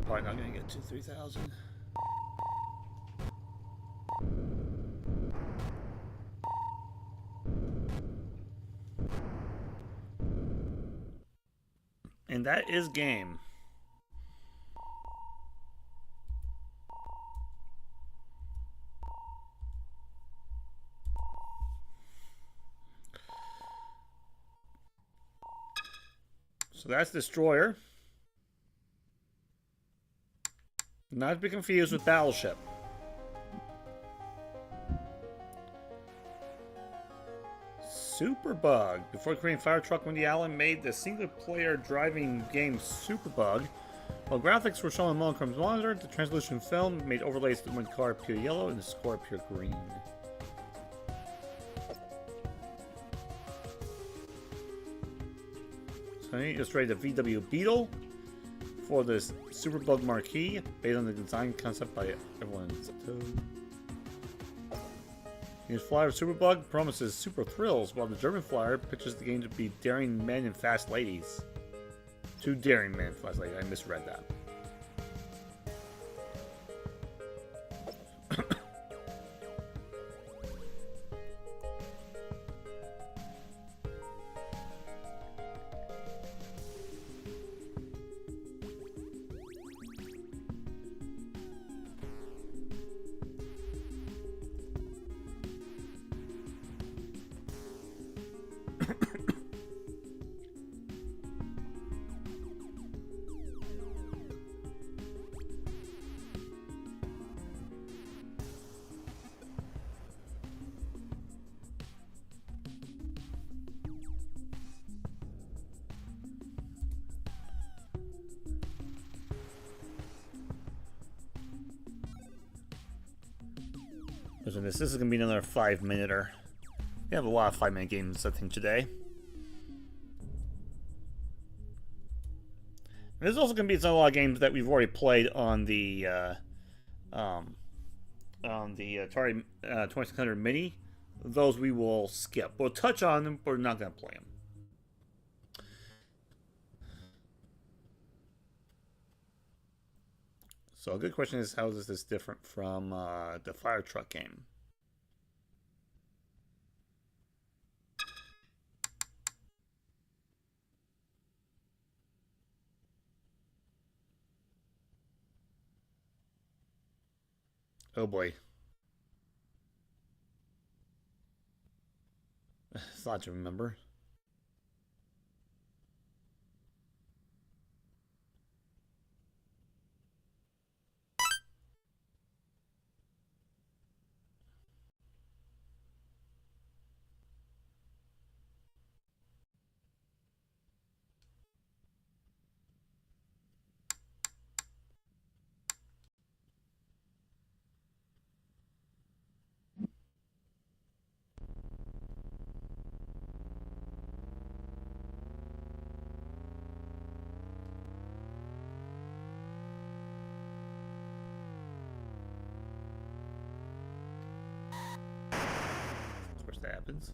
Probably not gonna get to 3,000. And that is game. So that's Destroyer. Not to be confused with Battleship. Superbug. Before creating Fire Truck, Wendy Allen made the single-player driving game Superbug. While graphics were shown on Monochrom's monitor, the translucent film made overlays that made the car appear yellow and the score appear green. So he illustrated the VW Beetle for this Superbug marquee, based on the design concept by everyone. The flyer of Superbug promises super thrills, while the German flyer pitches the game to be daring men and fast ladies. Two daring men and fast ladies. I misread that. This is going to be another 5-minuter. We have a lot of 5-minute games, I think, today. There's also going to be a lot of games that we've already played on the Atari 2600 Mini. Those we will skip. We'll touch on them, but we're not going to play them. So a good question is, how is this different from the fire truck game? Oh boy. It's a lot to remember. That happens.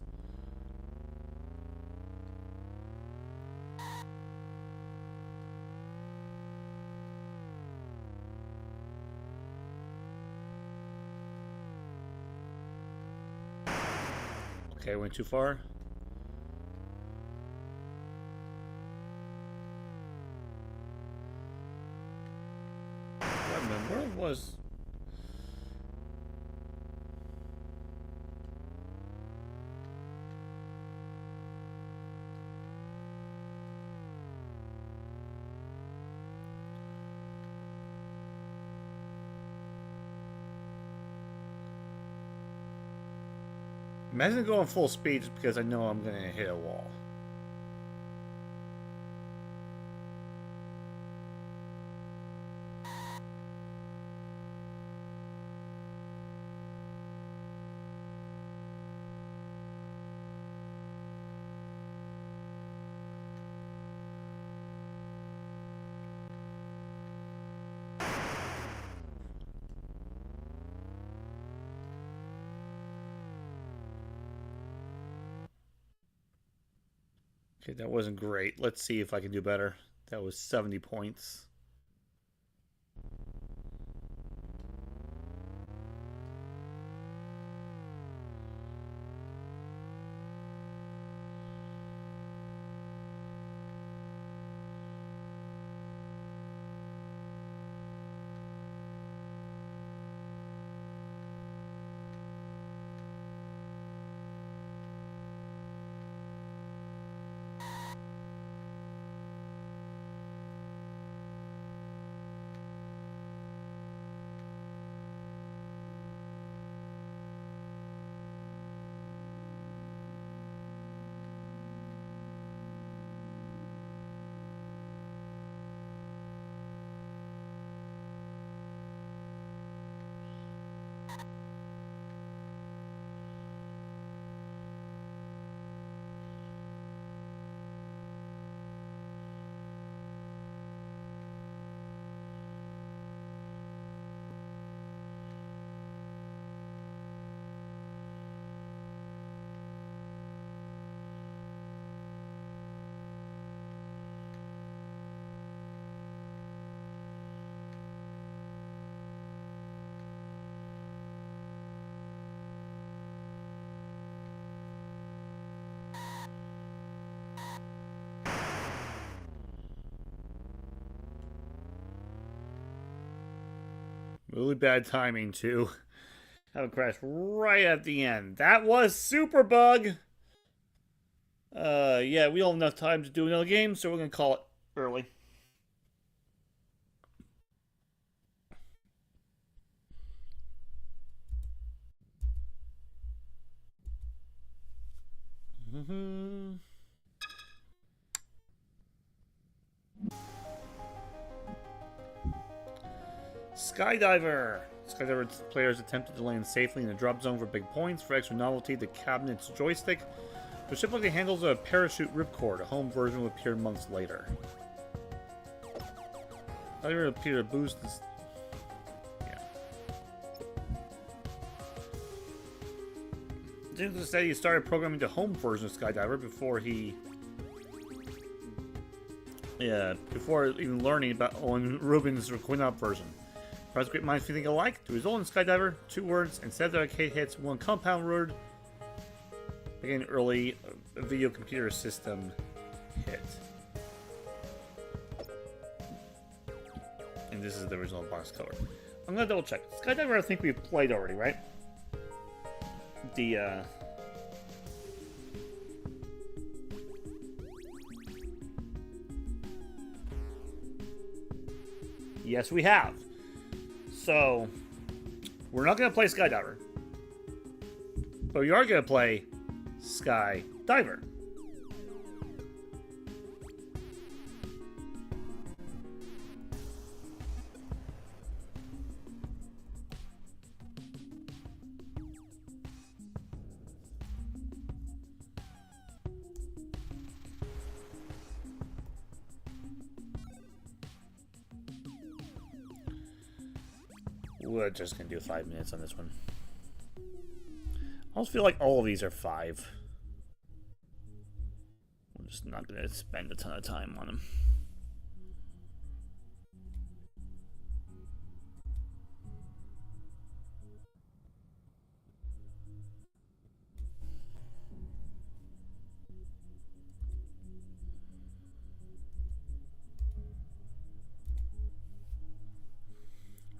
Okay, went too far. Where was... Imagine going full speed just because I know I'm going to hit a wall. Okay, that wasn't great. Let's see if I can do better. That was 70 points. Really bad timing, too. Have a crash right at the end. That was Super Bug! Yeah, we don't have enough time to do another game, so we're gonna call it early. Skydiver! Skydiver players attempted to land safely in the drop zone for big points. For extra novelty, the cabinet's joystick specifically handles a parachute ripcord. A home version will appear months later. Diver appear to boost this. Yeah. James said he started programming the home version of Skydiver before he. Yeah, before even learning about Owen Rubin's coin-op version. Perhaps great minds think alike. To result in Skydiver, 2 words, instead of the arcade hits, 1 compound word. Again, early video computer system hit. And this is the original box cover. I'm gonna double check. Skydiver, I think we've played already, right? The, Yes, we have. So, we're not gonna play Skydiver. But we are gonna play Skydiver. We're just gonna do 5 minutes on this one. I almost feel like all of these are 5. I'm just not gonna spend a ton of time on them.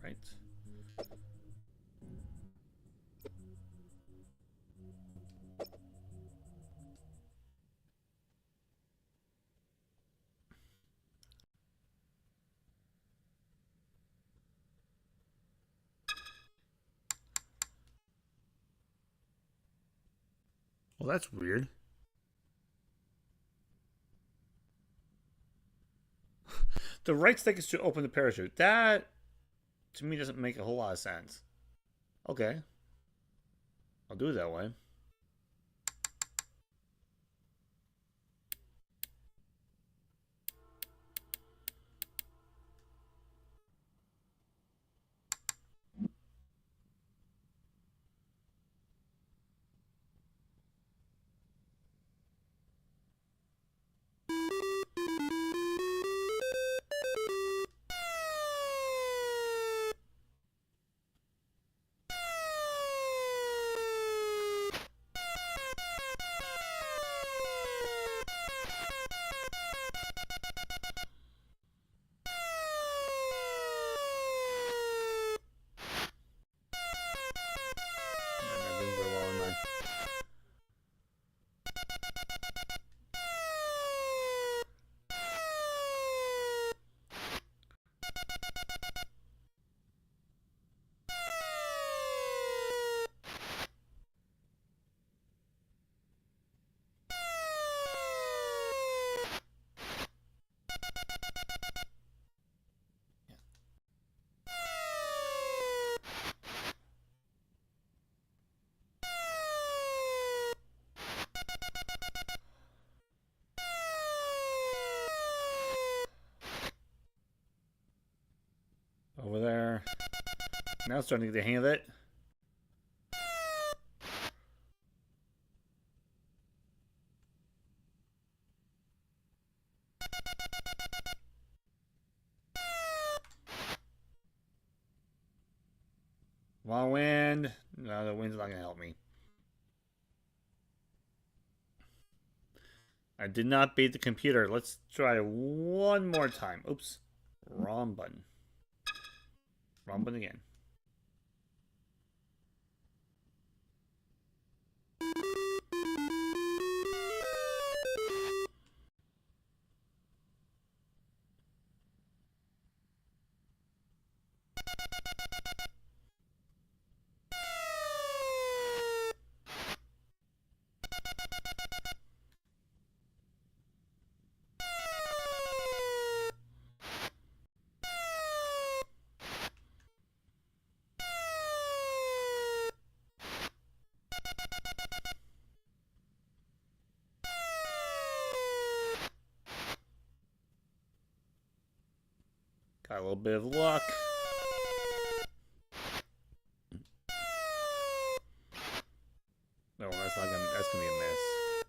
Right. Well, that's weird. The right stick is to open the parachute. That, to me, doesn't make a whole lot of sense. Okay. I'll do it that way. Over there. Now it's starting to get the hang of it. Come on, wind. No, the wind's not going to help me. I did not beat the computer. Let's try one more time. Oops. Wrong button. Wrong button again. Try a little bit of luck. No, that's gonna be a miss.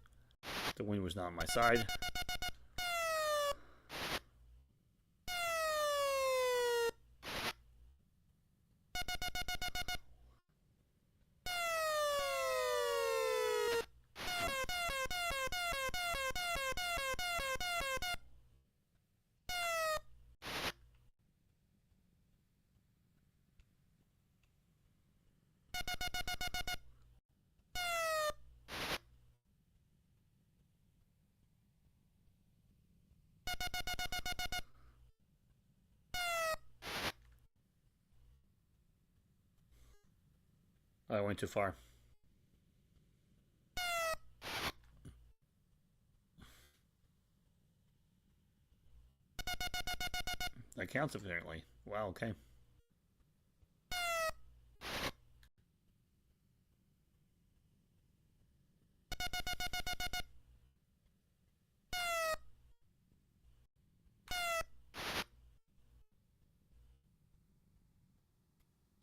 The wind was not on my side. I went too far. That counts apparently. Wow, okay.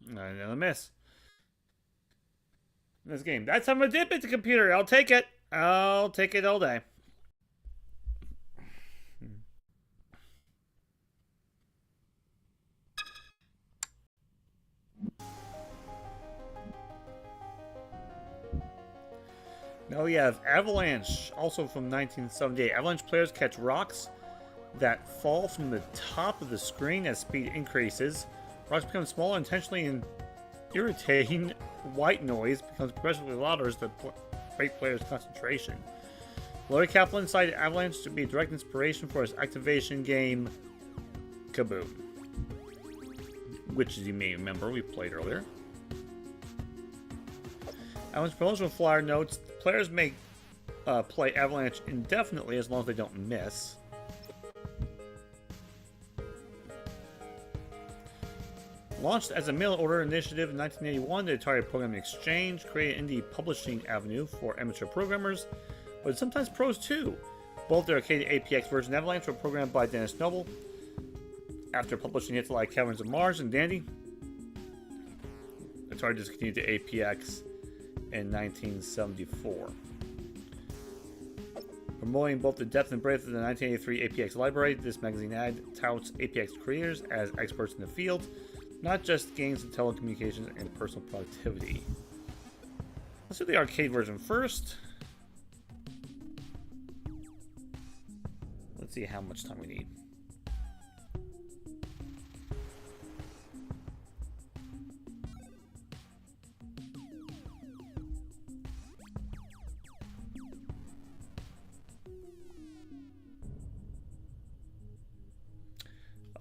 Another miss. This game. That's how I'm gonna dip it, the computer. I'll take it. I'll take it all day. Now we have Avalanche, also from 1978. Avalanche players catch rocks that fall from the top of the screen as speed increases. Rocks become smaller, intentionally and irritating. White noise becomes progressively louder as the break player's concentration. Larry Kaplan cited Avalanche to be a direct inspiration for his activation game, Kaboom, which, as you may remember, we played earlier. Avalanche promotional flyer notes players may play Avalanche indefinitely as long as they don't miss. Launched as a mail-order initiative in 1981, the Atari Programming Exchange created an indie publishing avenue for amateur programmers, but sometimes pros too. Both the arcade APX version and Avalanche were programmed by Dennis Noble. After publishing hits like Caverns of Mars and Dandy, Atari discontinued the APX in 1974. Promoting both the depth and breadth of the 1983 APX library, this magazine ad touts APX creators as experts in the field, not just games and telecommunications and personal productivity. Let's do the arcade version first. Let's see how much time we need.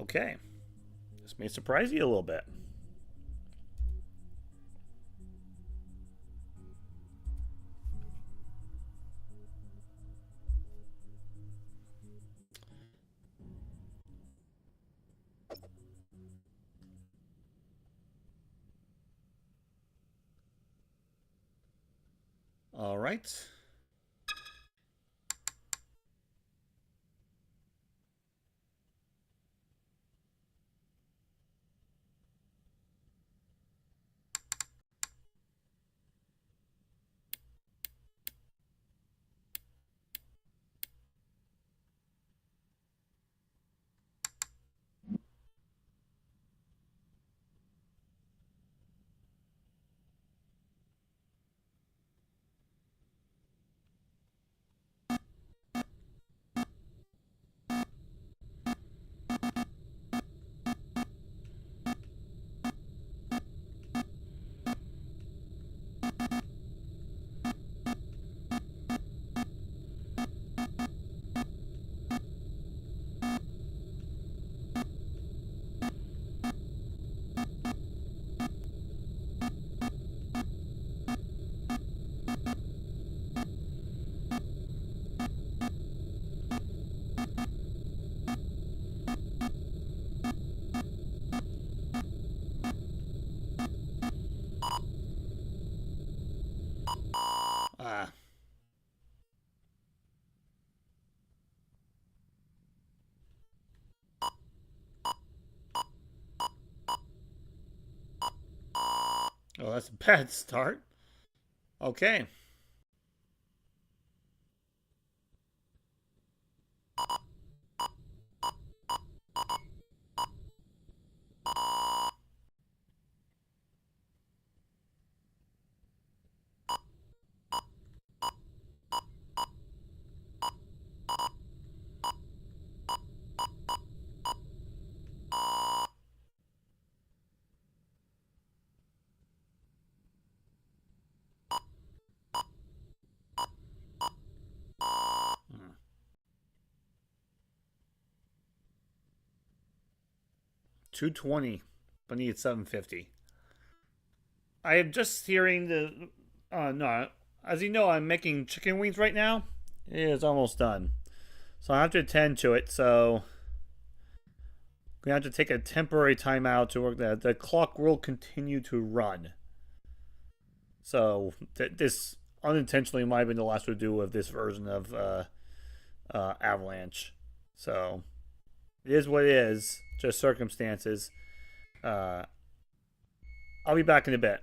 Okay. This may surprise you a little bit. All right. Oh, that's a bad start. Okay. Hmm. 220, but need 750. I am just hearing the. No, as you know, I'm making chicken wings right now. It is almost done, so I have to attend to it. So we have to take a temporary timeout to work that. The clock will continue to run. So this unintentionally might have been the last we do of this version of Avalanche. So it is what it is. Just circumstances. I'll be back in a bit.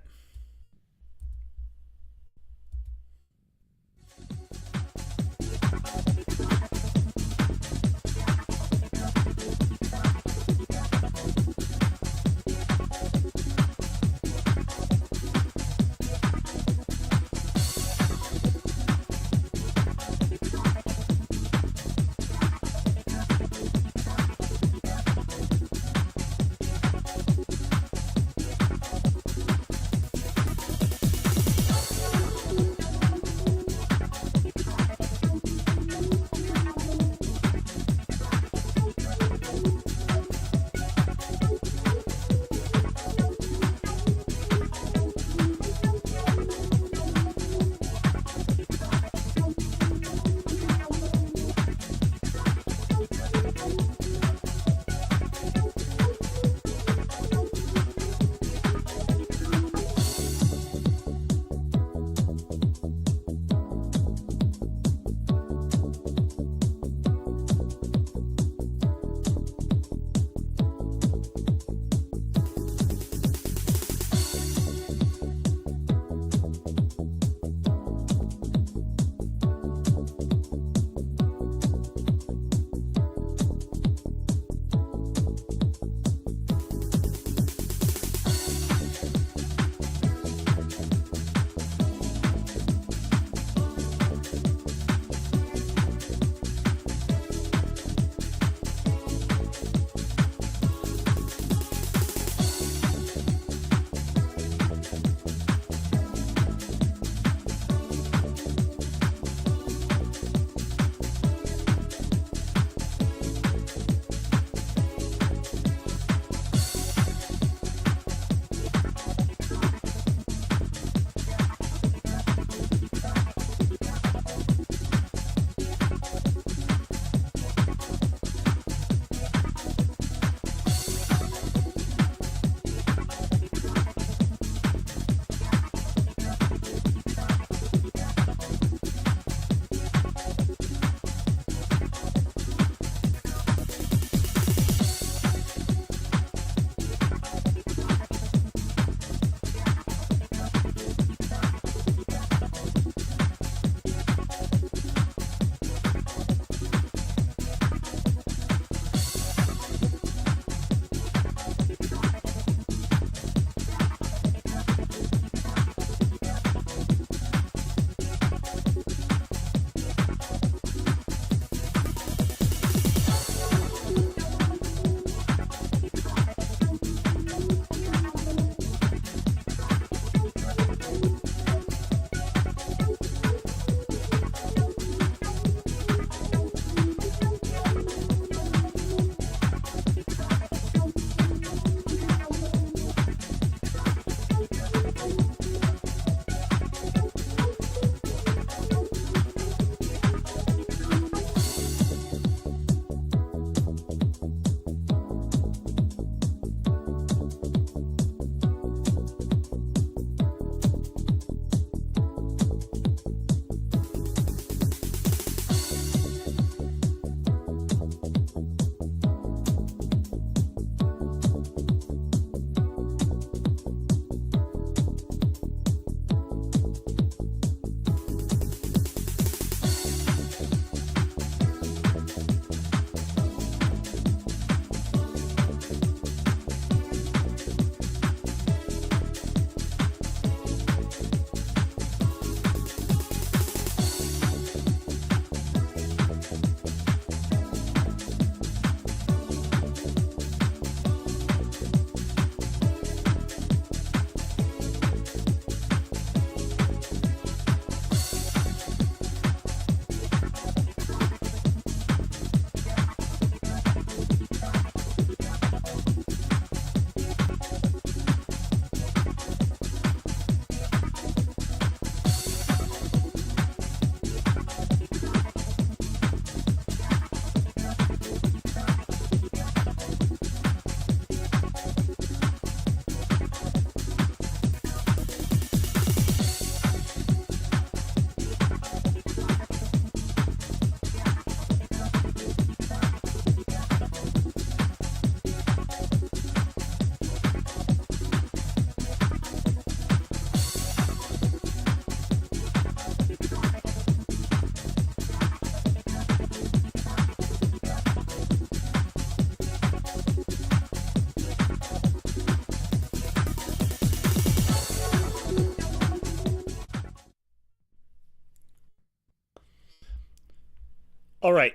All right.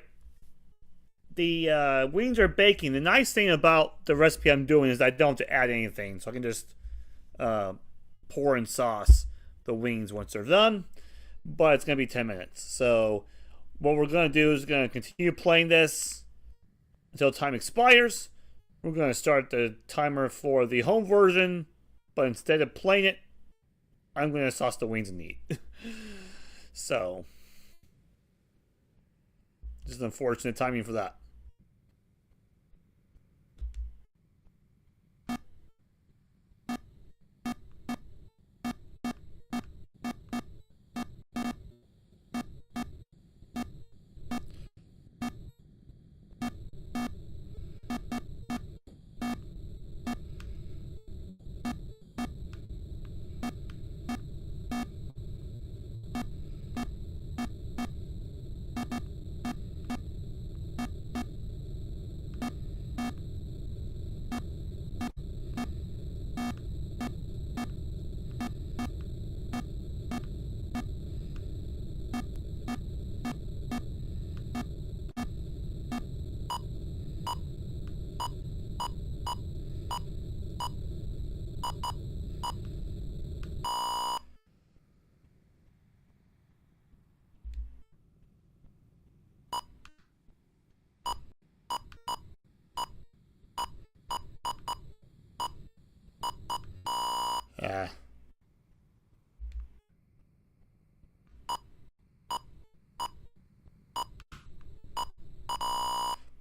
The wings are baking. The nice thing about the recipe I'm doing is I don't have to add anything. So I can just pour in sauce the wings once they're done. But it's going to be 10 minutes. So what we're going to do is going to continue playing this until time expires. We're going to start the timer for the home version. But instead of playing it, I'm going to sauce the wings and eat. So, just unfortunate timing for that.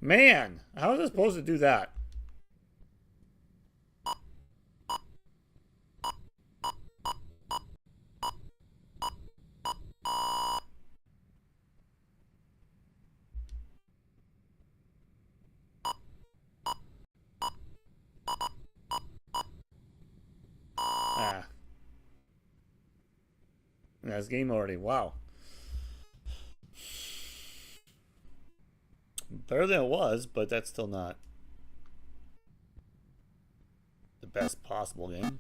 Man, how was I supposed to do that? That's game already. Wow. Better than it was, but that's still not the best possible game.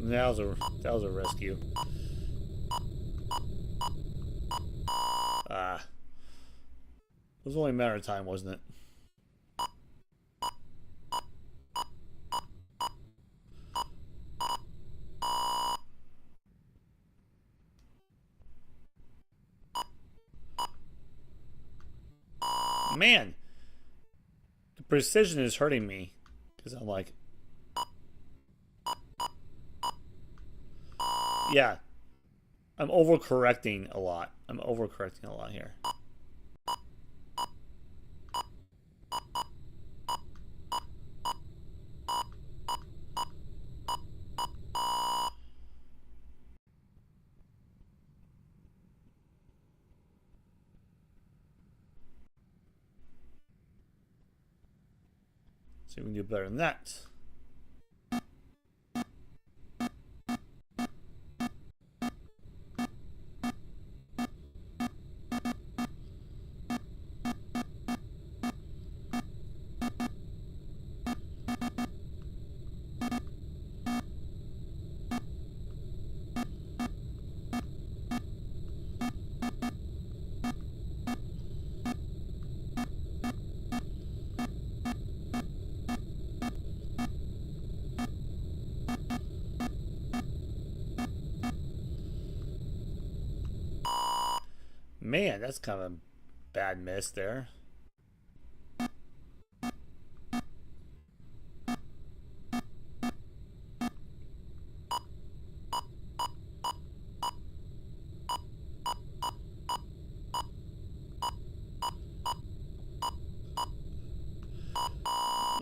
That was a rescue. It was only a matter of time, wasn't it? Man, the precision is hurting me because I'm like, yeah, I'm overcorrecting a lot. I'm overcorrecting a lot here. See if we can do better than that. Man, that's kind of a bad miss there.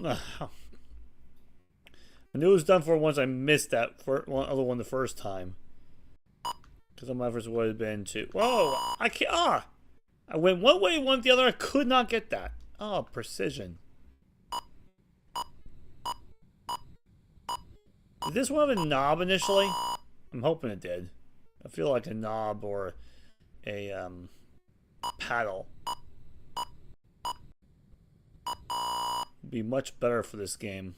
I knew it was done for once I missed that other one the first time. Because all my efforts would have been to... Whoa! I can't... I went one way, went the other. I could not get that. Oh, precision. Did this one have a knob initially? I'm hoping it did. I feel like a knob or a paddle would be much better for this game.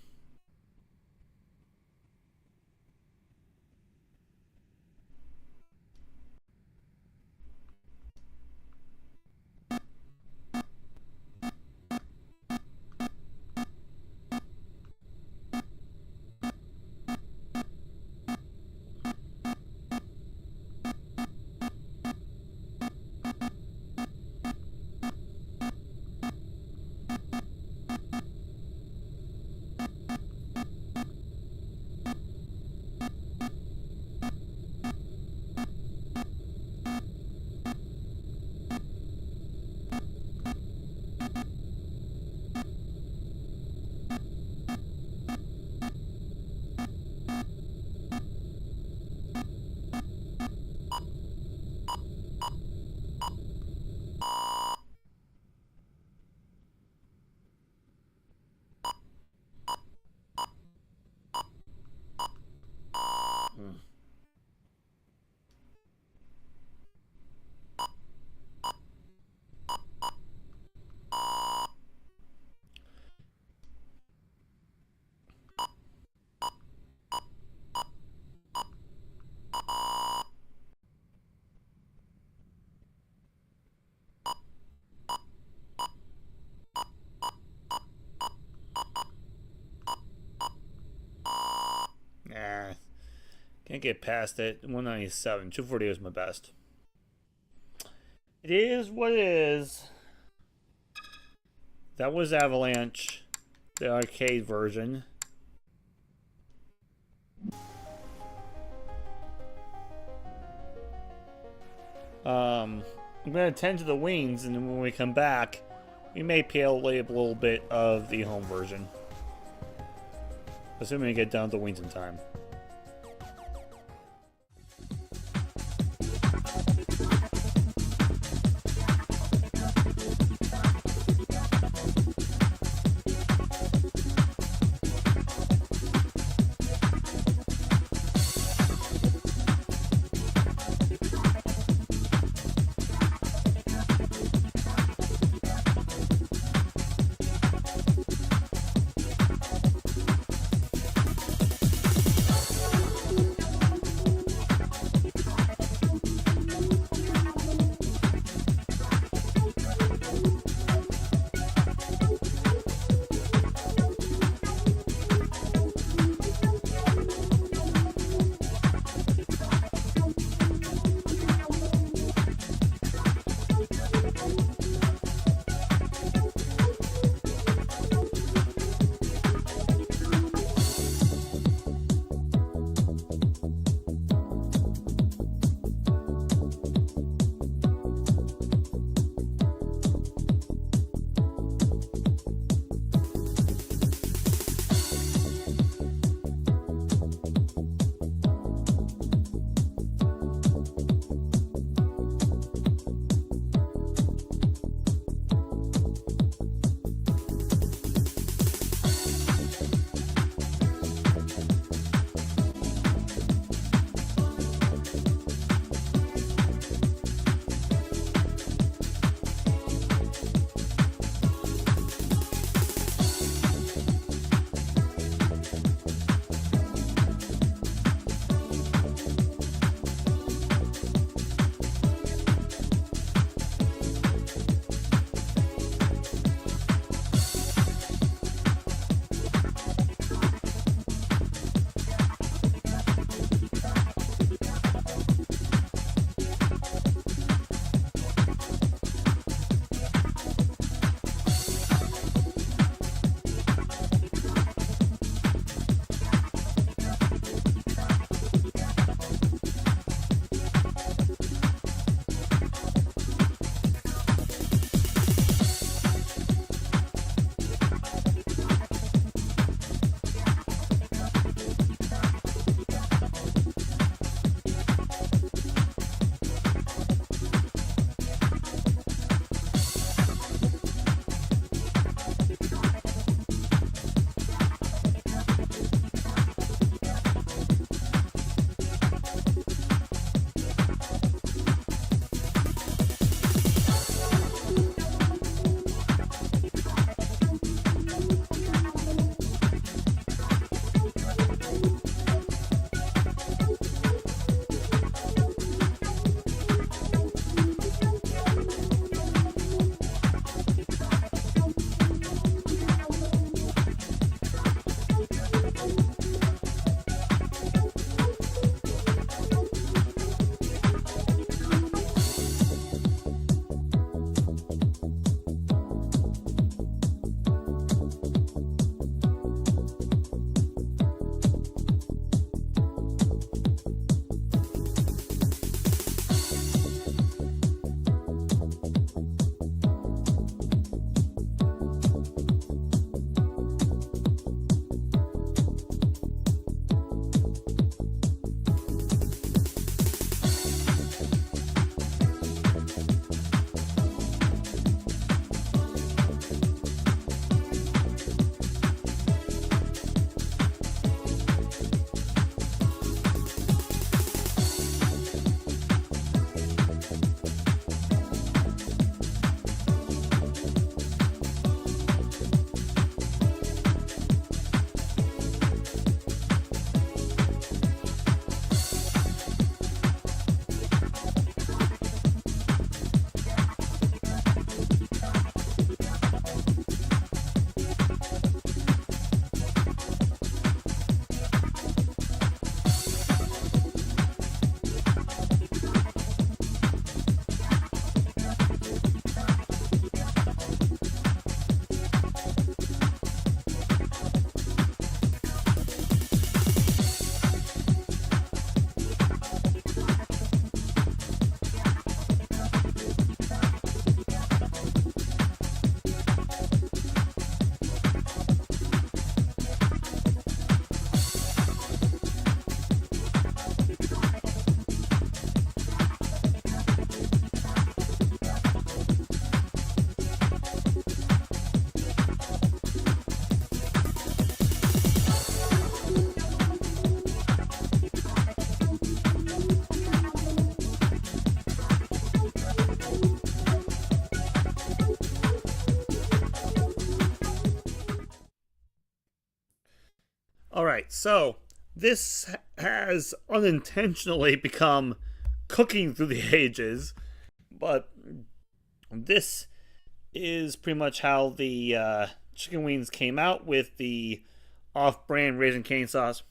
Can't get past it. 197. 240 is my best. It is what it is. That was Avalanche, the arcade version. I'm going to tend to the wings, and then when we come back, we may play a little bit of the home version. Assuming we get down to the wings in time. All right, so this has unintentionally become Cooking Through the Ages, but this is pretty much how the chicken wings came out with the off-brand Raising Cane sauce.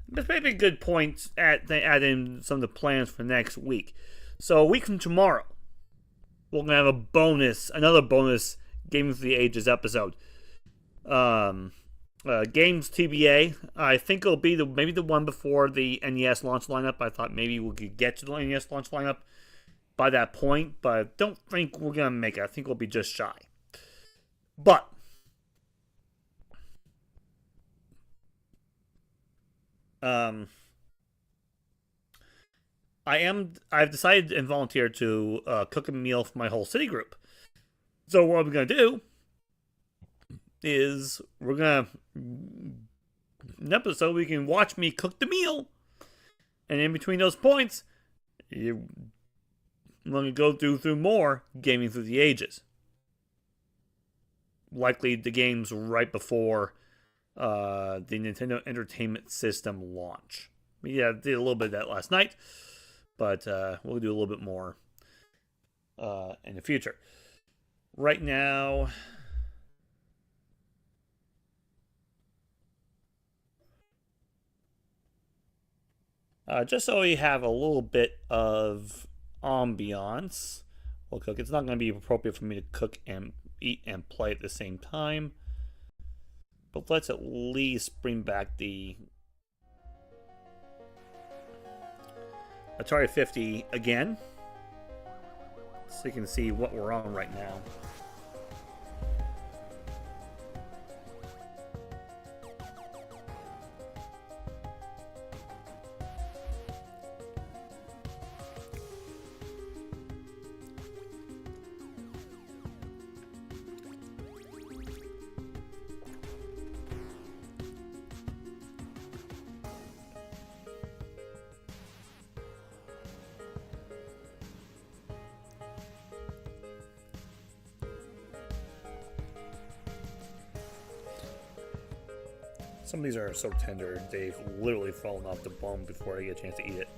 That's maybe a good point at add in some of the plans for next week. So a week from tomorrow, we're gonna have another bonus Gaming Through the Ages episode. Games TBA. I think it'll be maybe the one before the NES launch lineup. I thought maybe we could get to the NES launch lineup by that point, but I don't think we're gonna make it. I think we'll be just shy. But I've decided and volunteered to cook a meal for my whole city group. So what we're gonna do is we're gonna an episode we can watch me cook the meal, and in between those points, I'm gonna go through more Gaming Through the Ages. Likely the games right before the Nintendo Entertainment System launch. Yeah, I did a little bit of that last night, but we'll do a little bit more in the future. Right now, just so we have a little bit of ambiance, we'll cook. It's not going to be appropriate for me to cook and eat and play at the same time, but let's at least bring back the Atari 50 again, so you can see what we're on right now. Some of these are so tender, they've literally fallen off the bone before I get a chance to eat it.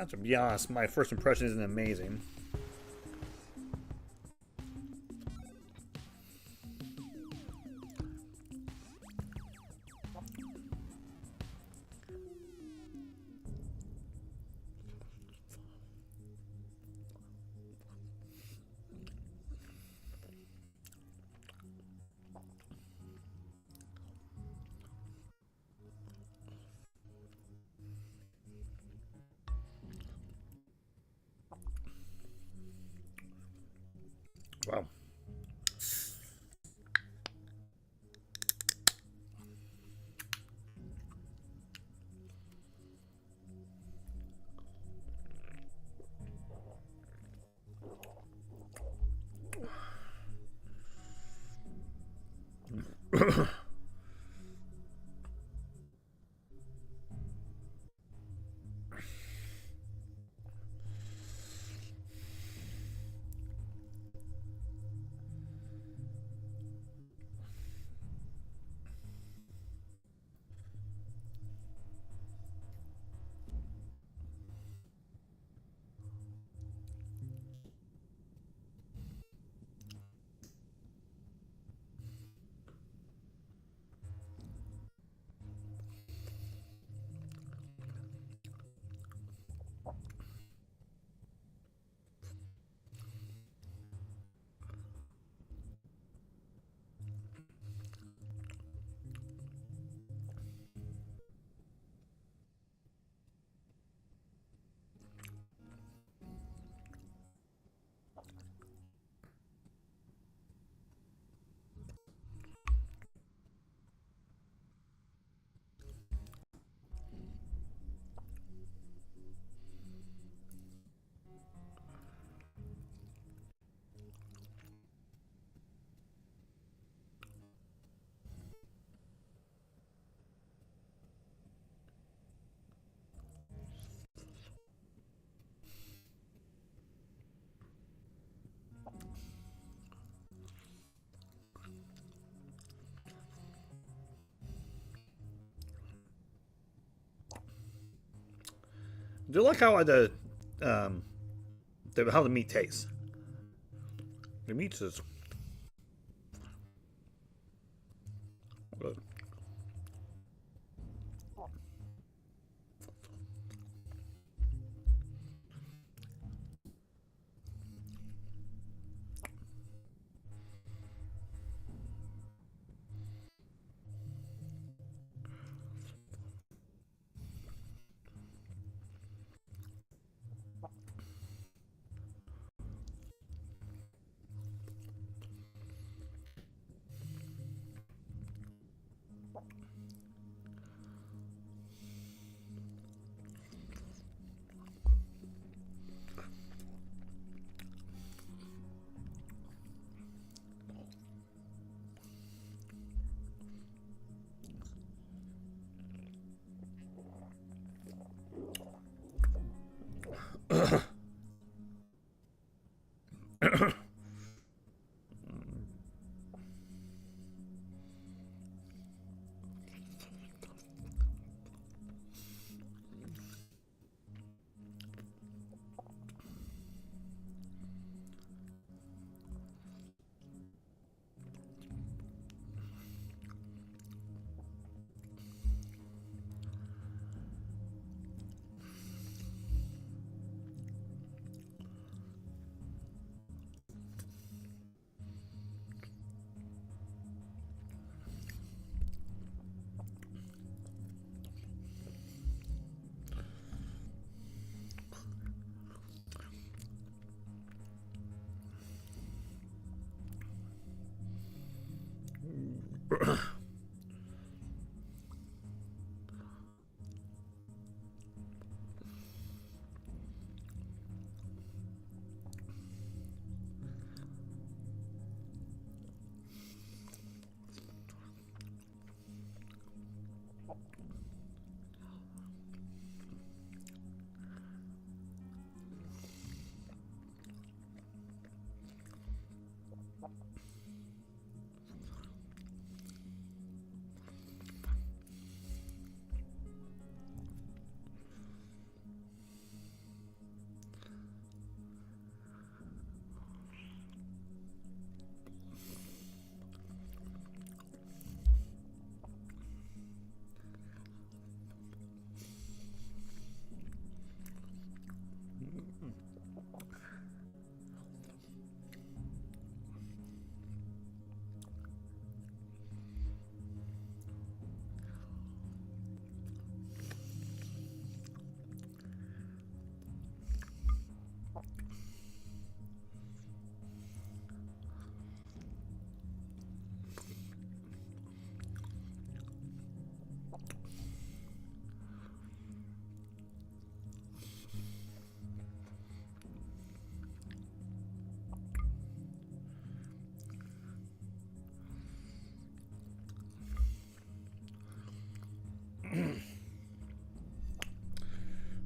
To be honest, my first impression isn't amazing. Wow. do you like how how the meat tastes? The meat is good.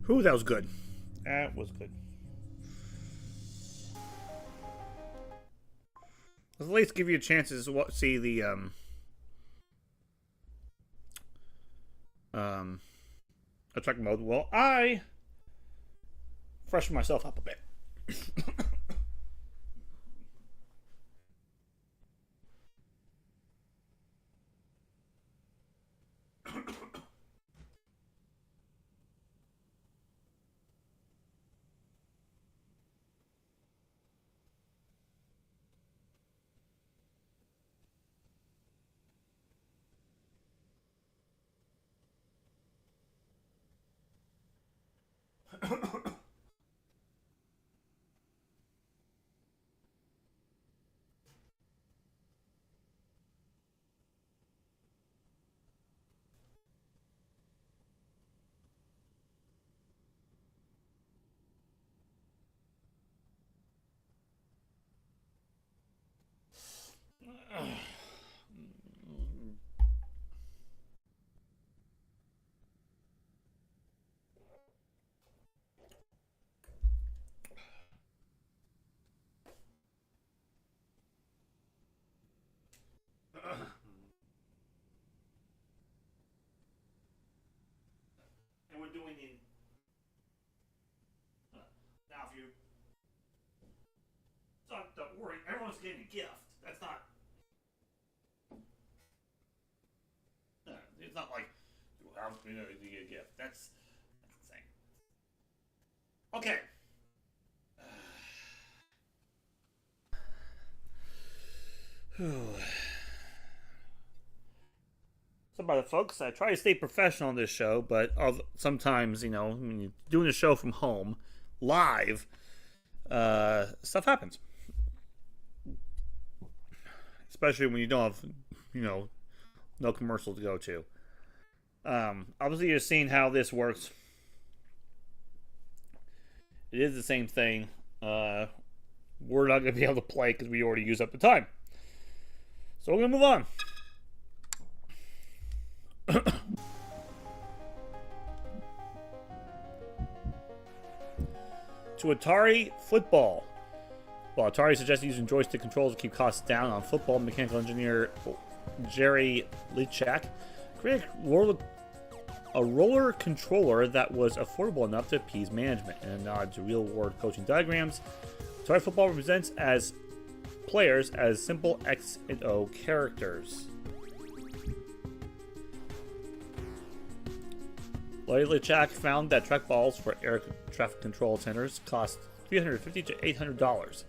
Ooh, that was good. That was good. Let's at least give you a chance to see the attack mode. Well, I freshen myself up a bit. And we're doing just getting a gift. That's not. It's not like I'm going to get a gift. That's insane. Okay. So about it, folks. I try to stay professional on this show, but sometimes, you know, when you're doing a show from home, live, stuff happens. Especially when you don't have, you know, no commercial to go to. Obviously, you're seeing how this works. It is the same thing. We're not going to be able to play because we already used up the time. So we're going to move on. To Atari football. While Atari suggested using joystick controls to keep costs down on football, mechanical engineer Jerry Lichak created a roller controller that was affordable enough to appease management. In a nod to real-world coaching diagrams, Atari football represents as players as simple X and O characters. Larry Lichak found that trackballs for air traffic control centers cost $350 to $800.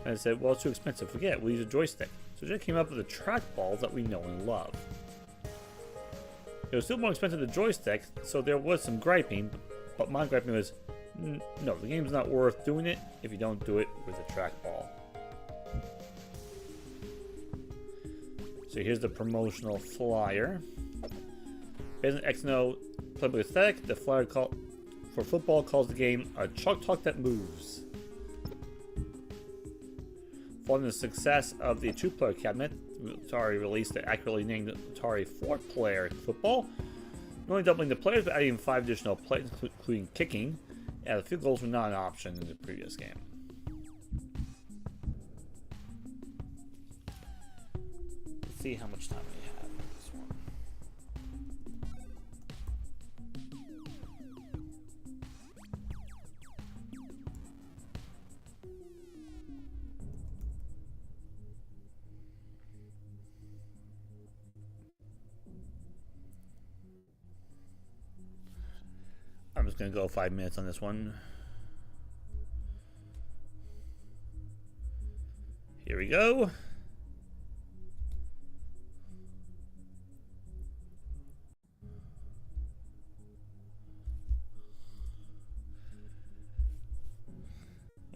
And I said, well, it's too expensive. Forget it. We'll use a joystick. So Jay came up with the trackballs that we know and love. It was still more expensive than joystick, so there was some griping, but my griping was, no, the game's not worth doing it if you don't do it with a trackball. So here's the promotional flyer. Based on X&O playable aesthetic, the flyer for football calls the game a chalk talk that moves. Following the success of the two-player cabinet, Atari released the accurately named Atari 4-player football, not only doubling the players but adding 5 additional plays, including kicking, and the field goals were not an option in the previous game. Let's see how much time we have in this one. I'm just going to go 5 minutes on this one. Here we go.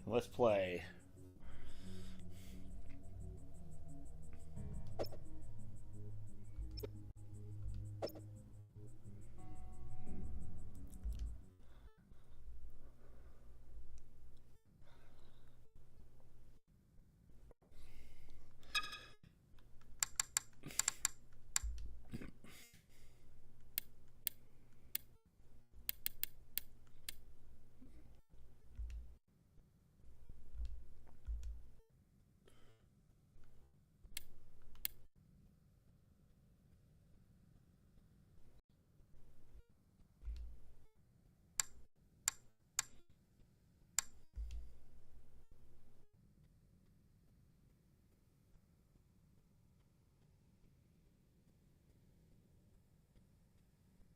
Let's play.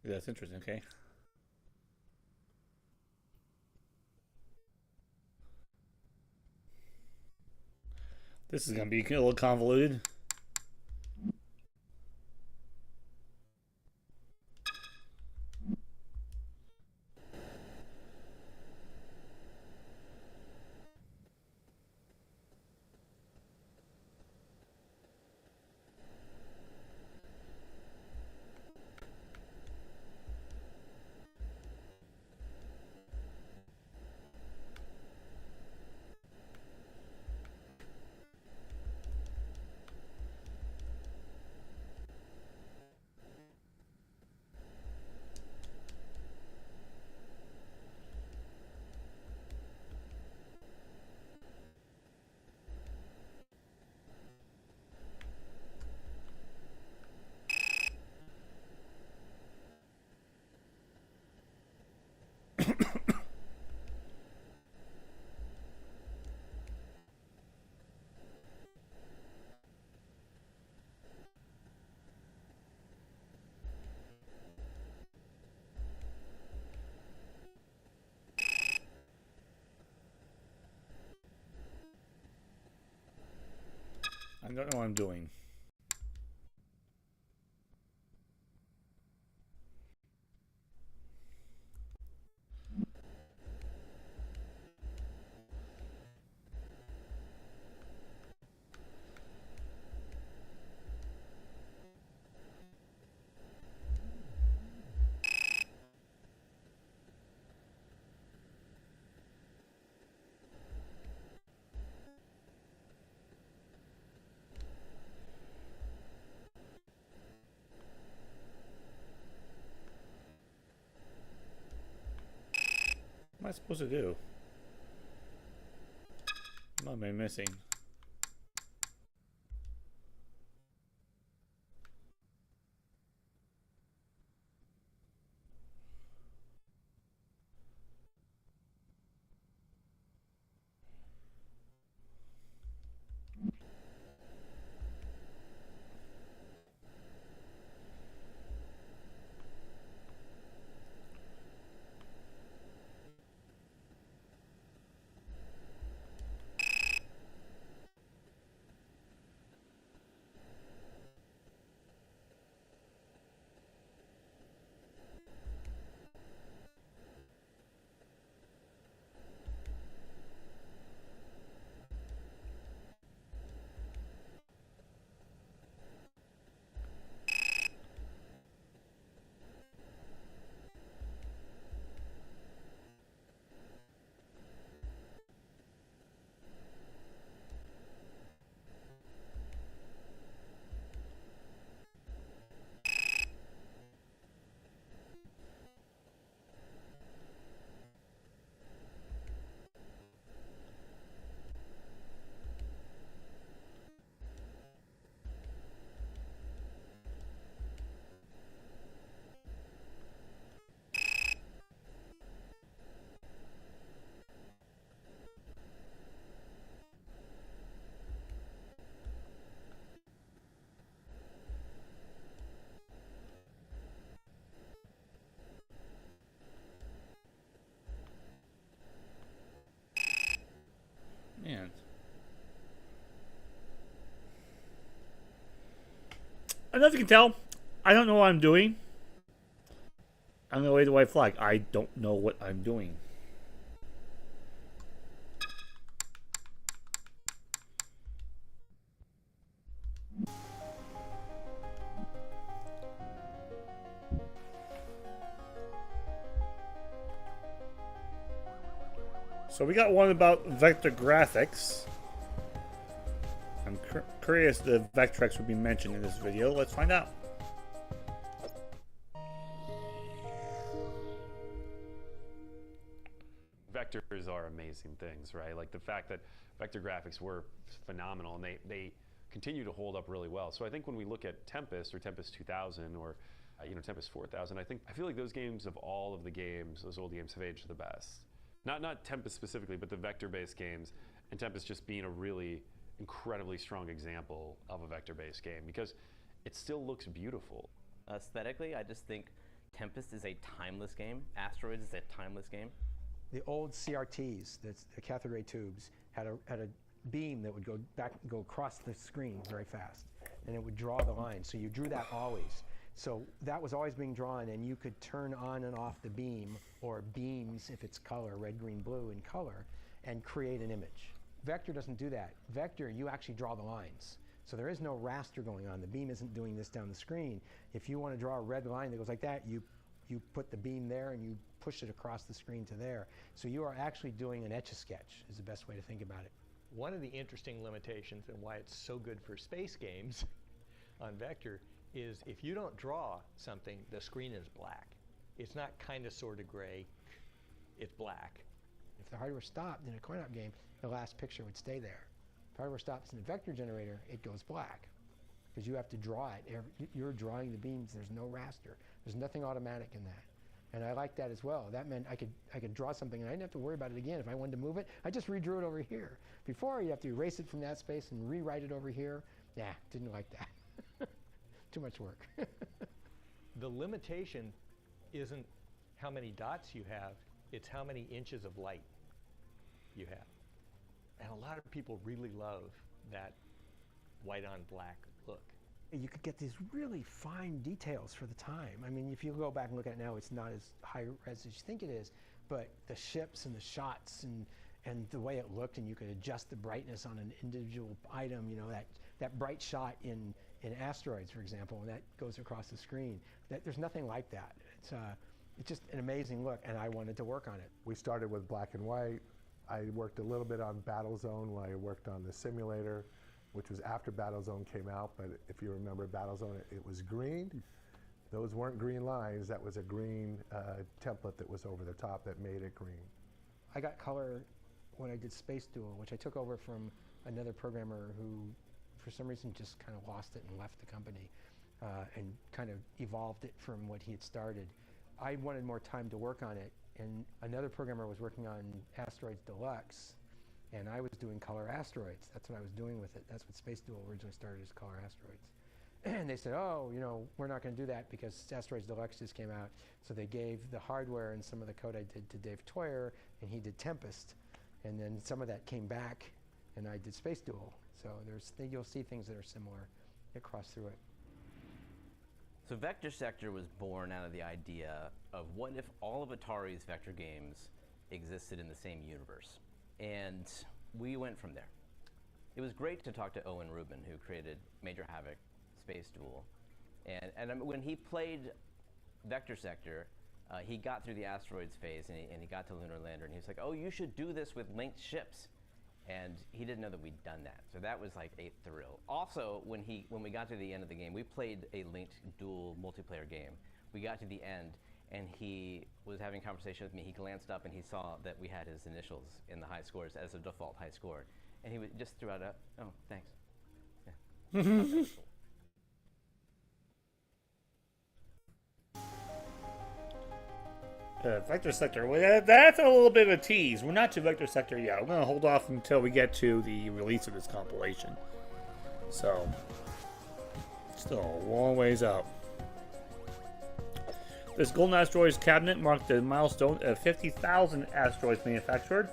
That's interesting, okay. This is going to be a little convoluted. I don't know what I'm doing. What am I supposed to do? What am I missing? Man. I don't know if you can tell. I don't know what I'm doing. I'm gonna wave the white flag. I don't know what I'm doing. So we got one about vector graphics. I'm curious if Vectrex would be mentioned in this video. Let's find out. Vectors are amazing things, right? Like the fact that vector graphics were phenomenal and they continue to hold up really well. So I think when we look at Tempest or Tempest 2000 or Tempest 4000, I feel like those games of all of the games, those old games have aged the best. Not Tempest specifically, but the vector-based games, and Tempest just being a really incredibly strong example of a vector-based game because it still looks beautiful. Aesthetically, I just think Tempest is a timeless game. Asteroids is a timeless game. The old CRTs, the cathode ray tubes, had a beam that would go across the screen very fast, and it would draw the line. So you drew that always. So that was always being drawn, and you could turn on and off the beam, or beams if it's color, red, green, blue in color, and create an image. Vector doesn't do that. Vector, you actually draw the lines. So there is no raster going on. The beam isn't doing this down the screen. If you want to draw a red line that goes like that, you put the beam there and you push it across the screen to there. So you are actually doing an Etch-a-Sketch is the best way to think about it. One of the interesting limitations and why it's so good for space games on Vector is if you don't draw something, the screen is black. It's not kind of sort of gray, it's black. If the hardware stopped in a coin-op game, the last picture would stay there. If the hardware stops in a vector generator, it goes black because you have to draw it. You're drawing the beams. There's no raster. There's nothing automatic in that. And I like that as well. That meant I could draw something and I didn't have to worry about it again. If I wanted to move it, I just redrew it over here. Before, you have to erase it from that space and rewrite it over here. Nah, didn't like that. Too much work. The limitation isn't how many dots you have, it's how many inches of light you have. And a lot of people really love that white on black look. You could get these really fine details for the time. I mean, if you go back and look at it now, it's not as high res as you think it is, but the ships and the shots and the way it looked, and you could adjust the brightness on an individual item, you know, that bright shot in Asteroids, for example, and that goes across the screen. There's nothing like that. It's just an amazing look, and I wanted to work on it. We started with black and white. I worked a little bit on Battlezone when I worked on the simulator, which was after Battlezone came out, but if you remember Battlezone, it was green. Those weren't green lines, that was a green template that was over the top that made it green. I got color when I did Space Duel, which I took over from another programmer who, for some reason, just kind of lost it and left the company and kind of evolved it from what he had started. I wanted more time to work on it, and another programmer was working on Asteroids Deluxe, and I was doing color Asteroids. That's what I was doing with it. That's what Space Duel originally started as color Asteroids. And they said, oh, you know, we're not going to do that because Asteroids Deluxe just came out. So they gave the hardware and some of the code I did to Dave Toyer, and he did Tempest. And then some of that came back, and I did Space Duel. So you'll see things that are similar that cross through it. So Vector Sector was born out of the idea of what if all of Atari's vector games existed in the same universe? And we went from there. It was great to talk to Owen Rubin, who created Major Havoc, Space Duel. And when he played Vector Sector, he got through the asteroids phase and he got to Lunar Lander, and he was like, oh, you should do this with linked ships. And he didn't know that we'd done that. So that was like a thrill. Also, when we got to the end of the game, we played a linked dual multiplayer game. We got to the end, and he was having a conversation with me. He glanced up and he saw that we had his initials in the high scores as a default high score. And he just threw out a, oh, thanks. Yeah. Vector Sector. Well, that's a little bit of a tease. We're not to Vector Sector yet. We're going to hold off until we get to the release of this compilation. So, still a long ways out. This Golden Asteroids cabinet marked the milestone of 50,000 asteroids manufactured.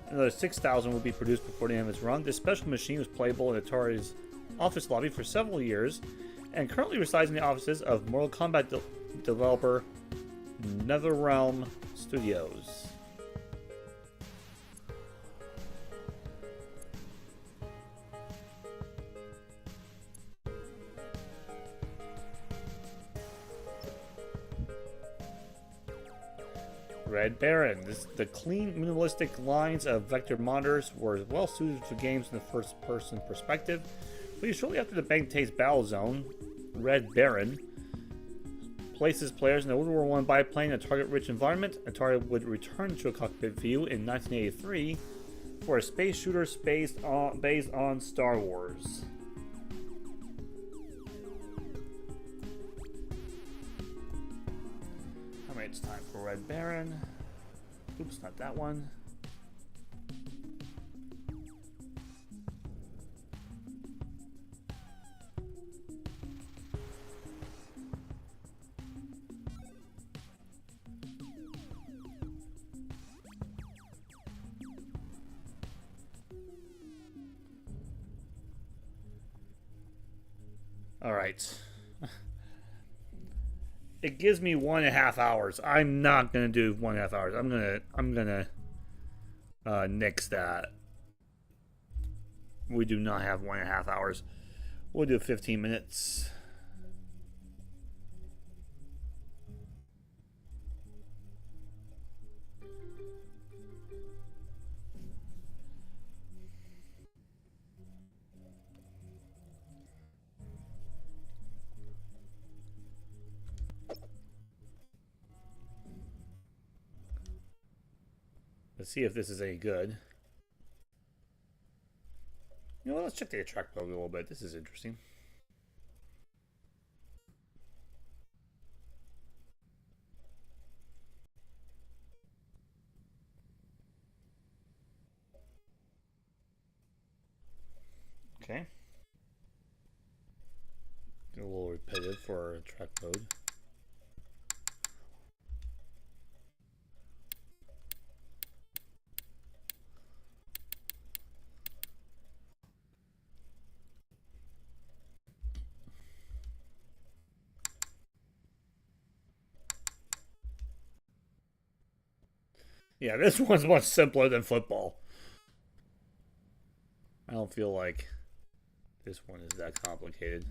Another 6,000 will be produced before the end of its run. This special machine was playable in Atari's office lobby for several years and currently resides in the offices of Mortal Kombat developer NetherRealm Studios. Red Baron. The clean, minimalistic lines of vector monitors were well suited for games in the first-person perspective. But shortly after the Bangtae's Battle Zone, Red Baron places players in a World War I biplane in a target-rich environment. Atari would return to a cockpit view in 1983 for a space shooter based on Star Wars. Alright, it's time for Red Baron. Oops, not that one. All right. It gives me 1.5 hours. I'm not gonna do 1.5 hours. I'm gonna nix that. We do not have 1.5 hours. We'll do 15 minutes. Let's see if this is any good. You know what, let's check the attract mode a little bit. This is interesting. Okay. A little repetitive for our attract mode. Yeah, this one's much simpler than football. I don't feel like this one is that complicated.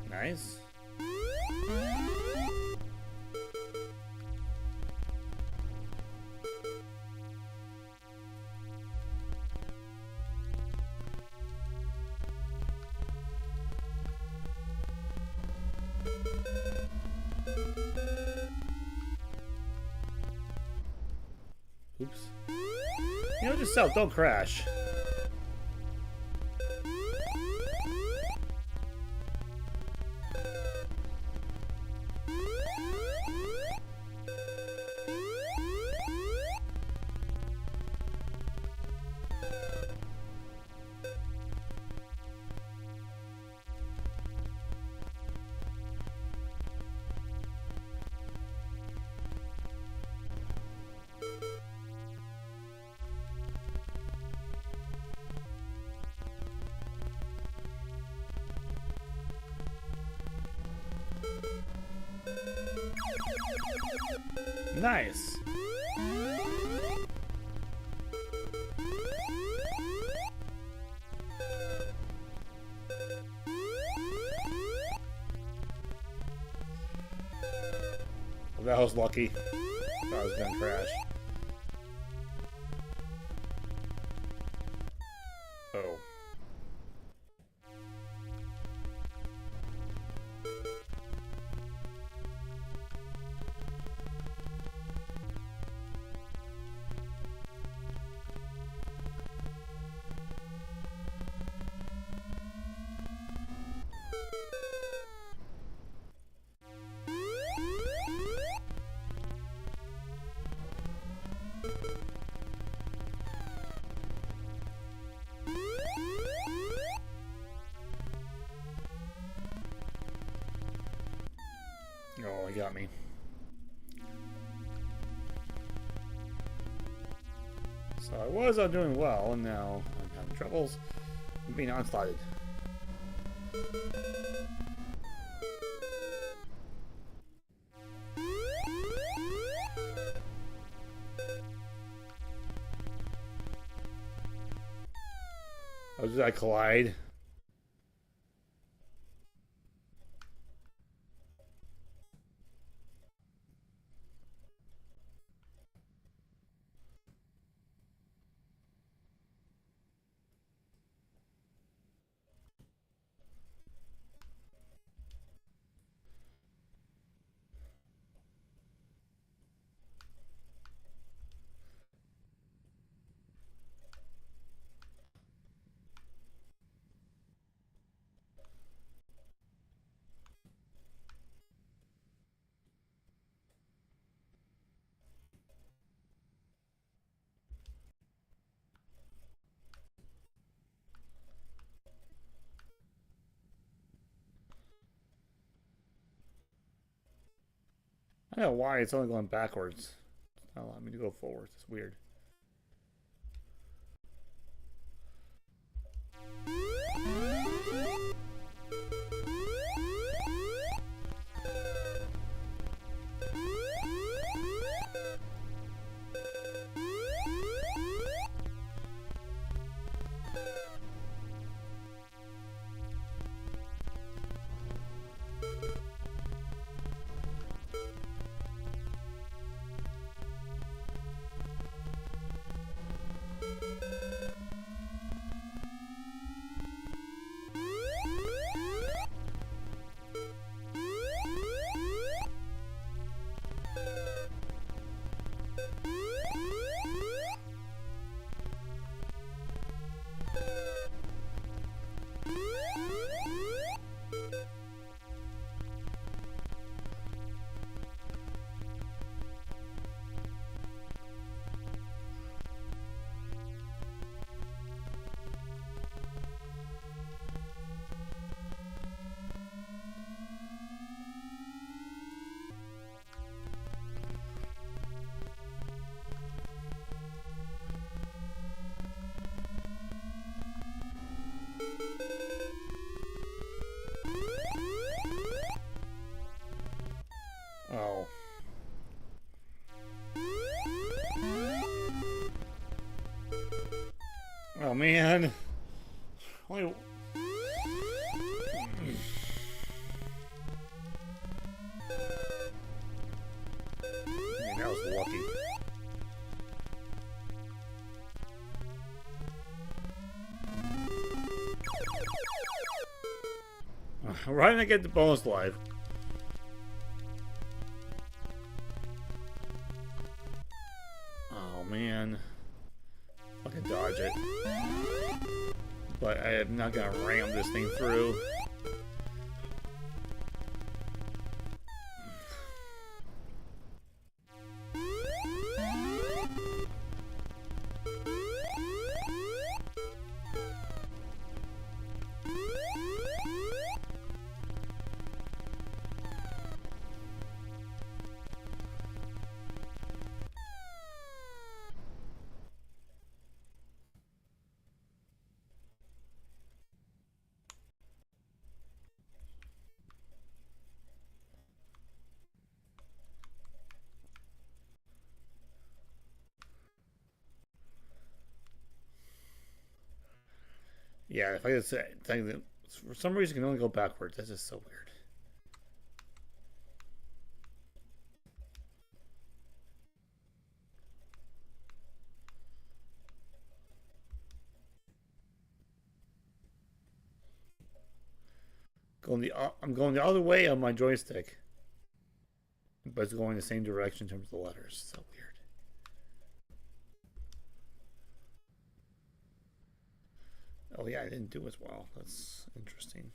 Nice. Oops. You know, just self, don't crash. Nice. Well, that was lucky. Thought I was gonna crash. Oh. Oh, he got me. So I'm doing well, and now I'm having troubles being onslaughted. Oh, did I collide? I don't know why it's only going backwards. It's not allowing me to go forwards. It's weird. Oh. Oh man. Only... Man, that was lucky. Why didn't I get the bonus life? Oh man. Fucking dodge it. But I am not gonna ram this thing through. Yeah, if I could say that for some reason it can only go backwards. That's just so weird. I'm going the other way on my joystick, but it's going the same direction in terms of the letters. So weird. Oh yeah, I didn't do as well. That's interesting.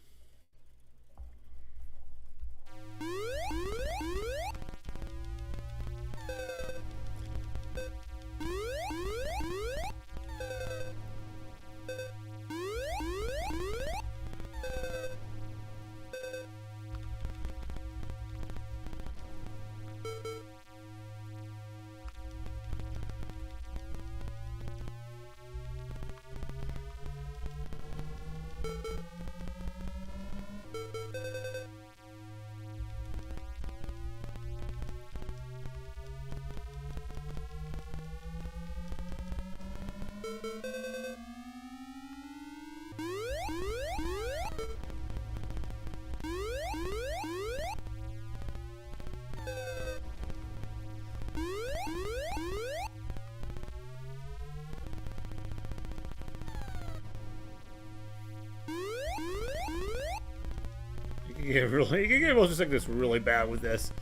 You can get most like this really bad with this.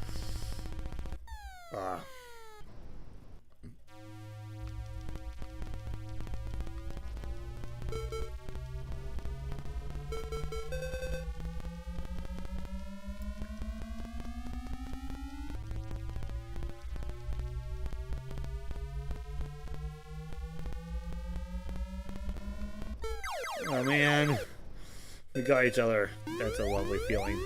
Oh man, we got each other. That's a lovely feeling.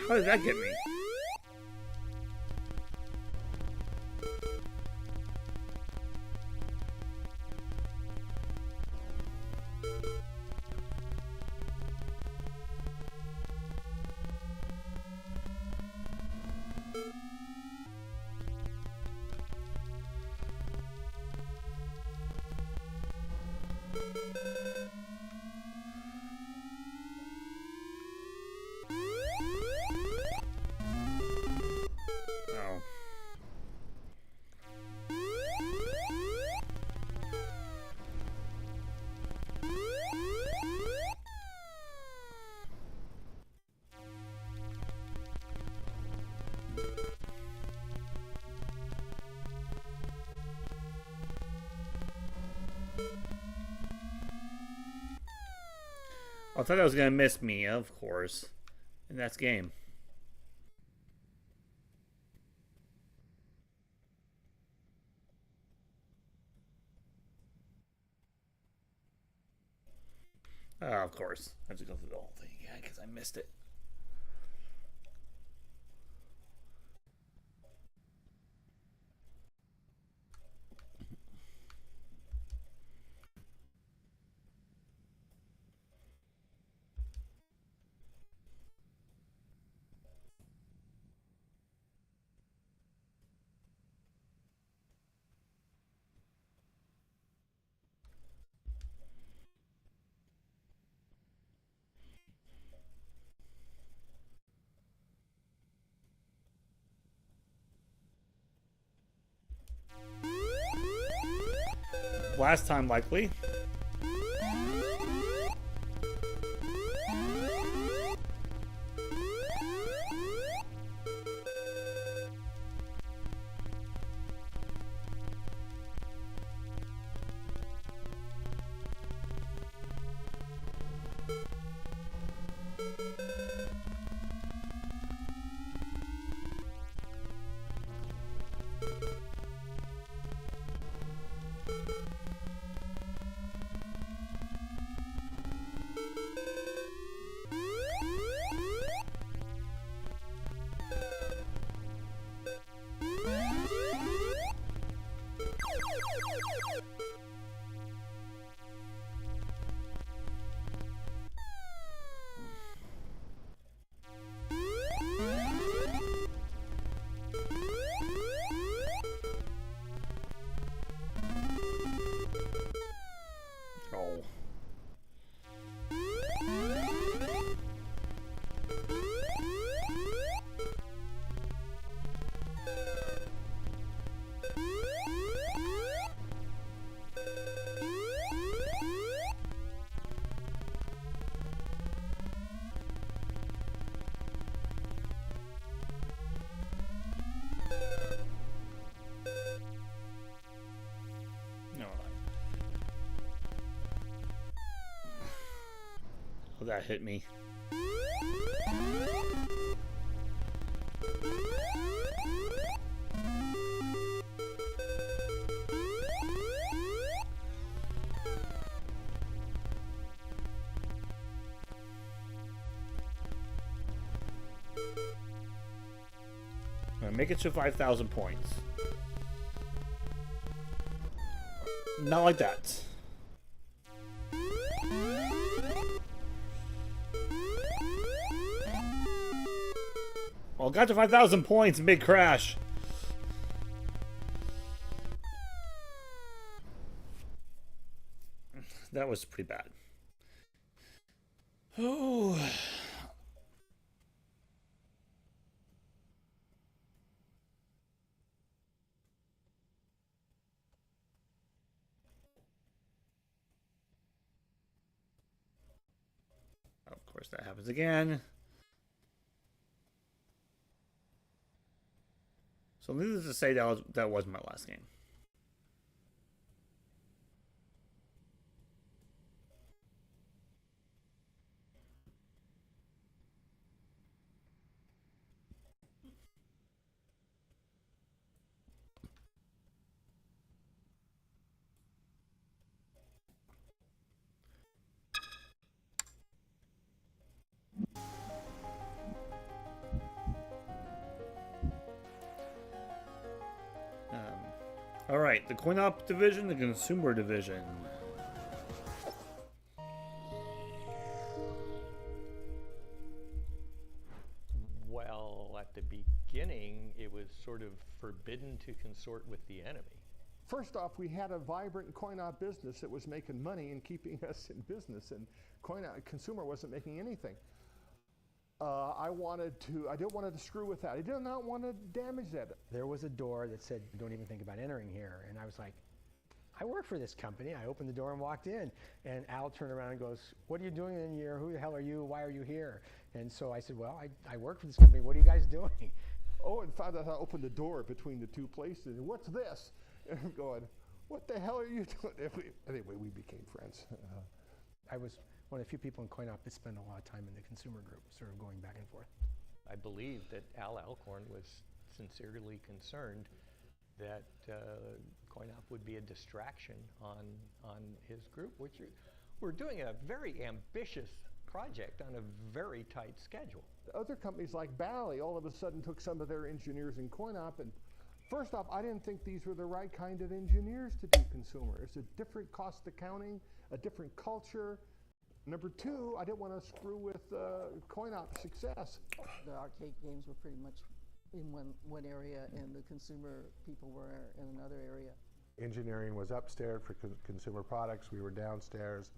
How did that get me? I thought I was gonna miss me, of course. And that's game. Of course. I have to go through the whole thing again because I missed it. Last time, likely. Oh. Oh, that hit me. Make it to 5,000 points. Not like that. Well, got to 5,000 points, big crash. That was pretty bad. Oh. Of course, that happens again. So needless to say, that was my last game. All right, the coin-op division, the consumer division. Well, at the beginning, it was sort of forbidden to consort with the enemy. First off, we had a vibrant coin-op business that was making money and keeping us in business, and consumer wasn't making anything. I didn't want to screw with that. I did not want to damage that. There was a door that said, don't even think about entering here. And I was like, I work for this company. I opened the door and walked in. And Al turned around and goes, what are you doing in here? Who the hell are you? Why are you here? And so I said, well, I work for this company. What are you guys doing? Oh, and found out how to open the door between the two places. And what's this? And I'm going, what the hell are you doing? Anyway, we became friends. I was one of the few people in coin-op that spent a lot of time in the consumer group, sort of going back and forth. I believe that Al Alcorn was sincerely concerned that coin-op would be a distraction on his group, we're doing a very ambitious project on a very tight schedule. Other companies like Bally all of a sudden took some of their engineers in coin-op, and first off, I didn't think these were the right kind of engineers to do consumer. It's a different cost accounting, a different culture. Number two, I didn't want to screw with coin-op success. The arcade games were pretty much in one area, and the consumer people were in another area. Engineering was upstairs for consumer products. We were downstairs,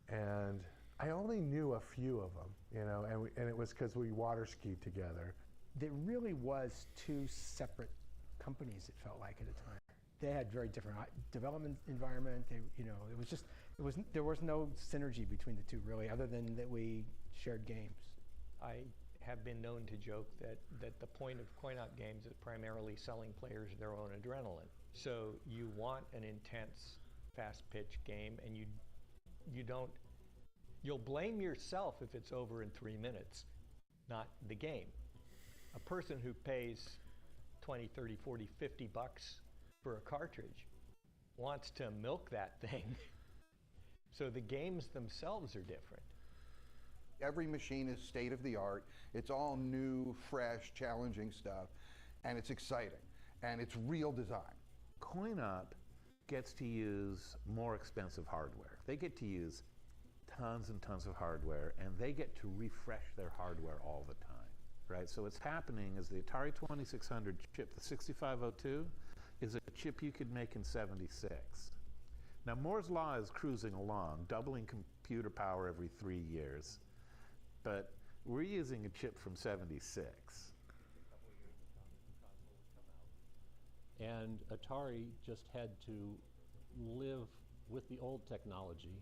and I only knew a few of them, you know, and it was because we water skied together. There really was two separate companies, it felt like, at a time. They had very different development environment. They, you know, there was no synergy between the two, really, other than that we shared games. I have been known to joke that the point of coin-op games is primarily selling players their own adrenaline. So you want an intense, fast-pitch game, and you'll blame yourself if it's over in 3 minutes, not the game. A person who pays 20, 30, 40, 50 bucks for a cartridge wants to milk that thing. So the games themselves are different. Every machine is state of the art. It's all new, fresh, challenging stuff, and it's exciting, and it's real design. Coin-op gets to use more expensive hardware. They get to use tons and tons of hardware, and they get to refresh their hardware all the time, right? So what's happening is the Atari 2600 chip, the 6502, is a chip you could make in '76. Now Moore's Law is cruising along, doubling computer power every 3 years, but we're using a chip from '76. And Atari just had to live with the old technology,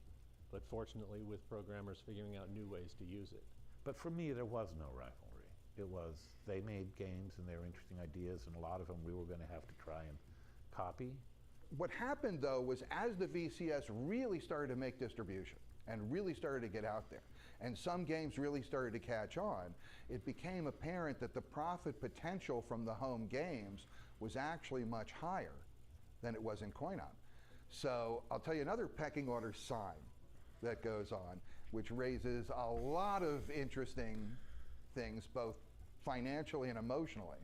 but fortunately with programmers figuring out new ways to use it. But for me, there was no rivalry. It was, they made games and they were interesting ideas, and a lot of them we were going to have to try and copy. What happened, though, was as the VCS really started to make distribution and really started to get out there, and some games really started to catch on, it became apparent that the profit potential from the home games was actually much higher than it was in coin-op. So I'll tell you another pecking order sign that goes on, which raises a lot of interesting things, both financially and emotionally,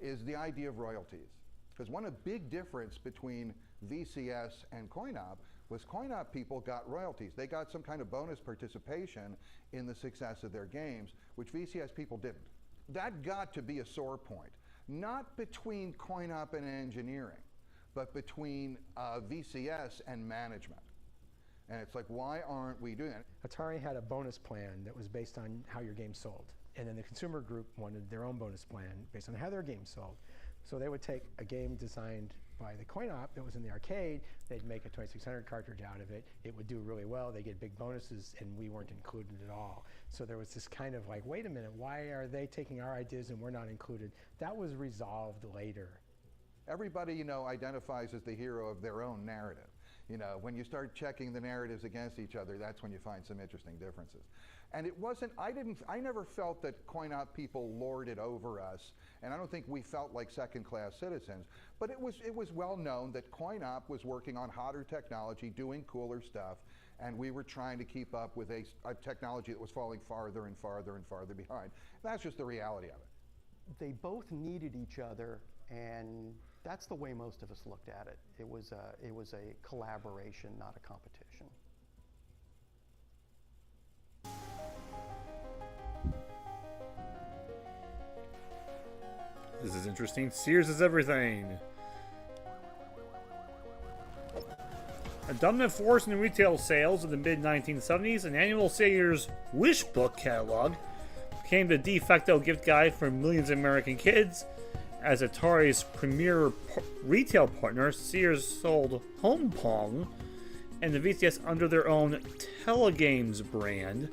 is the idea of royalties. Because one big difference between VCS and coin-op was coin-op people got royalties. They got some kind of bonus participation in the success of their games, which VCS people didn't. That got to be a sore point, not between coin-op and engineering, but between VCS and management. And it's like, why aren't we doing that? Atari had a bonus plan that was based on how your game sold. And then the consumer group wanted their own bonus plan based on how their game sold. So they would take a game designed by the coin-op that was in the arcade, they'd make a 2600 cartridge out of it, it would do really well, they get big bonuses, and we weren't included at all. So there was this kind of like, wait a minute, why are they taking our ideas and we're not included? That was resolved later. Everybody, you know, identifies as the hero of their own narrative. You know, when you start checking the narratives against each other, that's when you find some interesting differences. And it wasn't, I never felt that coin-op people lorded over us, and I don't think we felt like second-class citizens, but it was well known that coin-op was working on hotter technology, doing cooler stuff, and we were trying to keep up with a technology that was falling farther and farther and farther behind. That's just the reality of it. They both needed each other, and that's the way most of us looked at it. It was a collaboration, not a competition. This is interesting. Sears is everything. A dominant force in retail sales in the mid-1970s, an annual Sears Wish Book catalog became the de facto gift guide for millions of American kids. As Atari's premier retail partner, Sears sold Home Pong and the VCS under their own Telegames brand,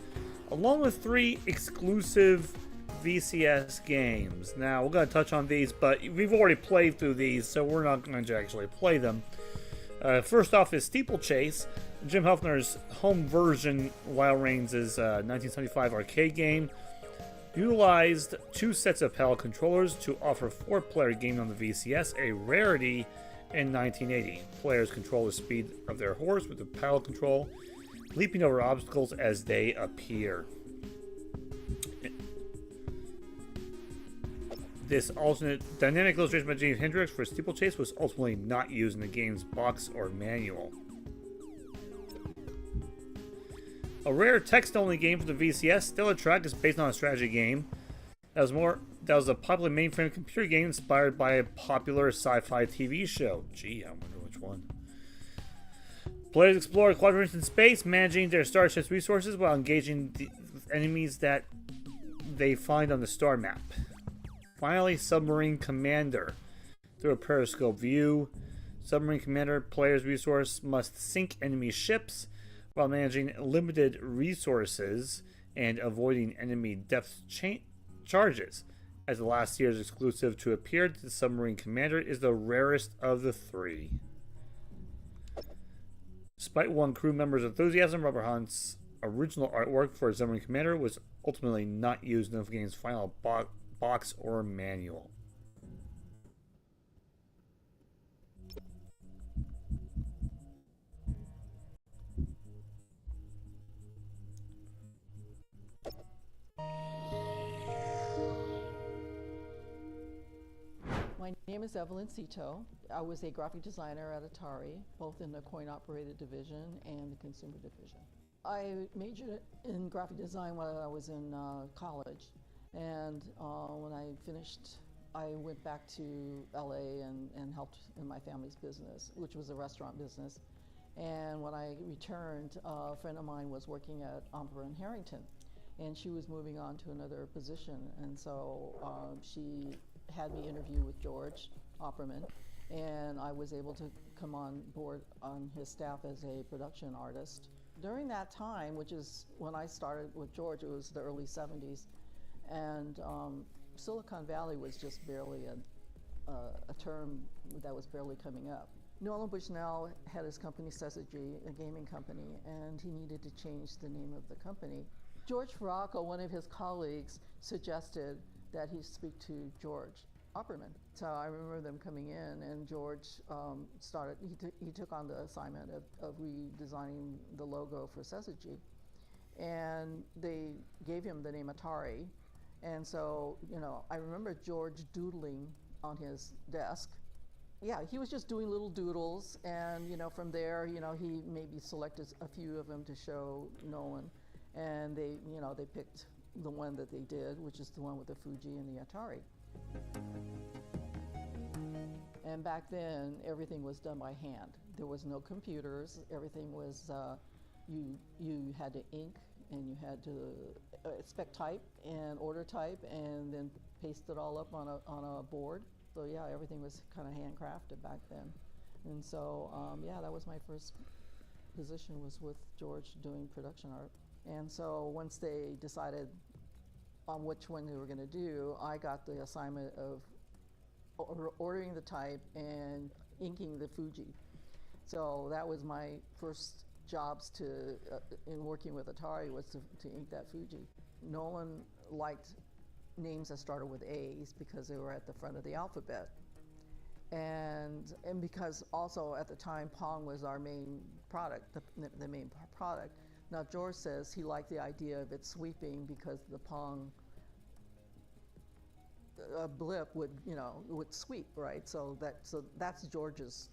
along with 3 exclusive VCS games. Now, we're going to touch on these, but we've already played through these, so we're not going to actually play them. First off is Steeplechase, Jim Hefner's home version, Wild Reigns' 1975 arcade game. Utilized 2 sets of paddle controllers to offer 4-player game on the VCS, a rarity in 1980. Players control the speed of their horse with the paddle control, leaping over obstacles as they appear. This alternate dynamic illustration by James Hendricks for Steeplechase was ultimately not used in the game's box or manual. A rare text-only game for the VCS, Stellar Track is based on a strategy game. That was a popular mainframe computer game inspired by a popular sci-fi TV show. Gee, I wonder which one. Players explore quadrants in space, managing their starship's resources while engaging the enemies that they find on the star map. Finally, Submarine Commander. Through a periscope view, Submarine Commander players' resource must sink enemy ships while managing limited resources and avoiding enemy depth charges. As the last year's exclusive to appear, the Submarine Commander is the rarest of the three. Despite one crew member's enthusiasm, Robert Hunt's original artwork for Submarine Commander was ultimately not used in the game's final box or manual. My name is Evelyn Cito. I was a graphic designer at Atari, both in the coin-operated division and the consumer division. I majored in graphic design while I was in college, and when I finished, I went back to LA and helped in my family's business, which was a restaurant business. And when I returned, a friend of mine was working at Urban Harrington, and she was moving on to another position, and so she had me interview with George Opperman, and I was able to come on board on his staff as a production artist. During that time, which is when I started with George, it was the early 70s, and Silicon Valley was just barely a term that was barely coming up. Nolan Bushnell had his company Syzygy, a gaming company, and he needed to change the name of the company. George Faraco, one of his colleagues, suggested that he speak to George Opperman. So I remember them coming in, and George he took on the assignment of redesigning the logo for Syzygy. And they gave him the name Atari. And so, I remember George doodling on his desk. Yeah, he was just doing little doodles, and from there, he maybe selected a few of them to show Nolan, and they picked the one that they did, which is the one with the Fuji and the Atari. And back then, everything was done by hand. There was no computers. Everything was you had to ink, and you had to spec type and order type, and then paste it all up on a board. So yeah, everything was kind of handcrafted back then. And so yeah, that was my first position, was with George doing production art. And so once they decided on which one they were going to do, I got the assignment of ordering the type and inking the Fuji. So that was my first jobs in working with Atari, was to ink that Fuji. Nolan liked names that started with A's because they were at the front of the alphabet. And because also at the time Pong was our main product, the main product. Now George says he liked the idea of it sweeping because the Pong blip would sweep, right? So that's George's.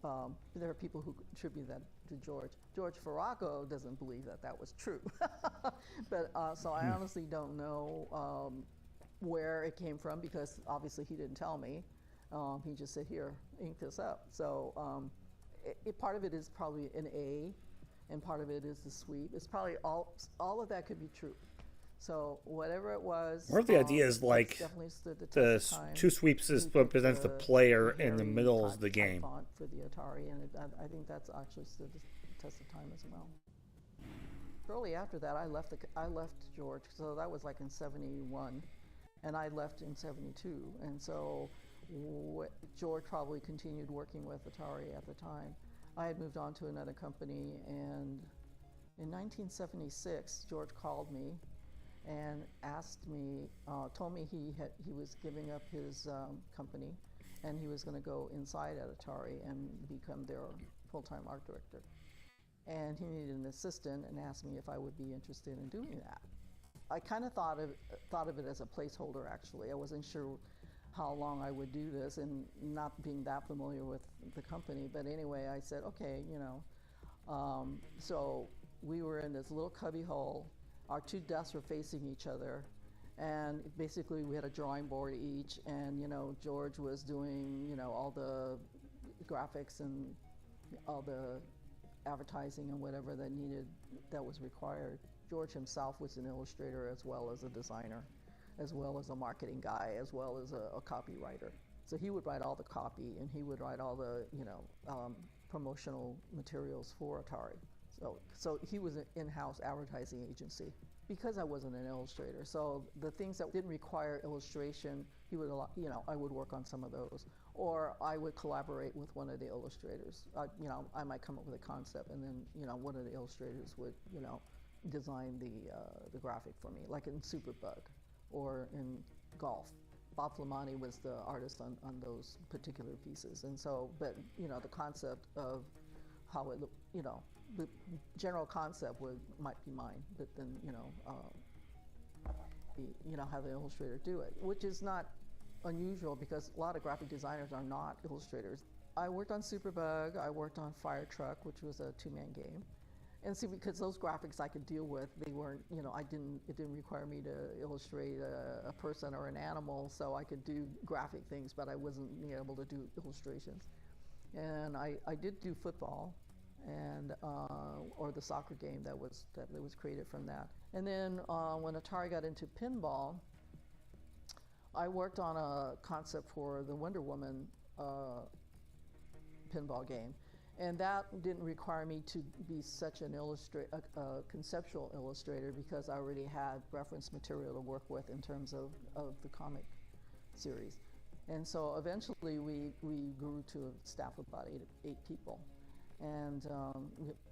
There are people who attribute that to George. George Faraco doesn't believe that was true. But so I honestly don't know where it came from, because obviously he didn't tell me. He just said, "Here, ink this up." So part of it is probably an A, and part of it is the sweep. It's probably all of that could be true. So whatever it was, Or if the idea is like the two sweeps is what presents the player, in the middle is the game. Font for the Atari, and I think that's actually stood the test of time as well. Shortly after that, I left George, so that was like in '71, and I left in '72, and so George probably continued working with Atari at the time. I had moved on to another company, and in 1976, George called me and asked me, told me he was giving up his company, and he was going to go inside at Atari and become their full-time art director. and he needed an assistant and asked me if I would be interested in doing that. I kind of thought of it as a placeholder, actually. I wasn't sure how long I would do this, and not being that familiar with the company. But anyway, I said, okay, you know. So we were in this little cubby hole. Our two desks were facing each other. And basically we had a drawing board each, and, you know, George was doing, you know, all the graphics and all the advertising and whatever that was required. George himself was an illustrator as well as a designer, as well as a marketing guy, as well as a copywriter. So he would write all the copy, and he would write all the, you know, promotional materials for Atari. So he was an in-house advertising agency. Because I wasn't an illustrator, so the things that didn't require illustration, he would, you know, I would work on some of those, or I would collaborate with one of the illustrators. You know, I might come up with a concept, and then, you know, one of the illustrators would, you know, design the graphic for me, like in Superbug or in Golf. Bob Flamani was the artist on those particular pieces, and so, but, you know, the concept of how it looked, you know, the general concept might be mine, but then, you know, have the illustrator do it, which is not unusual because a lot of graphic designers are not illustrators. I worked on Superbug, I worked on Fire Truck, which was a two-man game. And see, because those graphics I could deal with, they weren't, you know, it didn't require me to illustrate a person or an animal, so I could do graphic things, but I wasn't able to do illustrations. And I did do football, and or the soccer game that was created from that. And then when Atari got into pinball, I worked on a concept for the Wonder Woman pinball game, and that didn't require me to be such an conceptual illustrator because I already had reference material to work with in terms of the comic series. And so eventually we grew to a staff of about eight people. And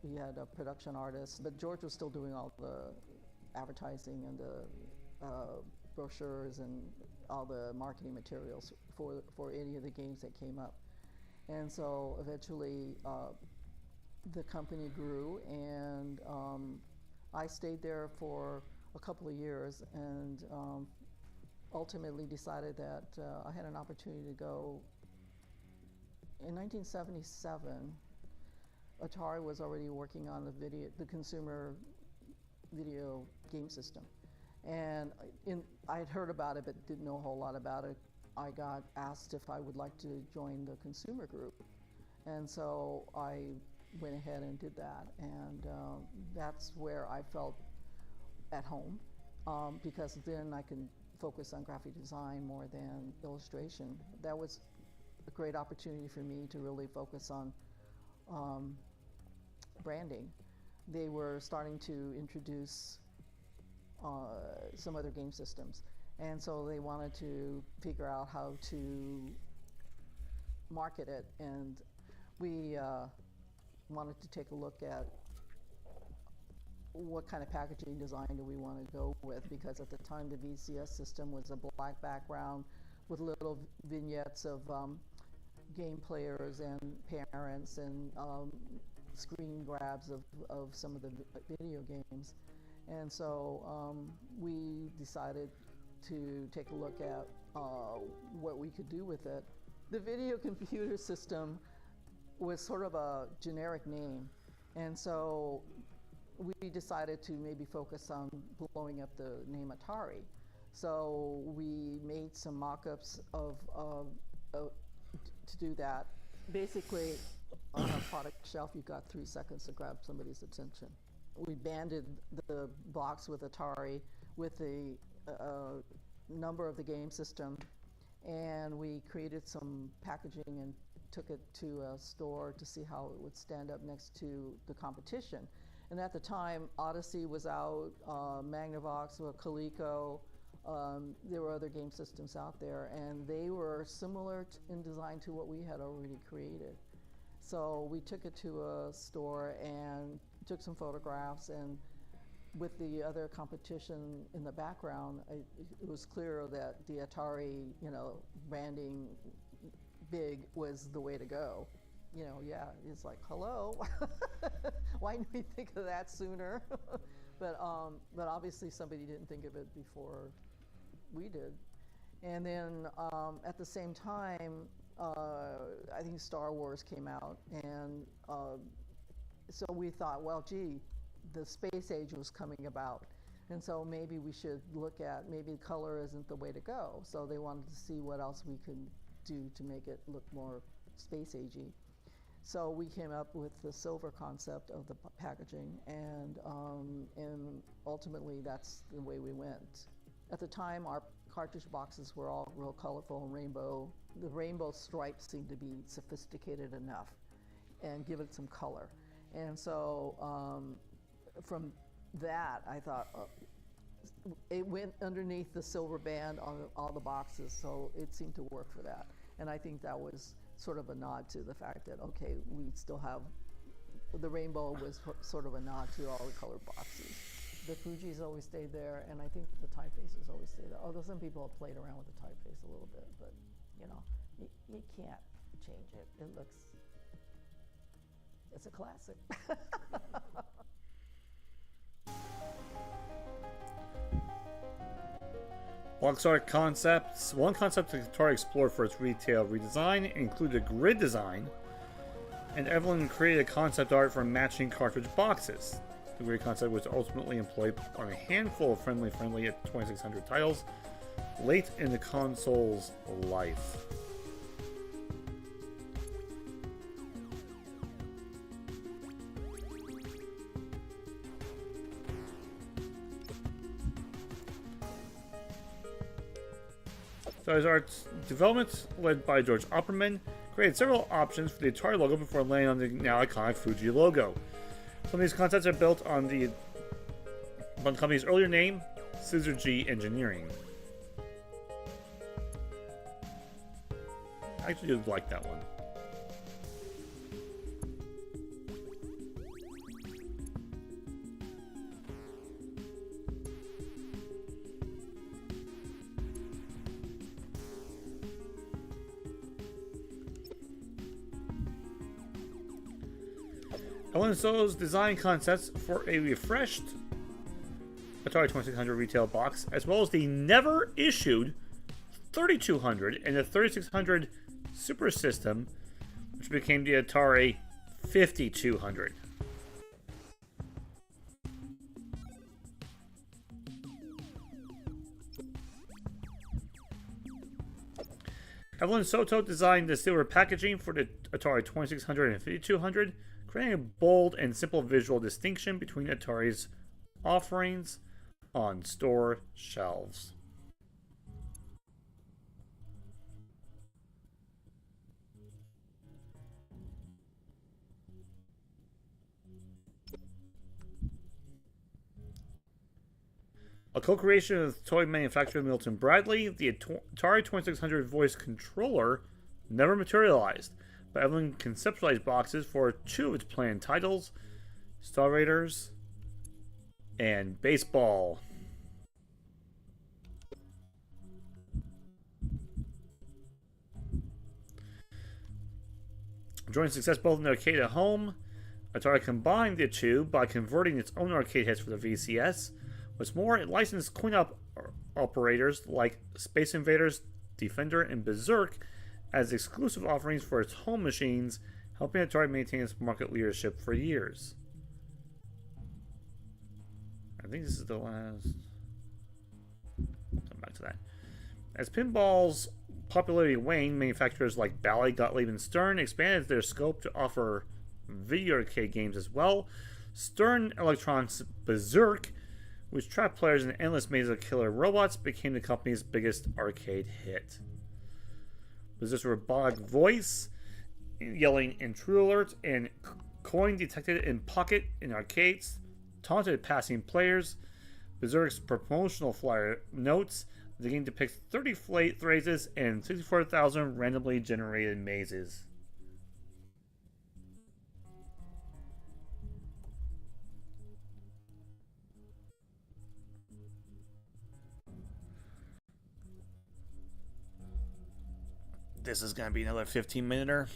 we had a production artist, but George was still doing all the advertising and the brochures and all the marketing materials for any of the games that came up. And so eventually the company grew, and I stayed there for a couple of years, and ultimately decided that I had an opportunity to go. In 1977, Atari was already working on the consumer video game system. And I had heard about it, but didn't know a whole lot about it. I got asked if I would like to join the consumer group. And so I went ahead and did that. And that's where I felt at home, because then I can focus on graphic design more than illustration. That was a great opportunity for me to really focus on branding. They were starting to introduce some other game systems, and so they wanted to figure out how to market it, and we wanted to take a look at what kind of packaging design do we want to go with, because at the time the VCS system was a black background with little vignettes of game players and parents and screen grabs of some of the video games. And so we decided to take a look at what we could do with it. The video computer system was sort of a generic name, and so we decided to maybe focus on blowing up the name Atari. So we made some mock-ups to do that. Basically, on a product shelf, you got 3 seconds to grab somebody's attention. We banded the box with Atari with the number of the game system, and we created some packaging and took it to a store to see how it would stand up next to the competition. And at the time, Odyssey was out, Magnavox, Coleco, there were other game systems out there, and they were similar in design to what we had already created. So we took it to a store and took some photographs, and with the other competition in the background, it was clear that the Atari, branding big was the way to go. yeah, it's like, hello, why didn't we think of that sooner? but obviously somebody didn't think of it before we did. And then at the same time, I think Star Wars came out, and so we thought, well, gee, the space age was coming about, and so maybe we should look at, maybe color isn't the way to go. So they wanted to see what else we could do to make it look more space agey. So we came up with the silver concept of the packaging, and ultimately that's the way we went. At the time, our cartridge boxes were all real colorful and rainbow. The rainbow stripes seemed to be sophisticated enough and give it some color. And so from that, I thought it went underneath the silver band on all the boxes, so it seemed to work for that. And I think that was sort of a nod to the fact that, okay, we still have, the rainbow was sort of a nod to all the colored boxes. The Fuji's always stayed there, and I think the typefaces always stay there. Although some people have played around with the typeface a little bit, but you can't change it. It looks, it's a classic. Box art concepts. One concept that Atari explored for its retail redesign included a grid design, and Evelyn created a concept art for matching cartridge boxes. The grid concept was ultimately employed on a handful of friendly at 2600 titles late in the console's life. Atari's art's development, led by George Opperman, created several options for the Atari logo before landing on the now iconic Fuji logo. Some of these concepts are built on the company's earlier name, Scissor G Engineering. I actually did like that one. Ellen So's design concepts for a refreshed Atari 2600 retail box, as well as the never issued 3200 and the 3600 Super System, which became the Atari 5200. Evelyn Soto designed the silver packaging for the Atari 2600 and 5200, creating a bold and simple visual distinction between Atari's offerings on store shelves. A co-creation of toy manufacturer Milton Bradley, the Atari 2600 voice controller never materialized, but Evelyn conceptualized boxes for two of its planned titles, Star Raiders and Baseball. Enjoying success both in the arcade and home, Atari combined the two by converting its own arcade heads for the VCS. What's more, it licensed coin-op operators like Space Invaders, Defender, and Berserk as exclusive offerings for its home machines, helping Atari maintain its market leadership for years. I think this is the last. Come back to that. As pinball's popularity waned, manufacturers like Bally, Gottlieb, and Stern expanded their scope to offer video arcade games as well. Stern Electronics' Berserk, which trapped players in an endless maze of killer robots, became the company's biggest arcade hit. Berserk's robotic voice, yelling intruder alert, and coin detected in pocket in arcades taunted passing players. Berserk's promotional flyer notes the game depicts 30 phrases and 64,000 randomly generated mazes. This is going to be another 15-minuter.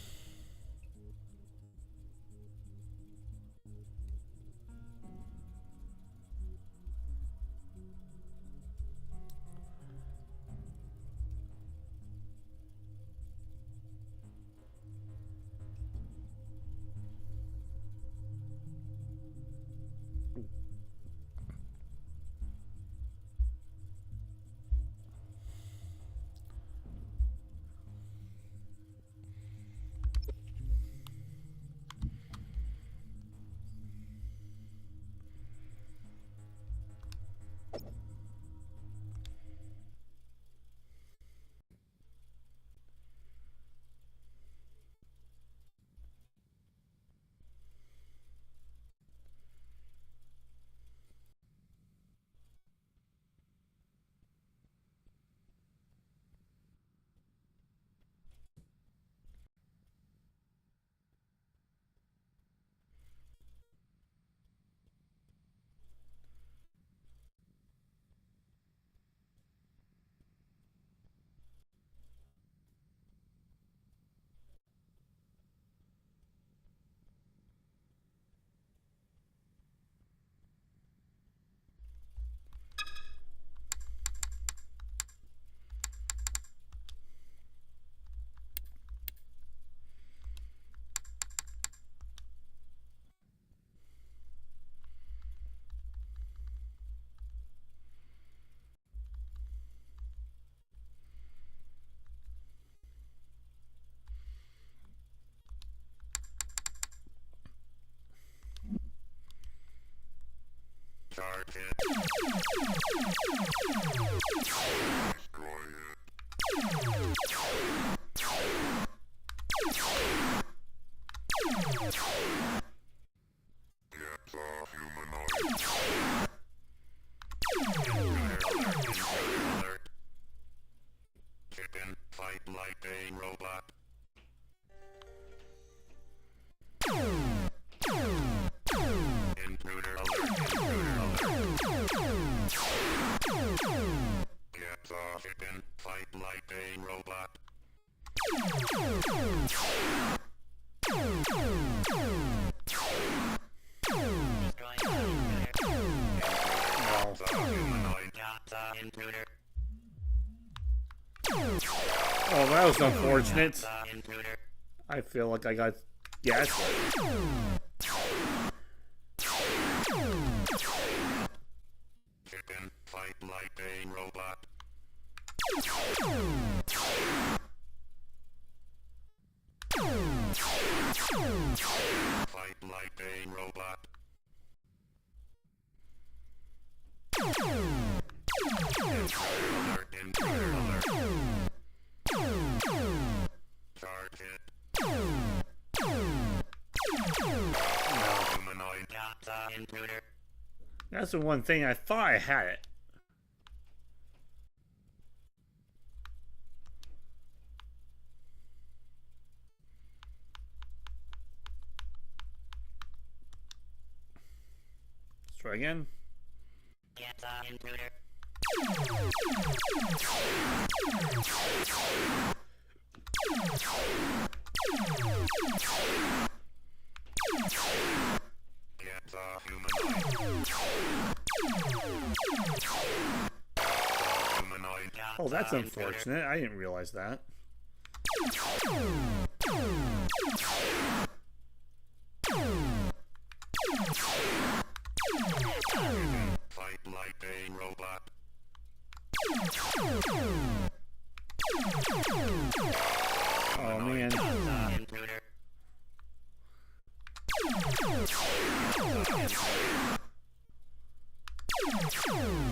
Chicken, fight like a robot. Intruder alert, Get the chicken, fight like a robot. Oh, that was unfortunate. I feel like I got gaslit. Chicken, fight like a robot. Fight like a robot. Intruder alert. Charge it. Humanoid. Intruder. That's the one thing I thought I had it. Let's try again. Intruder. Get the humanoid. Oh, that's unfortunate. I didn't realize that. Fight like a robot. Oh man.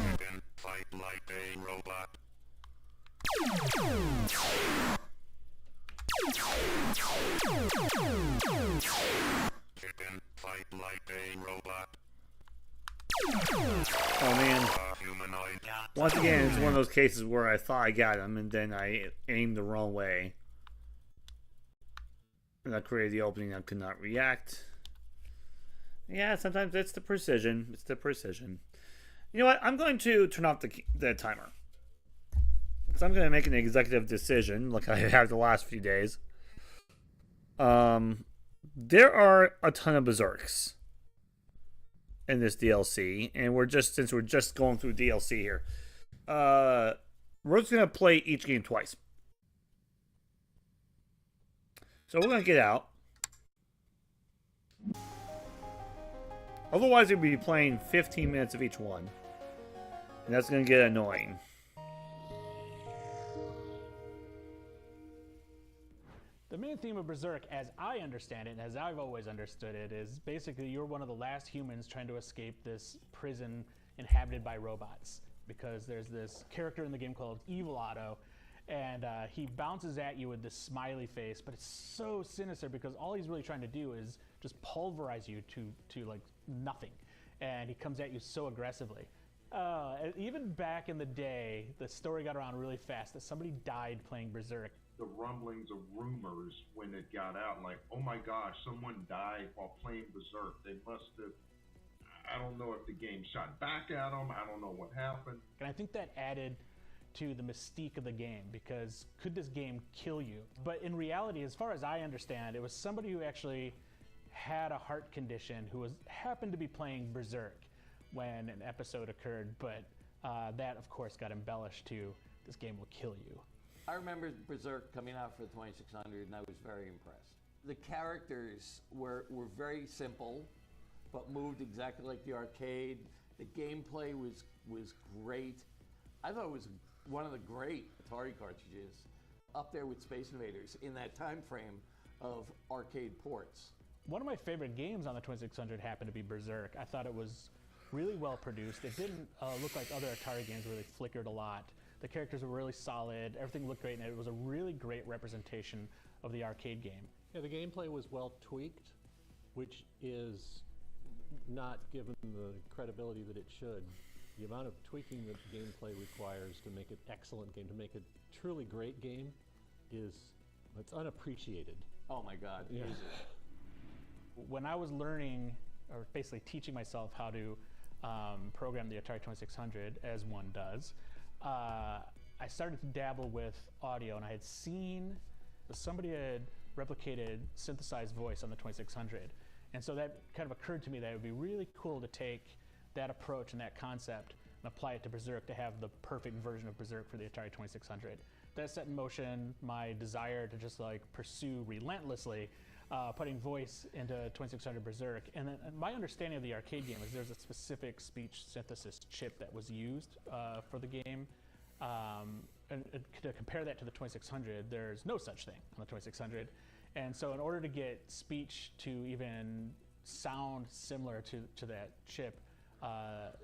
Chicken, fight like a robot. Chicken, fight like a robot. Oh man. Humanoid. Once again, it's one of those cases where I thought I got him and then I aimed the wrong way. And that created the opening I could not react. Yeah, sometimes it's the precision. It's the precision. You know what? I'm going to turn off the timer. So I'm going to make an executive decision like I have the last few days. There are a ton of berserks in this DLC, and since we're just going through DLC here, we're just gonna play each game twice. So we're gonna get out. Otherwise, we'll be playing 15 minutes of each one, and that's gonna get annoying. The main theme of Berserk, as I understand it, and as I've always understood it, is basically you're one of the last humans trying to escape this prison inhabited by robots. Because there's this character in the game called Evil Otto, and he bounces at you with this smiley face, but it's so sinister because all he's really trying to do is just pulverize you to like nothing. And he comes at you so aggressively. Even back in the day, the story got around really fast that somebody died playing Berserk. The rumblings of rumors when it got out, like, oh my gosh, someone died while playing Berserk. They must have, I don't know if the game shot back at them, I don't know what happened. And I think that added to the mystique of the game, because could this game kill you? But in reality, as far as I understand, it was somebody who actually had a heart condition who happened to be playing Berserk when an episode occurred, but that of course got embellished to this game will kill you. I remember Berserk coming out for the 2600 and I was very impressed. The characters were very simple, but moved exactly like the arcade. The gameplay was great. I thought it was one of the great Atari cartridges, up there with Space Invaders in that time frame of arcade ports. One of my favorite games on the 2600 happened to be Berserk. I thought it was really well produced. It didn't look like other Atari games where they flickered a lot. The characters were really solid. Everything looked great, and it was a really great representation of the arcade game. Yeah, the gameplay was well tweaked, which is not given the credibility that it should. The amount of tweaking that gameplay requires to make an excellent game, to make a truly great game, it's unappreciated. Oh my God. Yeah. When I was learning, or basically teaching myself how to program the Atari 2600, as one does, I started to dabble with audio, and I had seen that somebody had replicated synthesized voice on the 2600. And so that kind of occurred to me that it would be really cool to take that approach and that concept and apply it to Berserk to have the perfect version of Berserk for the Atari 2600. That set in motion my desire to just like pursue relentlessly putting voice into 2600 Berserk. And then my understanding of the arcade game is there's a specific speech synthesis chip that was used for the game. And to compare that to the 2600, there's no such thing on the 2600. And so in order to get speech to even sound similar to that chip,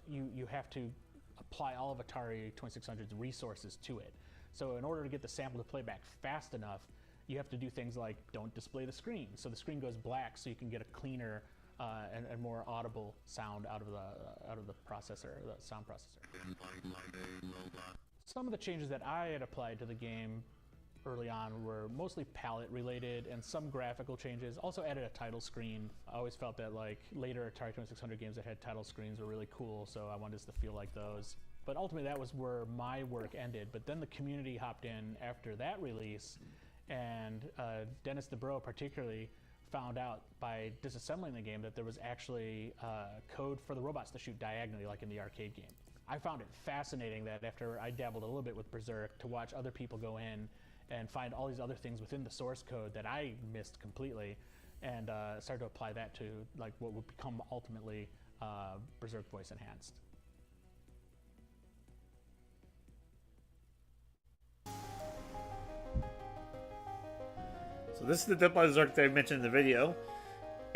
you have to apply all of Atari 2600's resources to it. So in order to get the sample to play back fast enough, you have to do things like don't display the screen. So the screen goes black so you can get a cleaner and more audible sound out of the processor, the sound processor. Some of the changes that I had applied to the game early on were mostly palette related and some graphical changes. Also added a title screen. I always felt that like later Atari 2600 games that had title screens were really cool, so I wanted us to feel like those. But ultimately that was where my work ended. But then the community hopped in after that release, and Dennis DeBro particularly found out by disassembling the game that there was actually code for the robots to shoot diagonally like in the arcade game. I found it fascinating that after I dabbled a little bit with Berserk to watch other people go in and find all these other things within the source code that I missed completely, and start to apply that to like what would become ultimately Berserk Voice Enhanced. So this is the Dead by Berserk that I mentioned in the video.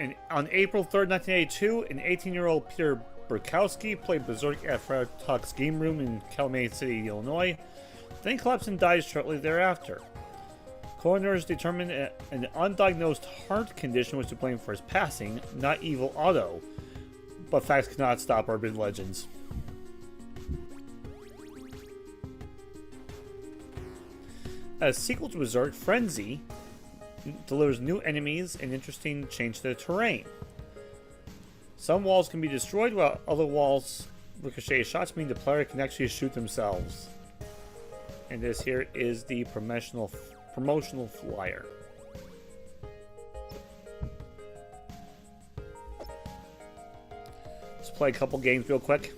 And on April 3rd, 1982, an 18-year-old Peter Burkowski played Berserk at Fred Tuck's game room in Calumet City, Illinois, then collapsed and died shortly thereafter. Coroners determined an undiagnosed heart condition was to blame for his passing, not evil Otto. But facts cannot stop urban legends. As a sequel to Berserk, Frenzy delivers new enemies and interesting change to the terrain. Some walls can be destroyed while other walls ricochet shots, meaning the player can actually shoot themselves. And this here is the promotional flyer. Let's play a couple games real quick.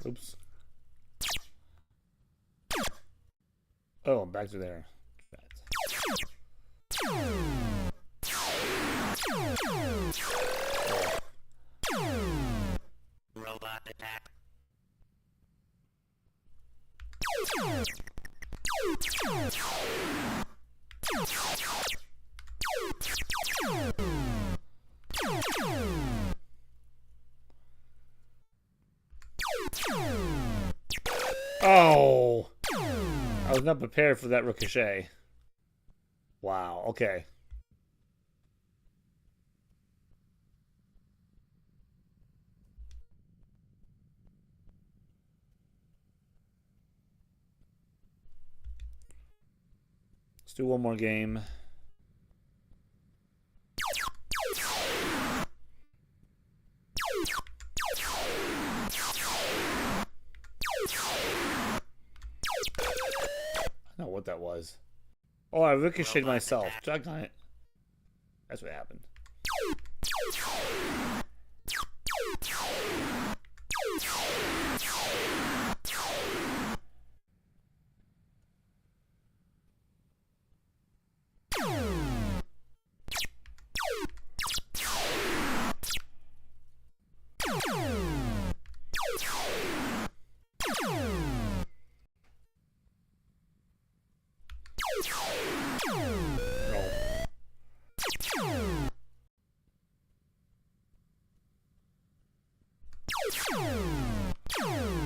Oops. Oh, I'm back to there. Robot attack. Oh! I was not prepared for that ricochet. Wow, okay. Let's do one more game. I don't know what that was. Oh, I ricocheted myself. Doggone it. That's what happened.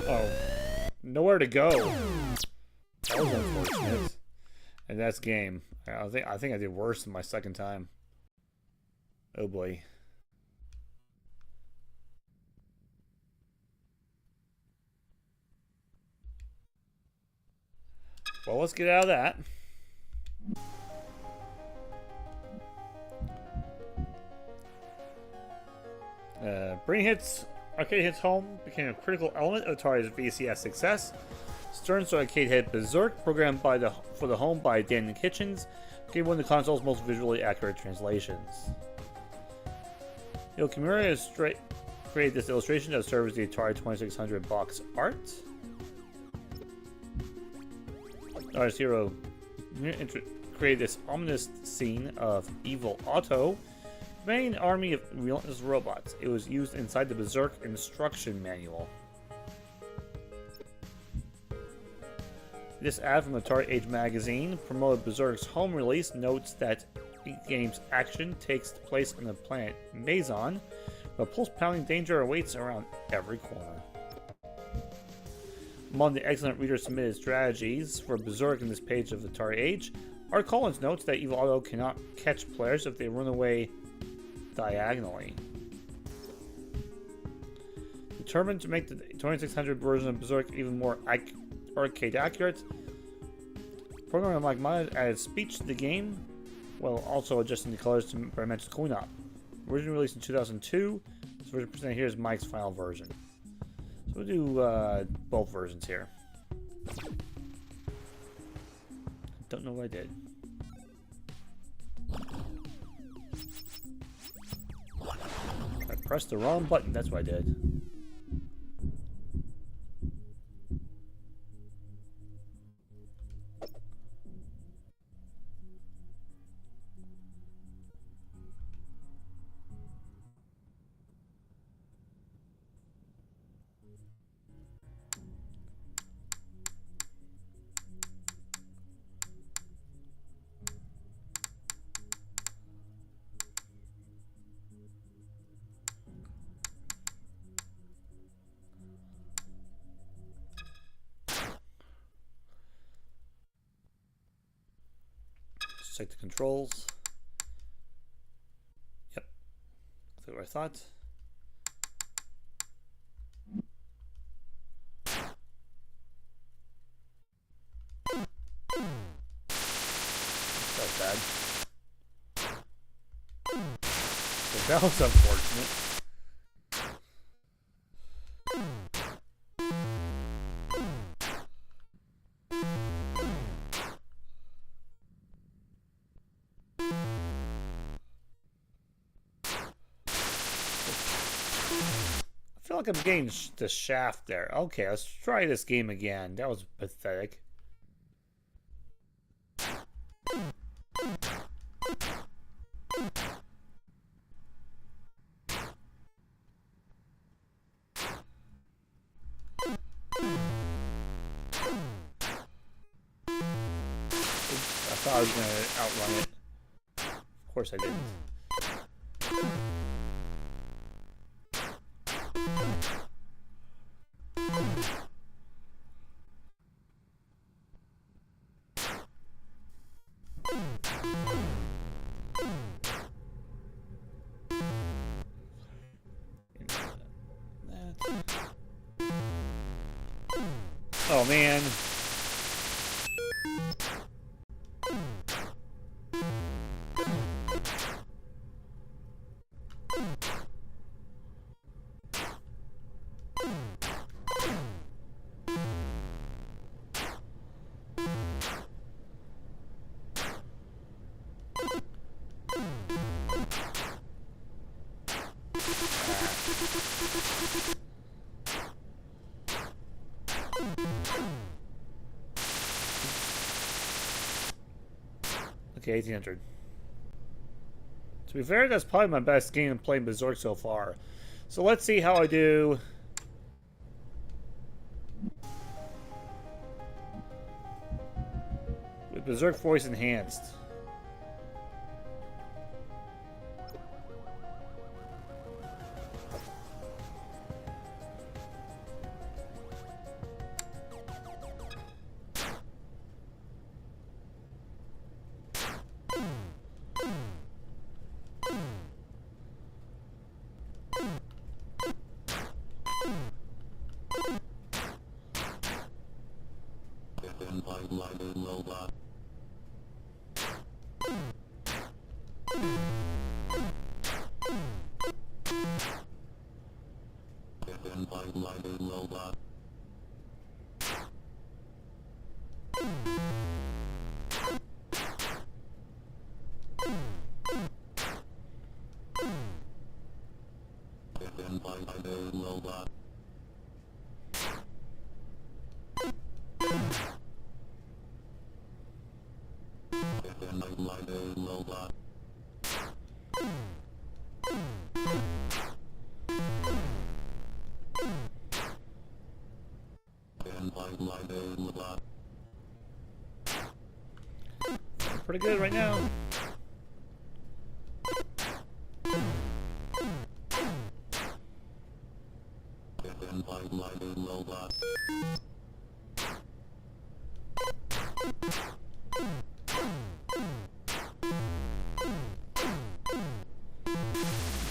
Oh, nowhere to go. That was unfortunate. And that's game. I think I did worse than my second time. Oh boy. Well, let's get out of that. Bringing arcade hits home became a critical element of Atari's VCS success. Stern's arcade hit Berserk, programmed for the home by Dan Kitchens, became one of the console's most visually accurate translations. Kimura has created this illustration that serves the Atari 2600 box art. Artist Hero created this ominous scene of evil Otto, commanding an army of relentless robots. It was used inside the Berserk instruction manual. This ad from Atari Age magazine promoted Berserk's home release notes that the game's action takes place on the planet Mazon, where pulse-pounding danger awaits around every corner. Among the excellent reader-submitted strategies for Berserk in this page of Atari Age, Art Collins notes that Evil Otto cannot catch players if they run away diagonally. Determined to make the 2600 version of Berserk even more arcade accurate, programmer Mike Myers added speech to the game, while also adjusting the colors to match the coin-op. Originally released in 2002, this version presented here is Mike's final version. So we'll do both versions here. Don't know what I did. I pressed the wrong button, that's what I did. Check the controls. Yep. That's what I thought. That's bad. So that was unfortunate. I feel like I'm getting the shaft there. Okay, let's try this game again. That was pathetic. I thought I was going to outrun it. Of course I didn't. Oh man. Okay, 1800. To be fair, that's probably my best game in playing Berserk so far. So let's see how I do. With Berserk Voice Enhanced. Pretty good right now.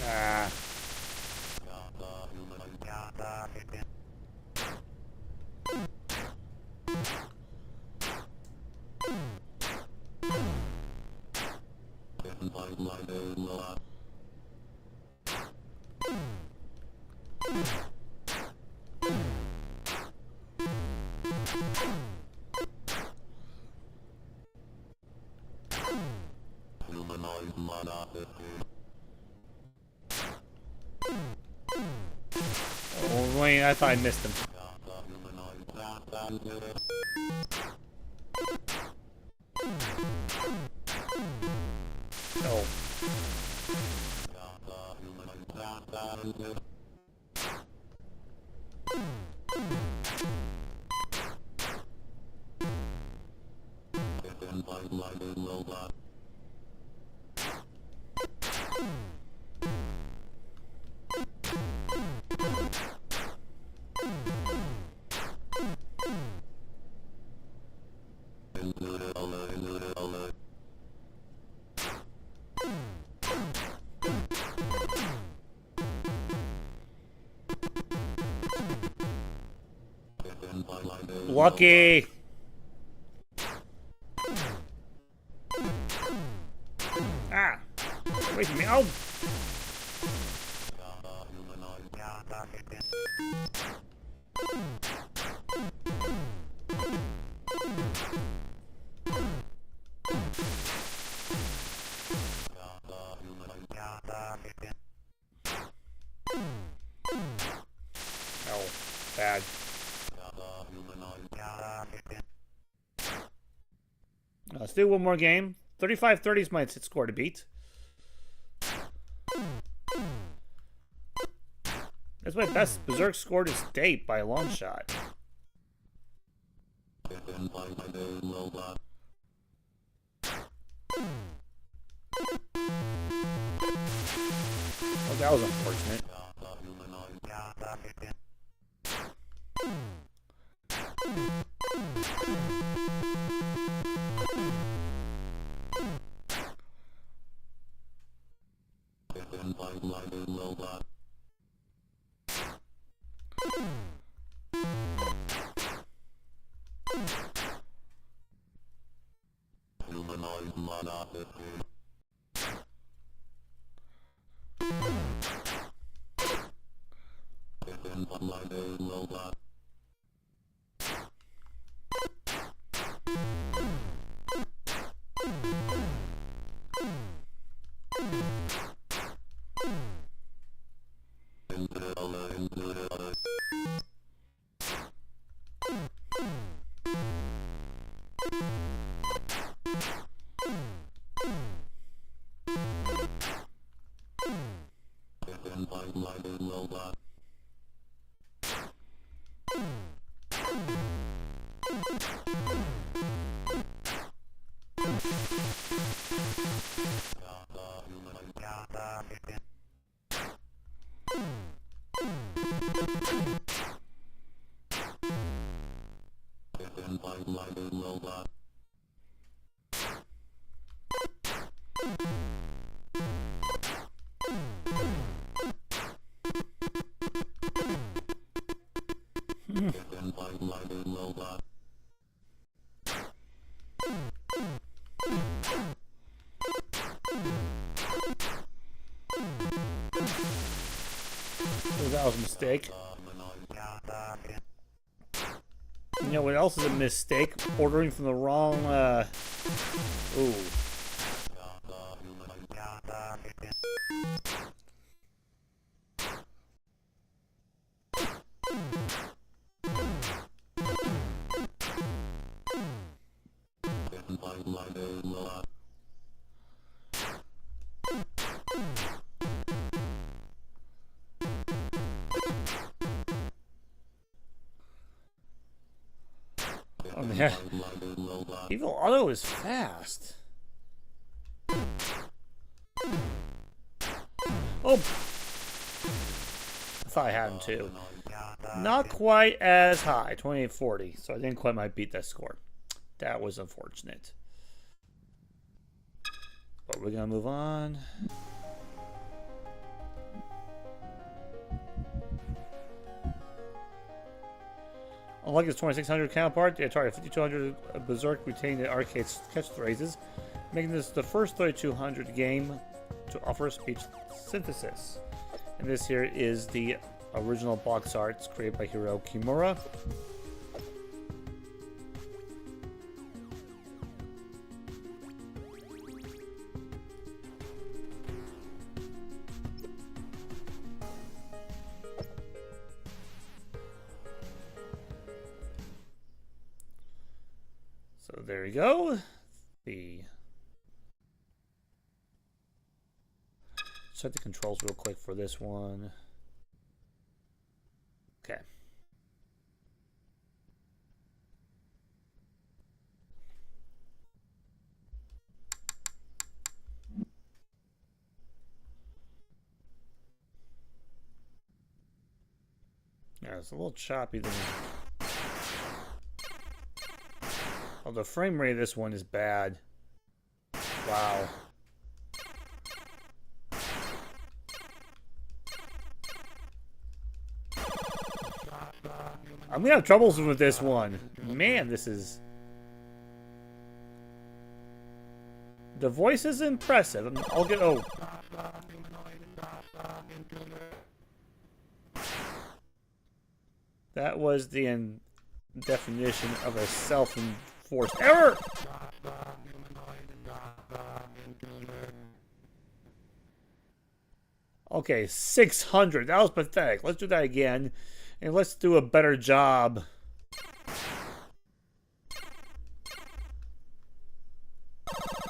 Ah. Oh, Wayne, I thought I missed him. Oh. Lucky. Ah. Away from me. Oh. Oh, bad. Let's do one more game. 35-30 is my score to beat. That's my best Berserk score to date by a long shot. Oh, that was unfortunate. Oh, that was a mistake. You know what else is a mistake? Ordering from the wrong, ooh. Oh man, Evil Auto is fast. Oh, I thought I had him too. Not quite as high, 2840. So I didn't quite might beat that score. That was unfortunate. But we're gonna move on. Unlike its 2600 counterpart, the Atari 5200 Berserk retained the arcade catchphrases, making this the first 3200 game to offer speech synthesis. And this here is the original box arts created by Hiro Kimura. So there you go. Set the controls real quick for this one. Okay. Yeah, it's a little choppy than. Oh, the frame rate of this one is bad. Wow. I'm gonna have troubles with this one. Man, this is... The voice is impressive. I'll get... Oh. That was the definition of a self-enforced error! Okay, 600. That was pathetic. Let's do that again. And let's do a better job.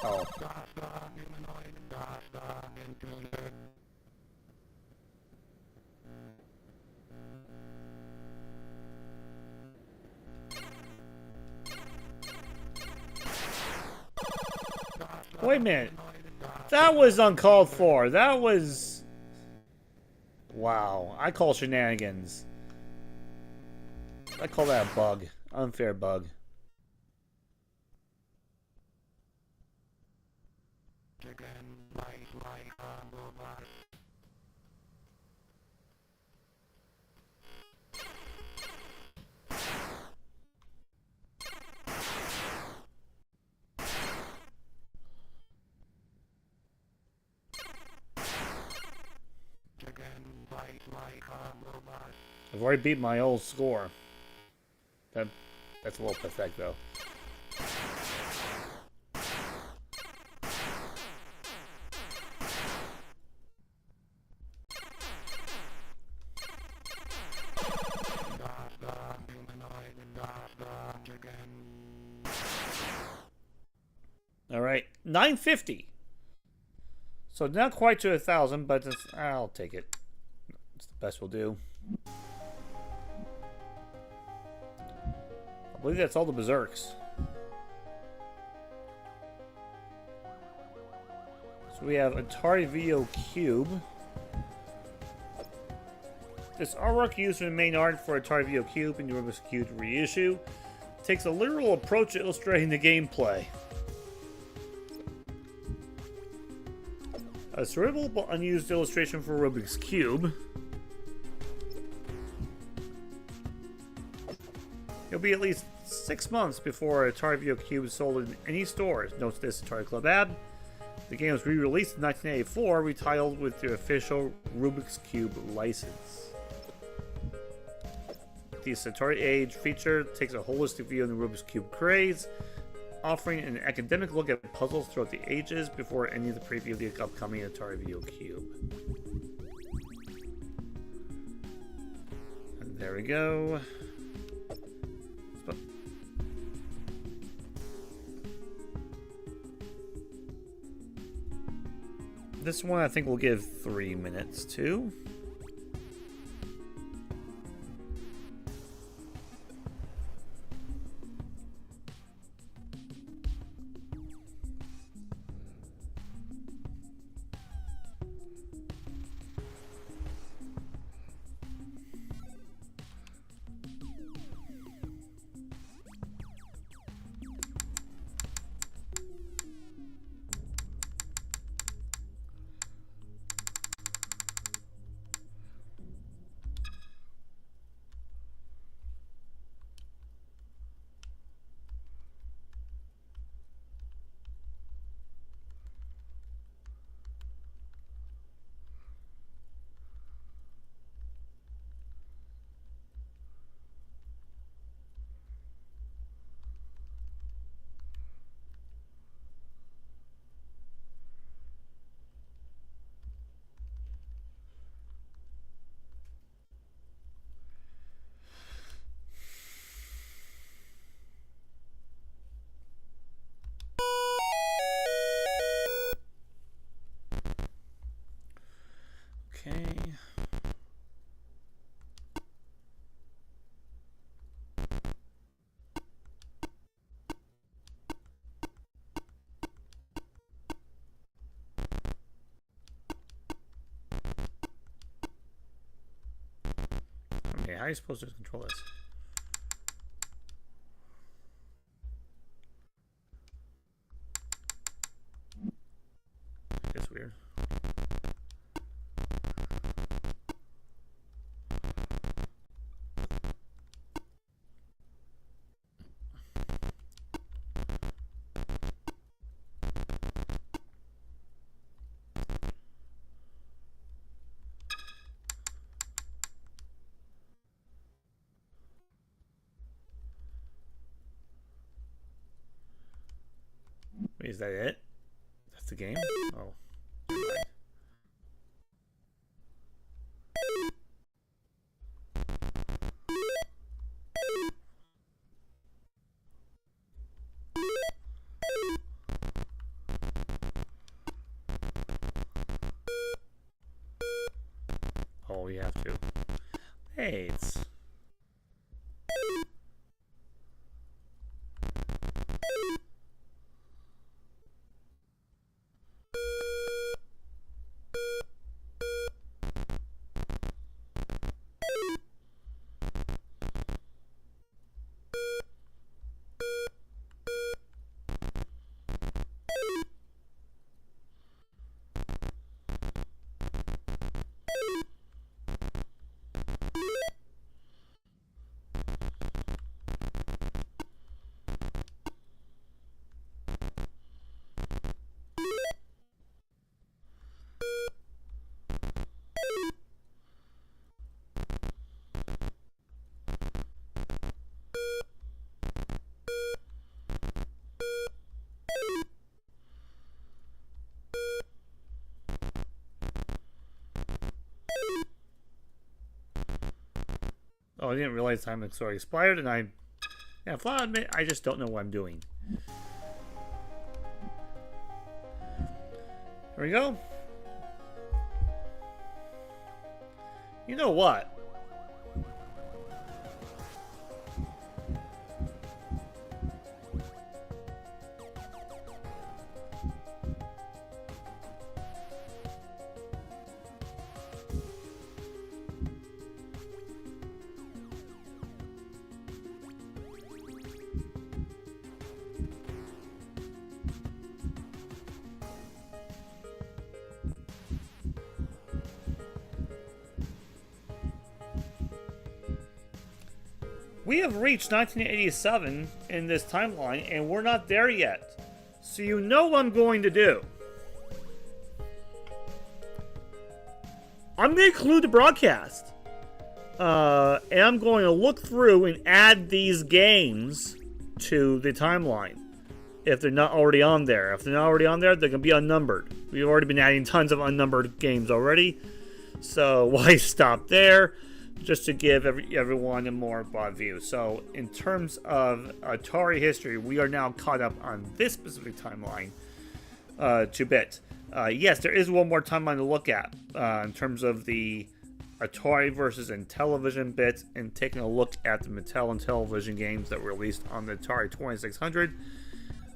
Oh. Wait a minute. That was uncalled for. That was... Wow. I call shenanigans. I call that a bug. Unfair bug. I've already beat my old score. That's a little pathetic, though. All right, 950. So not quite to 1,000, but I'll take it. It's the best we'll do. I believe that's all the Berserks. So we have Atari Video Cube. This artwork used in the main art for Atari Video Cube and the Urban Cube reissue takes a literal approach to illustrating the gameplay. A cerebral but unused illustration for Rubik's Cube. It'll be at least 6 months before Atari Video Cube is sold in any stores. Note this Atari Club ad. The game was re-released in 1984, retitled with the official Rubik's Cube license. The Atari Age feature takes a holistic view of the Rubik's Cube craze, offering an academic look at puzzles throughout the ages before any of the preview of the upcoming Atari Video Cube. And there we go. This one I think we'll give 3 minutes to. Okay. Okay, how are you supposed to control this? It's weird. Wait, is that it? That's the game? Oh. Never mind. Oh, we have to. Hey, it's... Oh, I didn't realize time had already expired, and flat out admit, I just don't know what I'm doing. Here we go. You know what? We have reached 1987 in this timeline, and we're not there yet. So you know what I'm going to do. I'm going to include the broadcast. And I'm going to look through and add these games to the timeline. If they're not already on there. If they're not already on there, they're going to be unnumbered. We've already been adding tons of unnumbered games already. So why stop there? Just to give everyone a more broad view. So, in terms of Atari history, we are now caught up on this specific timeline, 2-bit. Yes, there is one more timeline to look at in terms of the Atari versus Intellivision bit, and taking a look at the Mattel and Intellivision games that were released on the Atari 2600.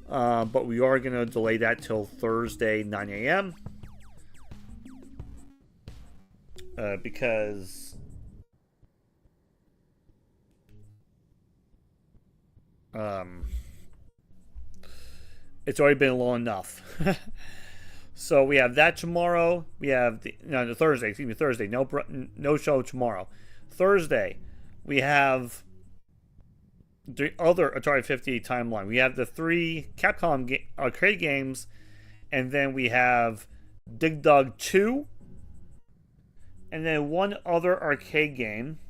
But we are going to delay that till Thursday, 9 a.m. Because it's already been long enough. So we have that tomorrow. We have the Thursday. No show tomorrow. Thursday, we have the other Atari 50 timeline. We have the 3 Capcom arcade games, and then we have Dig Dug 2, and then one other arcade game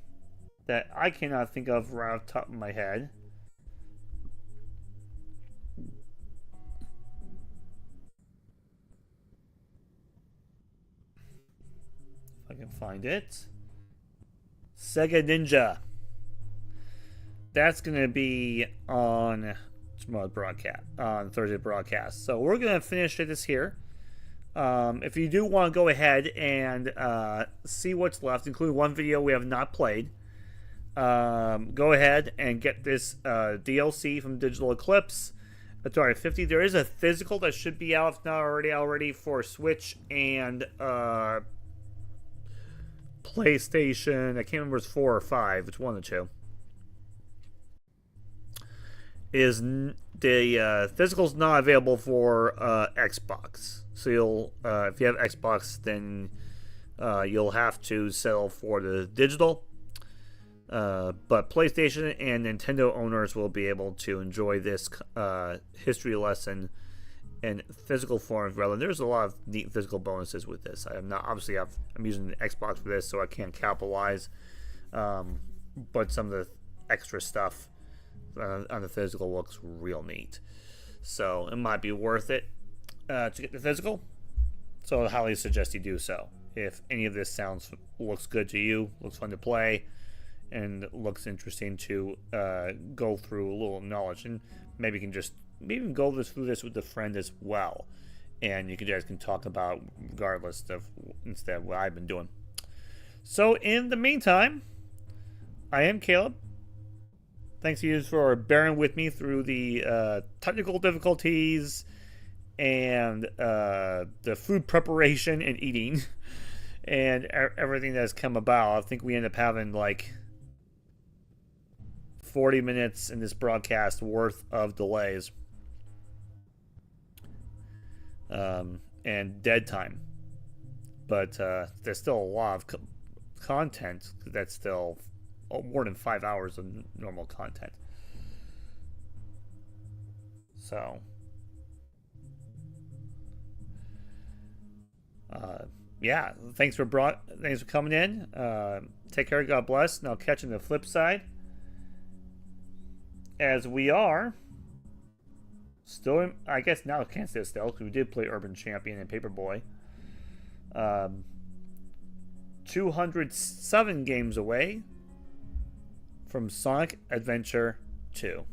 that I cannot think of right off the top of my head. I can find it. Sega Ninja. That's going to be on tomorrow's broadcast, on Thursday broadcast. So we're going to finish this here. If you do want to go ahead and see what's left, including one video we have not played, go ahead and get this DLC from Digital Eclipse, Atari 50. There is a physical that should be out, if not already for Switch and PlayStation. I can't remember if it's 4 or 5. It's one of the two. The physical's not available for Xbox. So you'll, if you have Xbox, then you'll have to settle for the digital. But PlayStation and Nintendo owners will be able to enjoy this history lesson in physical form rather. There's a lot of neat physical bonuses with this. I'm using the Xbox for this, so I can't capitalize. But some of the extra stuff on the physical looks real neat. So it might be worth it to get the physical. So I highly suggest you do so. If any of this looks good to you, looks fun to play, and looks interesting to go through a little knowledge, and maybe you can go through this with a friend as well, and you guys can talk about regardless of instead of what I've been doing. So in the meantime, I am Caleb. Thanks to you for bearing with me through the technical difficulties and the food preparation and eating and everything that's come about. I think we end up having like 40 minutes in this broadcast worth of delays and dead time. But there's still a lot of content that's still more than 5 hours of normal content. So yeah, thanks for coming in. Take care, God bless, and I'll catch you on the flip side, as we are still in, I guess now I can't say still because we did play Urban Champion and Paperboy. 207 games away from Sonic Adventure 2.